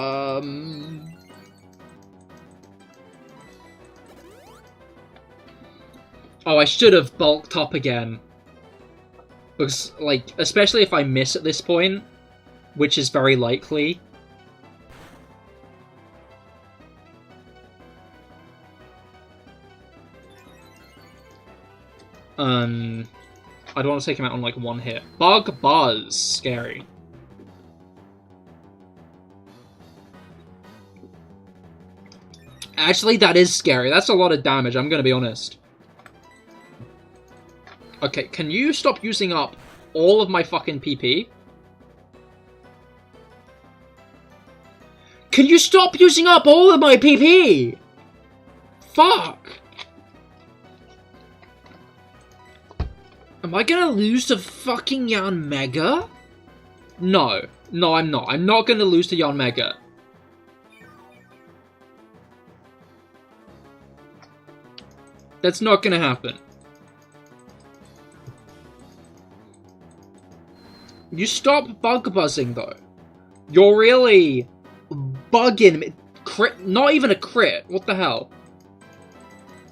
A: Oh, I should have bulked up again. Because, like, especially if I miss at this point, which is very likely. I don't want to take him out on, like, one hit. Bug Buzz. Scary. Actually, that is scary. That's a lot of damage, I'm gonna be honest. Okay, can you stop using up all of my fucking PP? Can you stop using up all of my PP? Fuck! Am I gonna lose to fucking Yanmega? No. No, I'm not. I'm not gonna lose to Yanmega. That's not gonna happen. You stop bug buzzing, though. You're really bugging me. Crit, not even a crit. What the hell?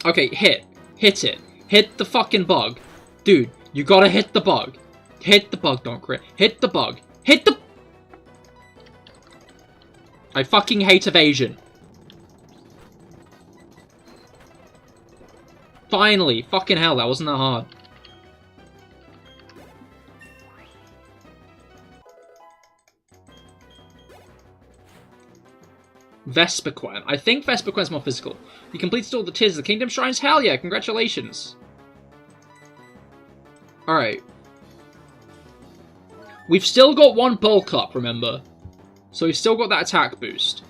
A: Okay, hit. Hit it. Hit the fucking bug. Dude, you gotta hit the bug. Hit the bug, don't crit. Hit the bug. Hit the... I fucking hate evasion. Finally. Fucking hell, that wasn't that hard. Vesperquen. I think Vesperquen's more physical. You completed all the Tears of the Kingdom Shrines? Hell yeah, congratulations. Alright. We've still got one bulk up, remember? So we've still got that attack boost.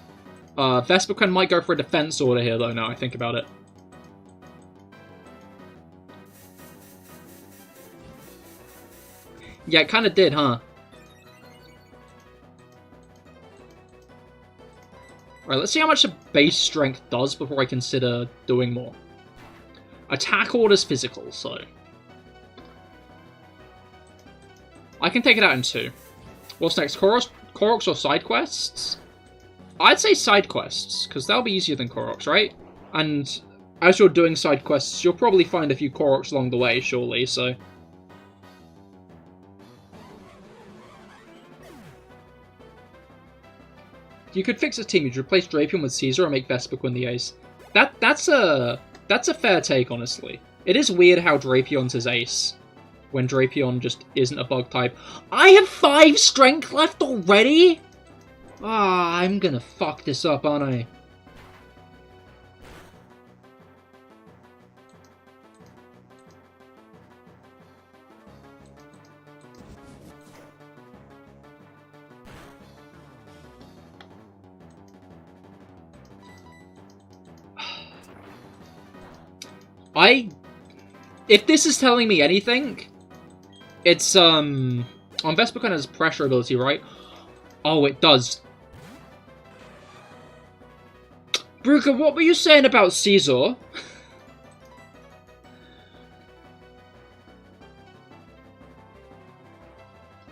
A: Vesperquen might go for a defense order here, though, now I think about it. Yeah, it kind of did, huh? Alright, let's see how much the base strength does before I consider doing more. Attack order's physical, so... I can take it out in 2. What's next? Koroks or side quests? I'd say side quests, because that'll be easier than Koroks, right? And as you're doing side quests, you'll probably find a few Koroks along the way, surely, so... You could fix this team. You'd replace Drapion with Caesar or make Vesperquen the ace. That's a fair take, honestly. It is weird how Drapion's his ace, when Drapion just isn't a bug type. I have 5 strength left already? Ah, I'm gonna fuck this up, aren't I? If this is telling me anything, it's, on Vesperquen has pressure ability, right? Oh, it does. Bruca, what were you saying about Caesar?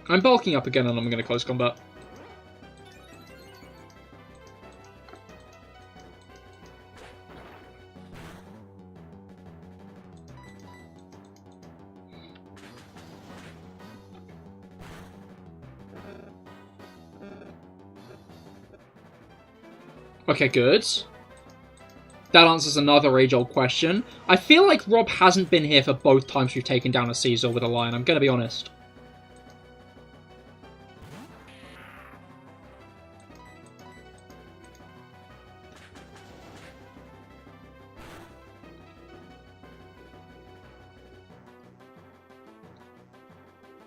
A: I'm bulking up again and I'm gonna close combat. Okay, good. That answers another age-old question. I feel like Rob hasn't been here for both times we've taken down a Caesar with a lion, I'm gonna be honest.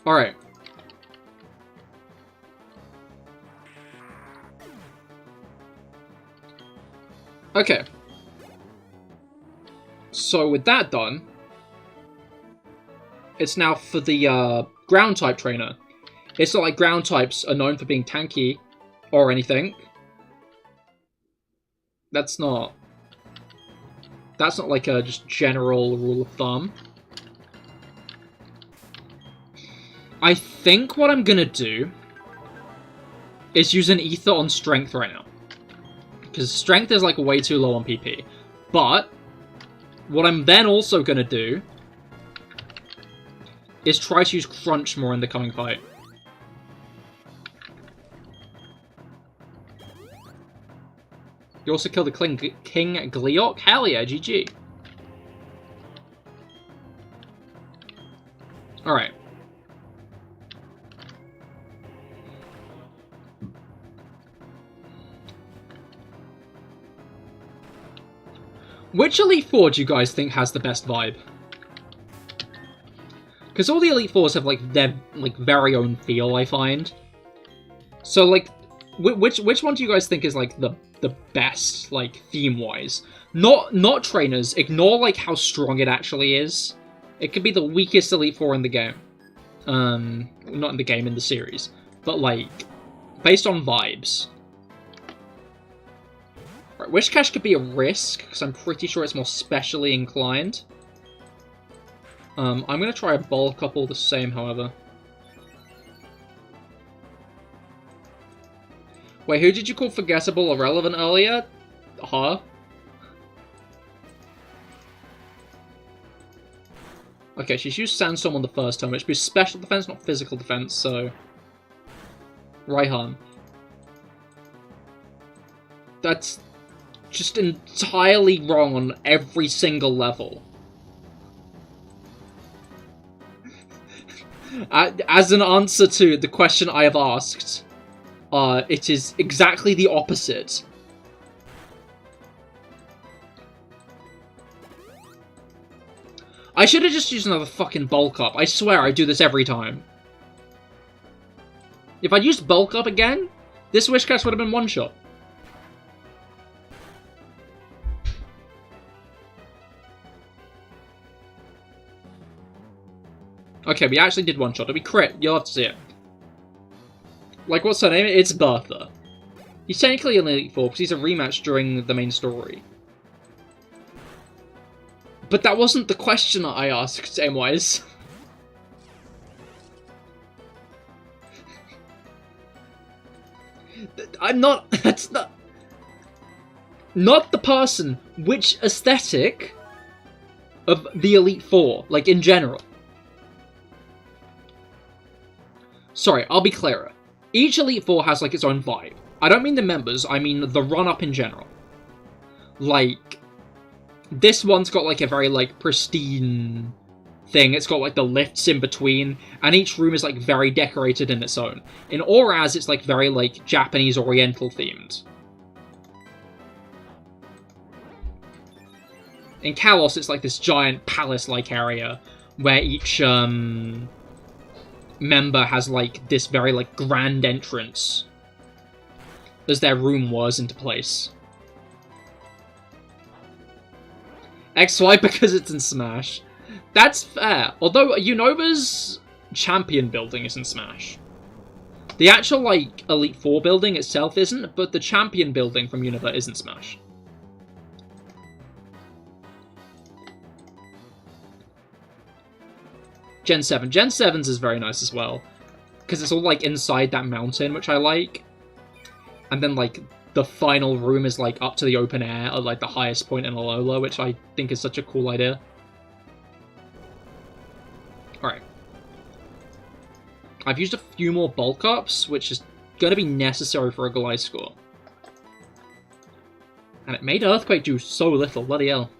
A: Alright. Okay. So with that done, it's now for the ground type trainer. It's not like ground types are known for being tanky or anything. That's not like a just general rule of thumb. I think what I'm gonna do is use an ether on strength right now. Because strength is like way too low on PP. But what I'm then also going to do is try to use Crunch more in the coming fight. You also killed the King Gleok? Hell yeah, GG. Alright. Which Elite Four do you guys think has the best vibe? Because all the Elite Fours have, like, their, like, very own feel, I find. So, like, which one do you guys think is, like, the best, like, theme-wise? Not trainers. Ignore, like, how strong it actually is. It could be the weakest Elite Four in the game. Not in the game, in the series. But, like, based on vibes. Right, Wishcash could be a risk, because I'm pretty sure it's more specially inclined. I'm going to try a bulk up all the same, however. Wait, who did you call forgettable or irrelevant earlier? Her? Okay, she's used Sandstorm on the first turn, which is special defense, not physical defense, so... Raihan. That's just entirely wrong on every single level. As an answer to the question I have asked, it is exactly the opposite. I should have just used another fucking bulk up. I swear I do this every time. If I'd used bulk up again, this Wishcast would have been one shot. Okay, we actually did one shot. Did we crit? You'll have to see it. Like, what's her name? It's Bertha. He's technically an Elite Four because he's a rematch during the main story. But that wasn't the question I asked, aim-wise. I'm not... That's not... Not the person. Which aesthetic of the Elite Four, like, in general. Sorry, I'll be clearer. Each Elite Four has, like, its own vibe. I don't mean the members, I mean the run-up in general. Like, this one's got, like, a very, like, pristine thing. It's got, like, the lifts in between, and each room is, like, very decorated in its own. In Oraz, it's, like, very, like, Japanese Oriental themed. In Kalos, it's, like, this giant palace-like area, where each, member has, like, this very, like, grand entrance as their room was into place. XY because it's in Smash. That's fair. Although, Unova's champion building is in Smash. The actual, like, Elite Four building itself isn't, but the champion building from Unova is in Smash. Gen 7. Gen 7's is very nice as well. Because it's all, like, inside that mountain, which I like. And then, like, the final room is, like, up to the open air at, like, the highest point in Alola, which I think is such a cool idea. Alright. I've used a few more bulk ups, which is going to be necessary for a Gliscor. And it made Earthquake do so little, bloody hell.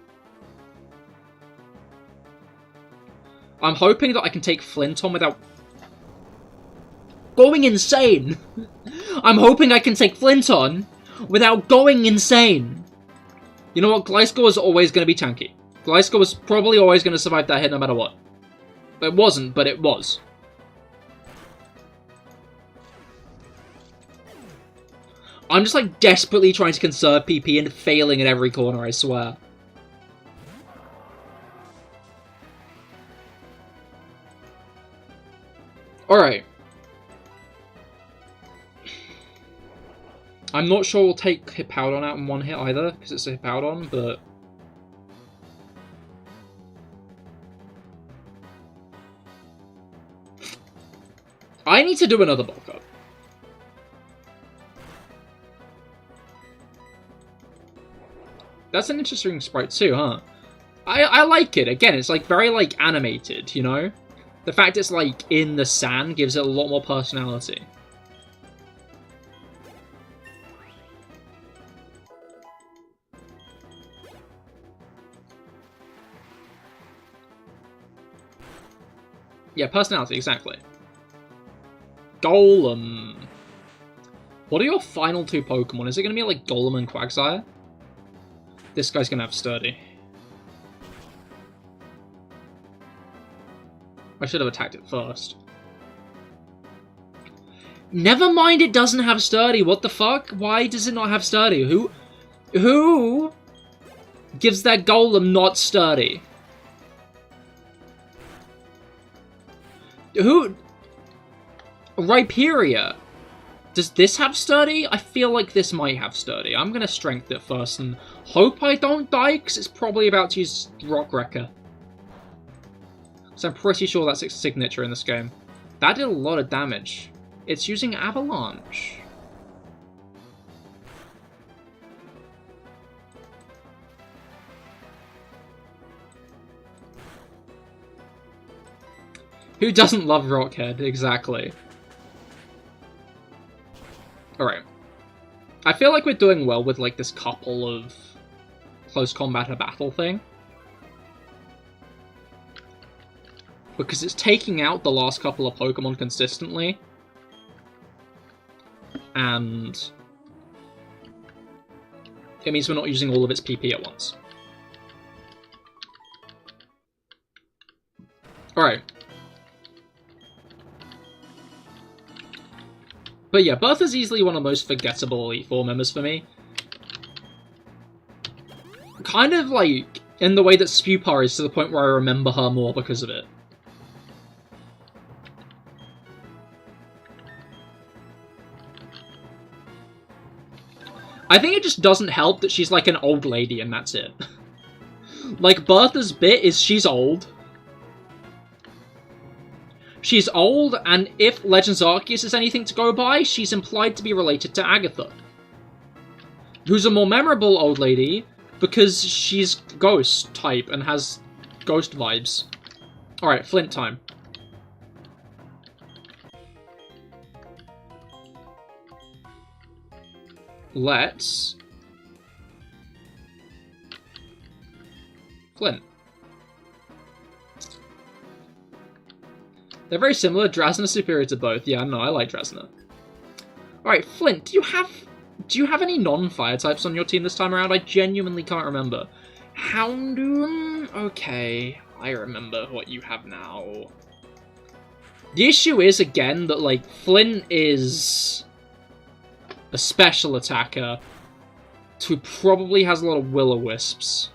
A: I'm hoping that I can take Flint on without going insane. I'm hoping I can take Flint on without going insane. You know what? Gliscor is always going to be tanky. Gliscor was probably always going to survive that hit no matter what. It wasn't, but it was. I'm just, like, desperately trying to conserve PP and failing at every corner, I swear. Alright. I'm not sure we'll take Hippowdon out in one hit either, because it's a Hippowdon, but... I need to do another bulk up. That's an interesting sprite too, huh? I like it. Again, it's like very, like, animated, you know? The fact it's, like, in the sand gives it a lot more personality. Yeah, personality, exactly. Golem. What are your final two Pokemon? Is it going to be like Golem and Quagsire? This guy's going to have Sturdy. I should have attacked it first. Never mind, it doesn't have Sturdy. What the fuck? Why does it not have Sturdy? Who gives that Golem not Sturdy? Who? Rhyperior. Does this have Sturdy? I feel like this might have Sturdy. I'm gonna Strength it first and hope I don't die, because it's probably about to use Rock Wrecker. So I'm pretty sure that's its signature in this game. That did a lot of damage. It's using Avalanche. Who doesn't love Rockhead? Exactly. Alright. I feel like we're doing well with, like, this couple of close combat or battle thing. Because it's taking out the last couple of Pokemon consistently. And it means we're not using all of its PP at once. Alright. But yeah, Bertha's easily one of the most forgettable Elite Four members for me. Kind of like in the way that Spewpar is, to the point where I remember her more because of it. I think it just doesn't help that she's like an old lady and that's it. Like, Bertha's bit is she's old. She's old, and if Legends Arceus is anything to go by, she's implied to be related to Agatha. Who's a more memorable old lady, because she's ghost type and has ghost vibes. Alright, Flint time. Let's... Flint. They're very similar. Drasna superior to both. Yeah, no, I like Drasna. Alright, Flint, do you have any non-fire types on your team this time around? I genuinely can't remember. Houndoom? Okay, I remember what you have now. The issue is, again, that, like, Flint is a special attacker who probably has a lot of Will-O-Wisps.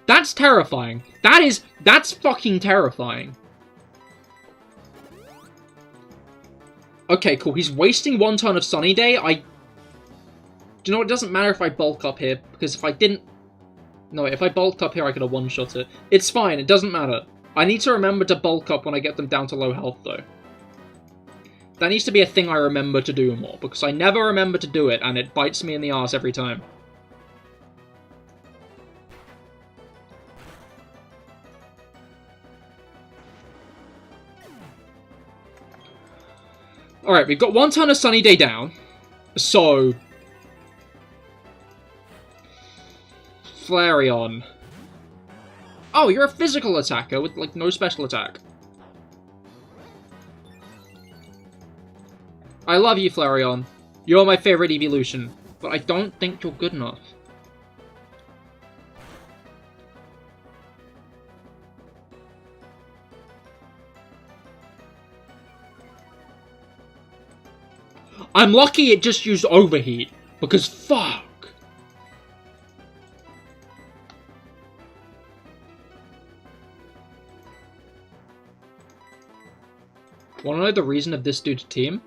A: That's terrifying. That's fucking terrifying. Okay, cool. He's wasting one turn of Sunny Day. Do you know what? It doesn't matter if I bulk up here, because if I didn't... No, if I bulked up here, I could have one-shot it. It's fine. It doesn't matter. I need to remember to bulk up when I get them down to low health, though. That needs to be a thing I remember to do more, because I never remember to do it, and it bites me in the arse every time. Alright, we've got one turn of Sunny Day down, so... Flareon. Oh, you're a physical attacker with, like, no special attack. I love you, Flareon. You're my favorite evolution, but I don't think you're good enough. I'm lucky it just used Overheat, because fuck! Wanna know the reason of this dude's team?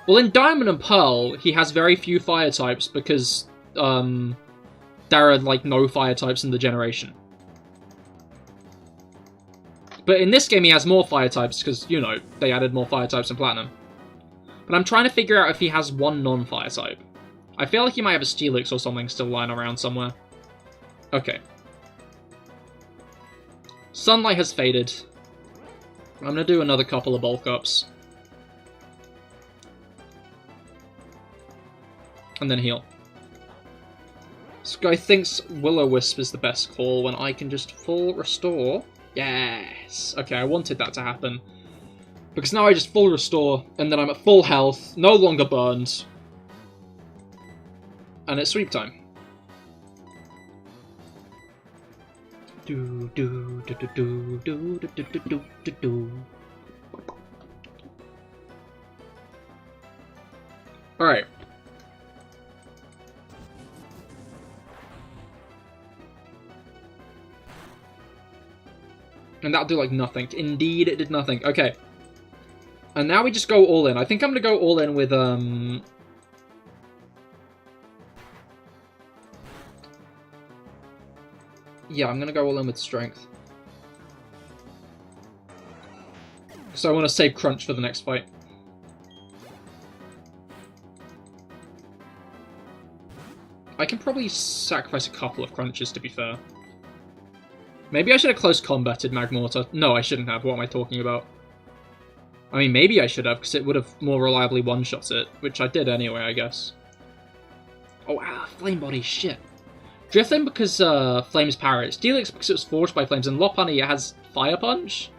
A: Well, in Diamond and Pearl, he has very few fire types because, there are, like, no fire types in the generation. But in this game he has more fire types because, you know, they added more fire types in Platinum. But I'm trying to figure out if he has one non-fire type. I feel like he might have a Steelix or something still lying around somewhere. Okay. Sunlight has faded. I'm gonna do another couple of bulk ups. And then heal. This guy thinks Will-O-Wisp is the best call when I can just full restore. Yes! Okay, I wanted that to happen. Because now I just full restore, and then I'm at full health, no longer burned. And it's sweep time. Do do do do do do do do do do do. Alright. And that'll do, like, nothing. Indeed, it did nothing. Okay. And now we just go all in. I think I'm gonna go all in with, yeah, I'm gonna go all in with strength. So I want to save crunch for the next fight. I can probably sacrifice a couple of crunches, to be fair. Maybe I should have close combated Magmortar. No, I shouldn't have. What am I talking about? I mean, maybe I should have, because it would have more reliably one-shot it, which I did anyway, I guess. Oh, Flame Body, shit. Drifting because Flame's power. It's Steelix because it was forged by Flames, and Lopunny has Fire Punch?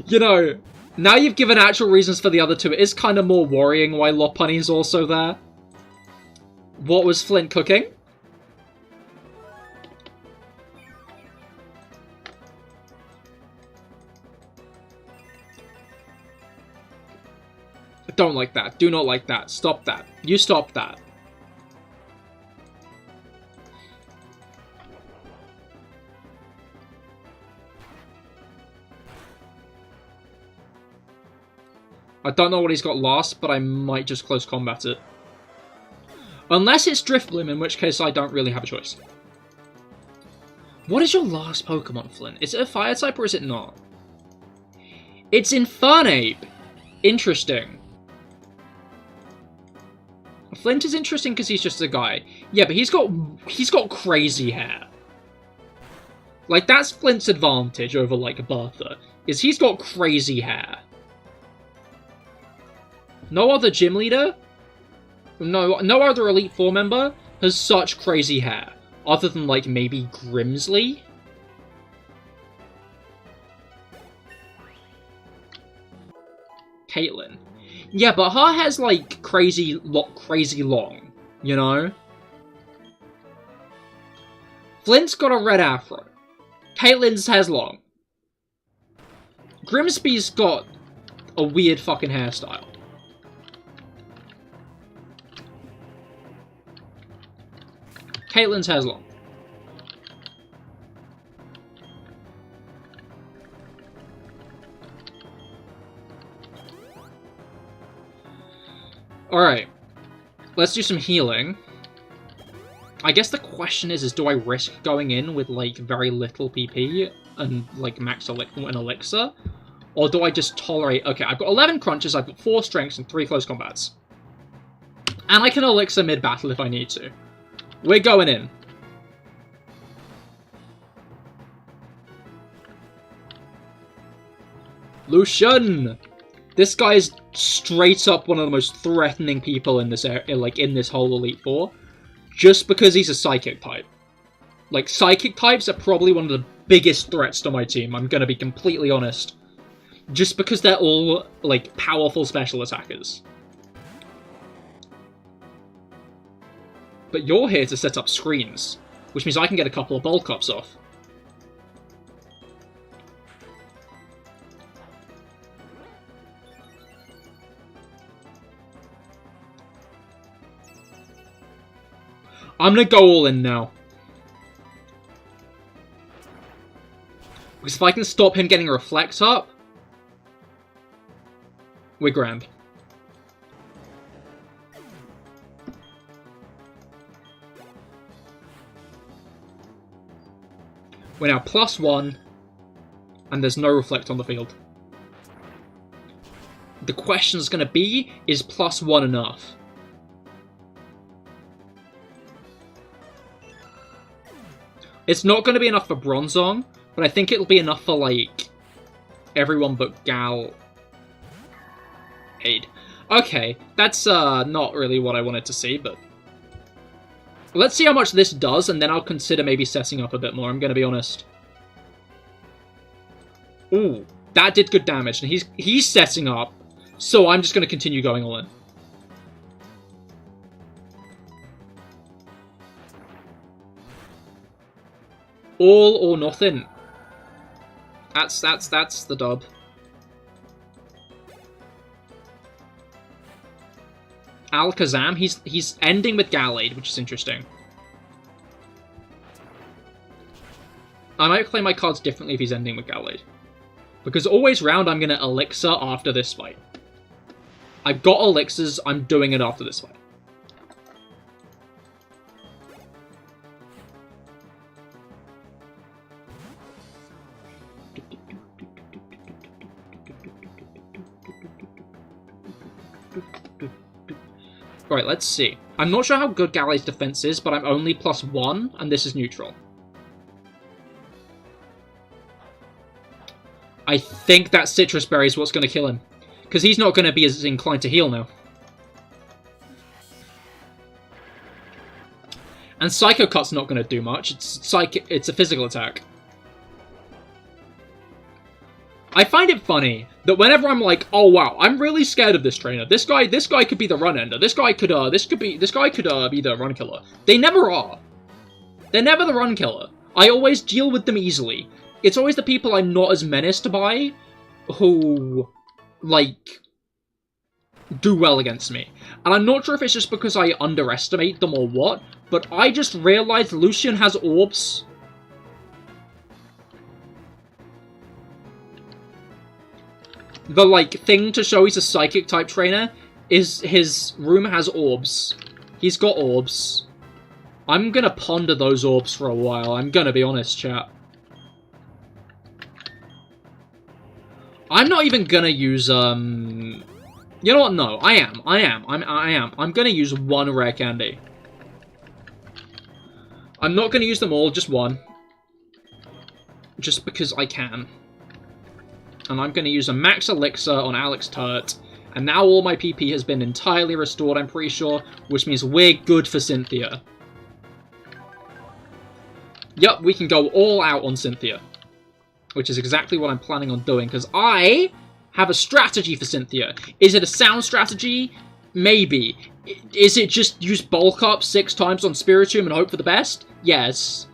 A: You know, now you've given actual reasons for the other two, it is kind of more worrying why Lopunny's also there. What was Flint cooking? Don't like that. Do not like that. Stop that. You stop that. I don't know what he's got last, but I might just close combat it. Unless it's Drifblim, in which case I don't really have a choice. What is your last Pokemon, Flint? Is it a fire type or is it not? It's Infernape! Interesting. Flint is interesting because he's just a guy. Yeah, but he's got crazy hair. Like, that's Flint's advantage over, like, Bertha, is he's got crazy hair. No other gym leader, no other Elite Four member has such crazy hair, other than, like, maybe Grimsley. Caitlyn. Yeah, but her hair's, like, crazy long, you know? Flint's got a red afro. Caitlyn's hair's long. Grimsby's got a weird fucking hairstyle. Caitlyn's hair's long. Alright. Let's do some healing. I guess the question is do I risk going in with, like, very little PP and, like, max an elixir? Or do I just tolerate... Okay, I've got 11 crunches, I've got 4 strengths, and 3 close combats. And I can elixir mid-battle if I need to. We're going in. Lucian! This guy is straight up one of the most threatening people in this area, like, in this whole Elite Four. Just because he's a Psychic type. Like, Psychic types are probably one of the biggest threats to my team, I'm gonna be completely honest. Just because they're all, like, powerful special attackers. But you're here to set up screens, which means I can get a couple of bulk ups off. I'm gonna go all in now. Because if I can stop him getting a Reflect up, we're grand. We're now +1, and there's no Reflect on the field. The question is going to be, is +1 enough? It's not going to be enough for Bronzong, but I think it'll be enough for, like, everyone but Gal. Aid. Okay, that's not really what I wanted to see, but... Let's see how much this does, and then I'll consider maybe setting up a bit more, I'm going to be honest. Ooh, that did good damage, and he's setting up, so I'm just going to continue going all in. All or nothing. That's the dub. Alakazam, he's ending with Gallade, which is interesting. I might play my cards differently if he's ending with Gallade. Because always round, I'm going to Elixir after this fight. I've got Elixirs, I'm doing it after this fight. Right, let's see. I'm not sure how good Gallade's defense is, but I'm only +1, and this is neutral. I think that Citrus Berry is what's going to kill him. Because he's not going to be as inclined to heal now. And Psycho Cut's not going to do much. It's a physical attack. I find it funny that whenever I'm like, oh wow, I'm really scared of this trainer. This guy could be the run ender. This guy could be the run killer. They never are. They're never the run killer. I always deal with them easily. It's always the people I'm not as menaced by who, like, do well against me. And I'm not sure if it's just because I underestimate them or what, but I just realized Lucian has orbs. The, like, thing to show he's a psychic-type trainer is his room has orbs. He's got orbs. I'm gonna ponder those orbs for a while, I'm gonna be honest, chat. I'm not even gonna use, You know what? No, I am. I'm gonna use one rare candy. I'm not gonna use them all, just one. Just because I can. And I'm going to use a max elixir on Alex Turt. And now all my PP has been entirely restored, I'm pretty sure. Which means we're good for Cynthia. Yup, we can go all out on Cynthia. Which is exactly what I'm planning on doing. Because I have a strategy for Cynthia. Is it a sound strategy? Maybe. Is it just use bulk up 6 times on Spiritomb and hope for the best? Yes.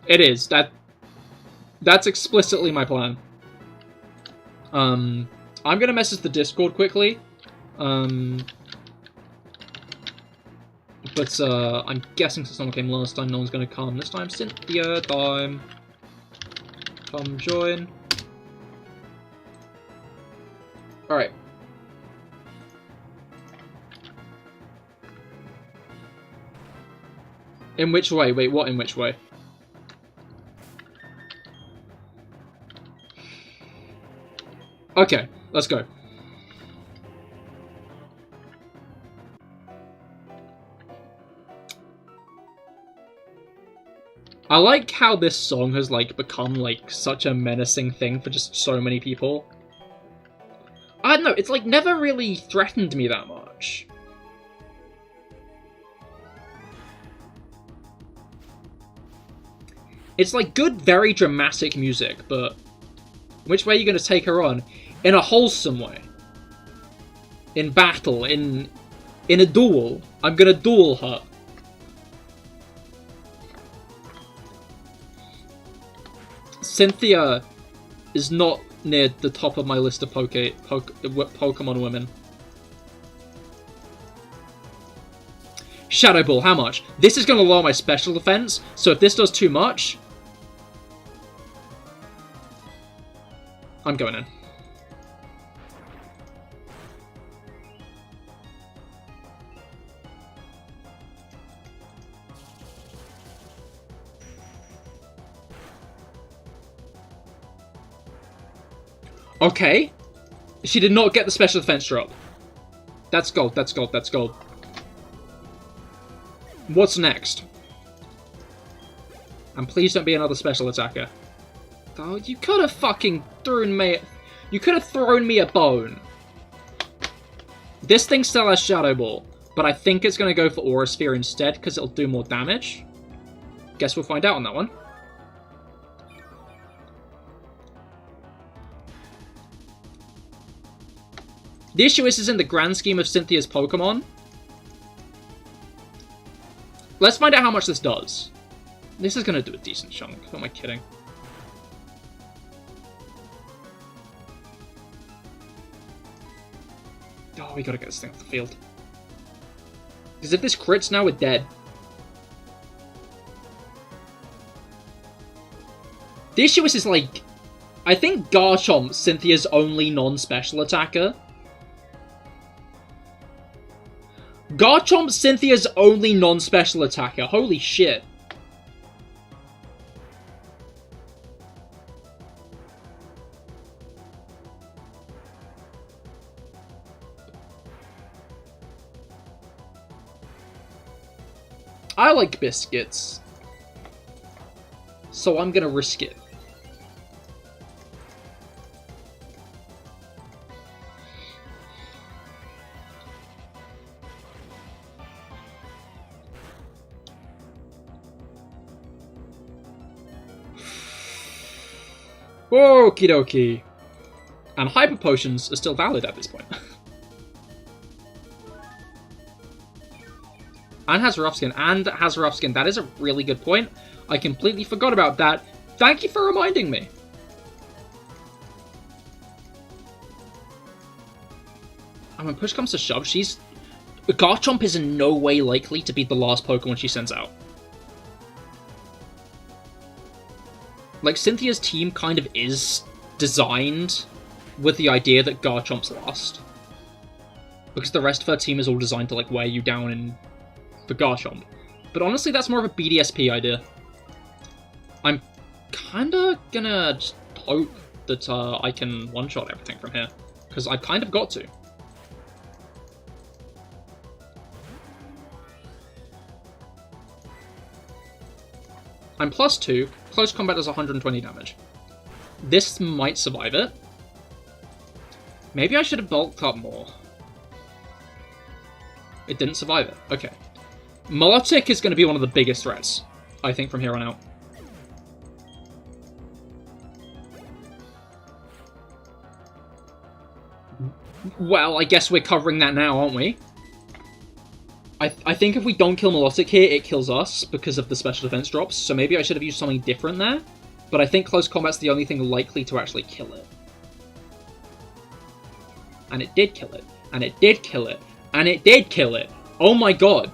A: It is. That's explicitly my plan. I'm gonna message the Discord quickly. But, I'm guessing since someone came last time, no one's gonna come. This time, Cynthia time. Come join. Alright. In which way? Wait, what in which way? Okay, let's go. I like how this song has, like, become, like, such a menacing thing for just so many people. I don't know, it's, like, never really threatened me that much. It's, like, good, very dramatic music, but which way are you going to take her on? In a wholesome way. In battle, in a duel. I'm gonna duel her. Cynthia is not near the top of my list of Pokemon women. Shadow Ball, how much? This is gonna lower my special defense, so if this does too much, I'm going in. Okay. She did not get the special defense drop. That's gold, that's gold, that's gold. What's next? And please don't be another special attacker. Oh, you could have fucking thrown me... You could have thrown me a bone. This thing still has Shadow Ball, but I think it's going to go for Aura Sphere instead, because it'll do more damage. Guess we'll find out on that one. The issue is in the grand scheme of Cynthia's Pokemon. Let's find out how much this does. This is going to do a decent chunk. Who am I kidding? Oh, we gotta get this thing off the field. Because if this crits now, we're dead. The issue is like... I think Garchomp's Cynthia's only non-special attacker. Garchomp's Cynthia's only non-special attacker. Holy shit. I like biscuits. So I'm gonna risk it. Okie dokie. And Hyper Potions are still valid at this point. And has rough skin. That is a really good point. I completely forgot about that. Thank you for reminding me. And when push comes to shove, Garchomp is in no way likely to be the last Pokemon she sends out. Like, Cynthia's team kind of is designed with the idea that Garchomp's last. Because the rest of her team is all designed to, like, wear you down for Garchomp. But honestly, that's more of a BDSP idea. I'm kinda gonna just hope that I can one-shot everything from here. Because I kind of got to. I'm +2. Close combat does 120 damage. This might survive it. Maybe I should have bulked up more. It didn't survive it. Okay. Milotic is going to be one of the biggest threats, I think, from here on out. Well, I guess we're covering that now, aren't we? I think if we don't kill Milotic here, it kills us because of the special defense drops, so maybe I should have used something different there. But I think close combat's the only thing likely to actually kill it. And it did kill it. And it did kill it. And it did kill it! Oh my god!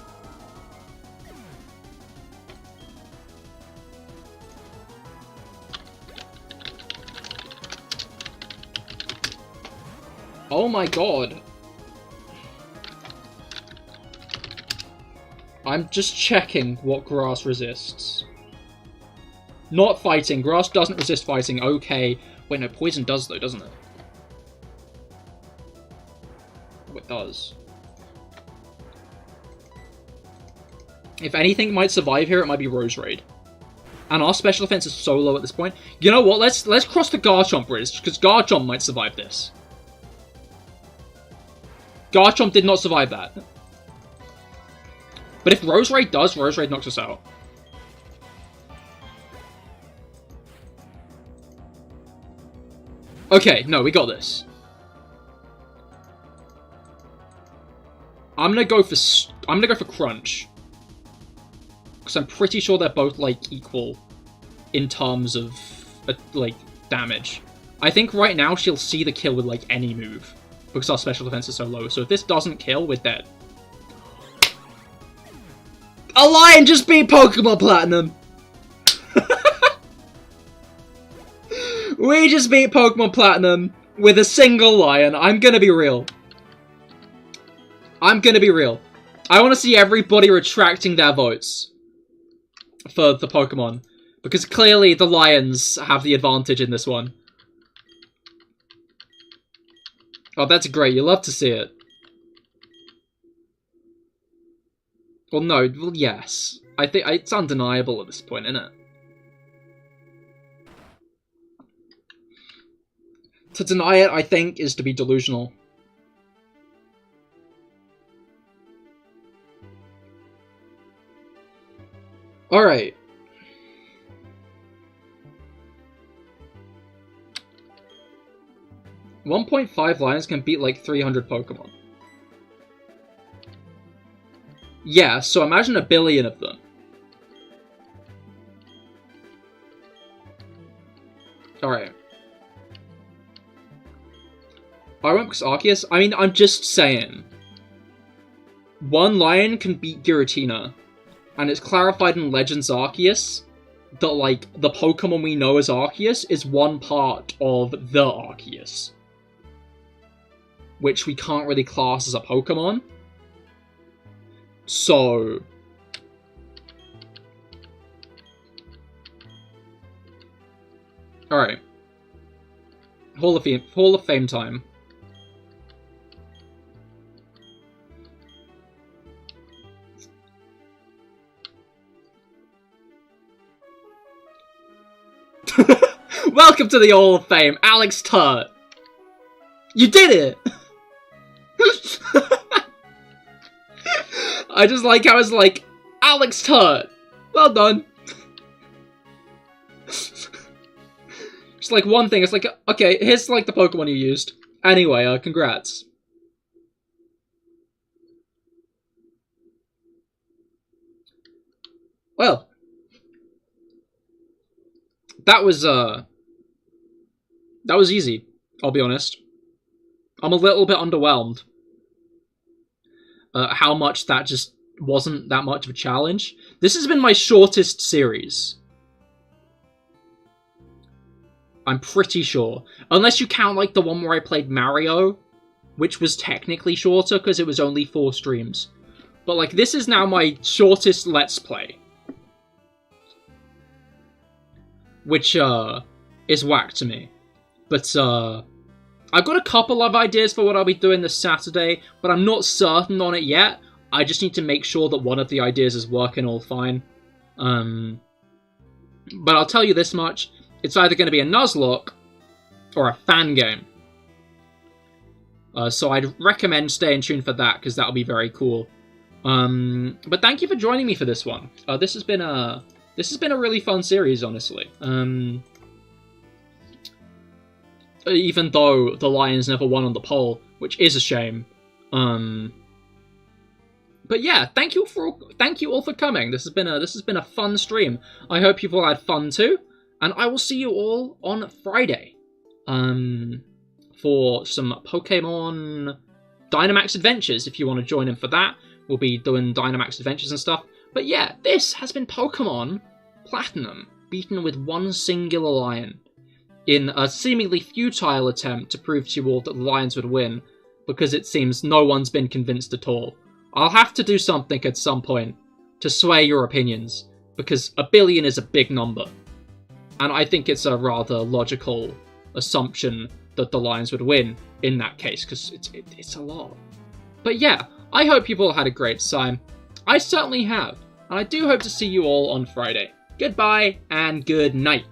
A: Oh my god. I'm just checking what grass resists. Not fighting. Grass doesn't resist fighting. Okay. Wait, no, poison does though, doesn't it? Oh, it does. If anything might survive here, it might be Roserade. And our special defense is so low at this point. You know what? Let's cross the Garchomp bridge, because Garchomp might survive this. Garchomp did not survive that. But if Roserade does, Roserade knocks us out. Okay, no, we got this. I'm gonna go for Crunch. Because I'm pretty sure they're both, like, equal in terms of, like, damage. I think right now she'll see the kill with, like, any move. Because our special defense is so low. So if this doesn't kill, we're dead. A lion just beat Pokemon Platinum! We just beat Pokemon Platinum with a single lion. I'm gonna be real. I'm gonna be real. I want to see everybody retracting their votes for the Pokemon. Because clearly the lions have the advantage in this one. Oh, that's great. You love to see it. Well, no. Well, yes. I think it's undeniable at this point, isn't it? To deny it, I think, is to be delusional. Alright. .5 lions can beat like 300 Pokemon. Yeah, so imagine 1 billion of them. Alright. I went because Arceus. I mean, I'm just saying. 1 lion can beat Giratina. And it's clarified in Legends Arceus that, like, the Pokemon we know as Arceus is one part of the Arceus. Which we can't really class as a Pokemon. So... Alright. Hall of Fame time. Welcome to the Hall of Fame, Alex Turt. You did it! I just like how it's like, Alex Turt. Well done. Just like one thing, it's like, okay, here's like the Pokemon you used. Anyway, congrats. Well. That was easy, I'll be honest. I'm a little bit underwhelmed. How much that just wasn't that much of a challenge. This has been my shortest series. I'm pretty sure. Unless you count, like, the one where I played Mario, which was technically shorter because it was only 4 streams. But, like, this is now my shortest Let's Play. Which, is whack to me. But, I've got a couple of ideas for what I'll be doing this Saturday, but I'm not certain on it yet. I just need to make sure that one of the ideas is working all fine. But I'll tell you this much. It's either going to be a nuzlocke or a fan game. So I'd recommend staying tuned for that, because that'll be very cool. But thank you for joining me for this one. This has been a really fun series, honestly. Even though the Lions never won on the poll, which is a shame. But yeah, thank you all for coming. This has been a fun stream. I hope you've all had fun too, and I will see you all on Friday. For some Pokemon Dynamax Adventures. If you want to join in for that, we'll be doing Dynamax Adventures and stuff. But yeah, this has been Pokemon Platinum, beaten with one singular lion, in a seemingly futile attempt to prove to you all that the Lions would win, because it seems no one's been convinced at all. I'll have to do something at some point to sway your opinions, because 1 billion is a big number, and I think it's a rather logical assumption that the Lions would win in that case, because it's a lot. But yeah, I hope you've all had a great time. I certainly have, and I do hope to see you all on Friday. Goodbye, and good night.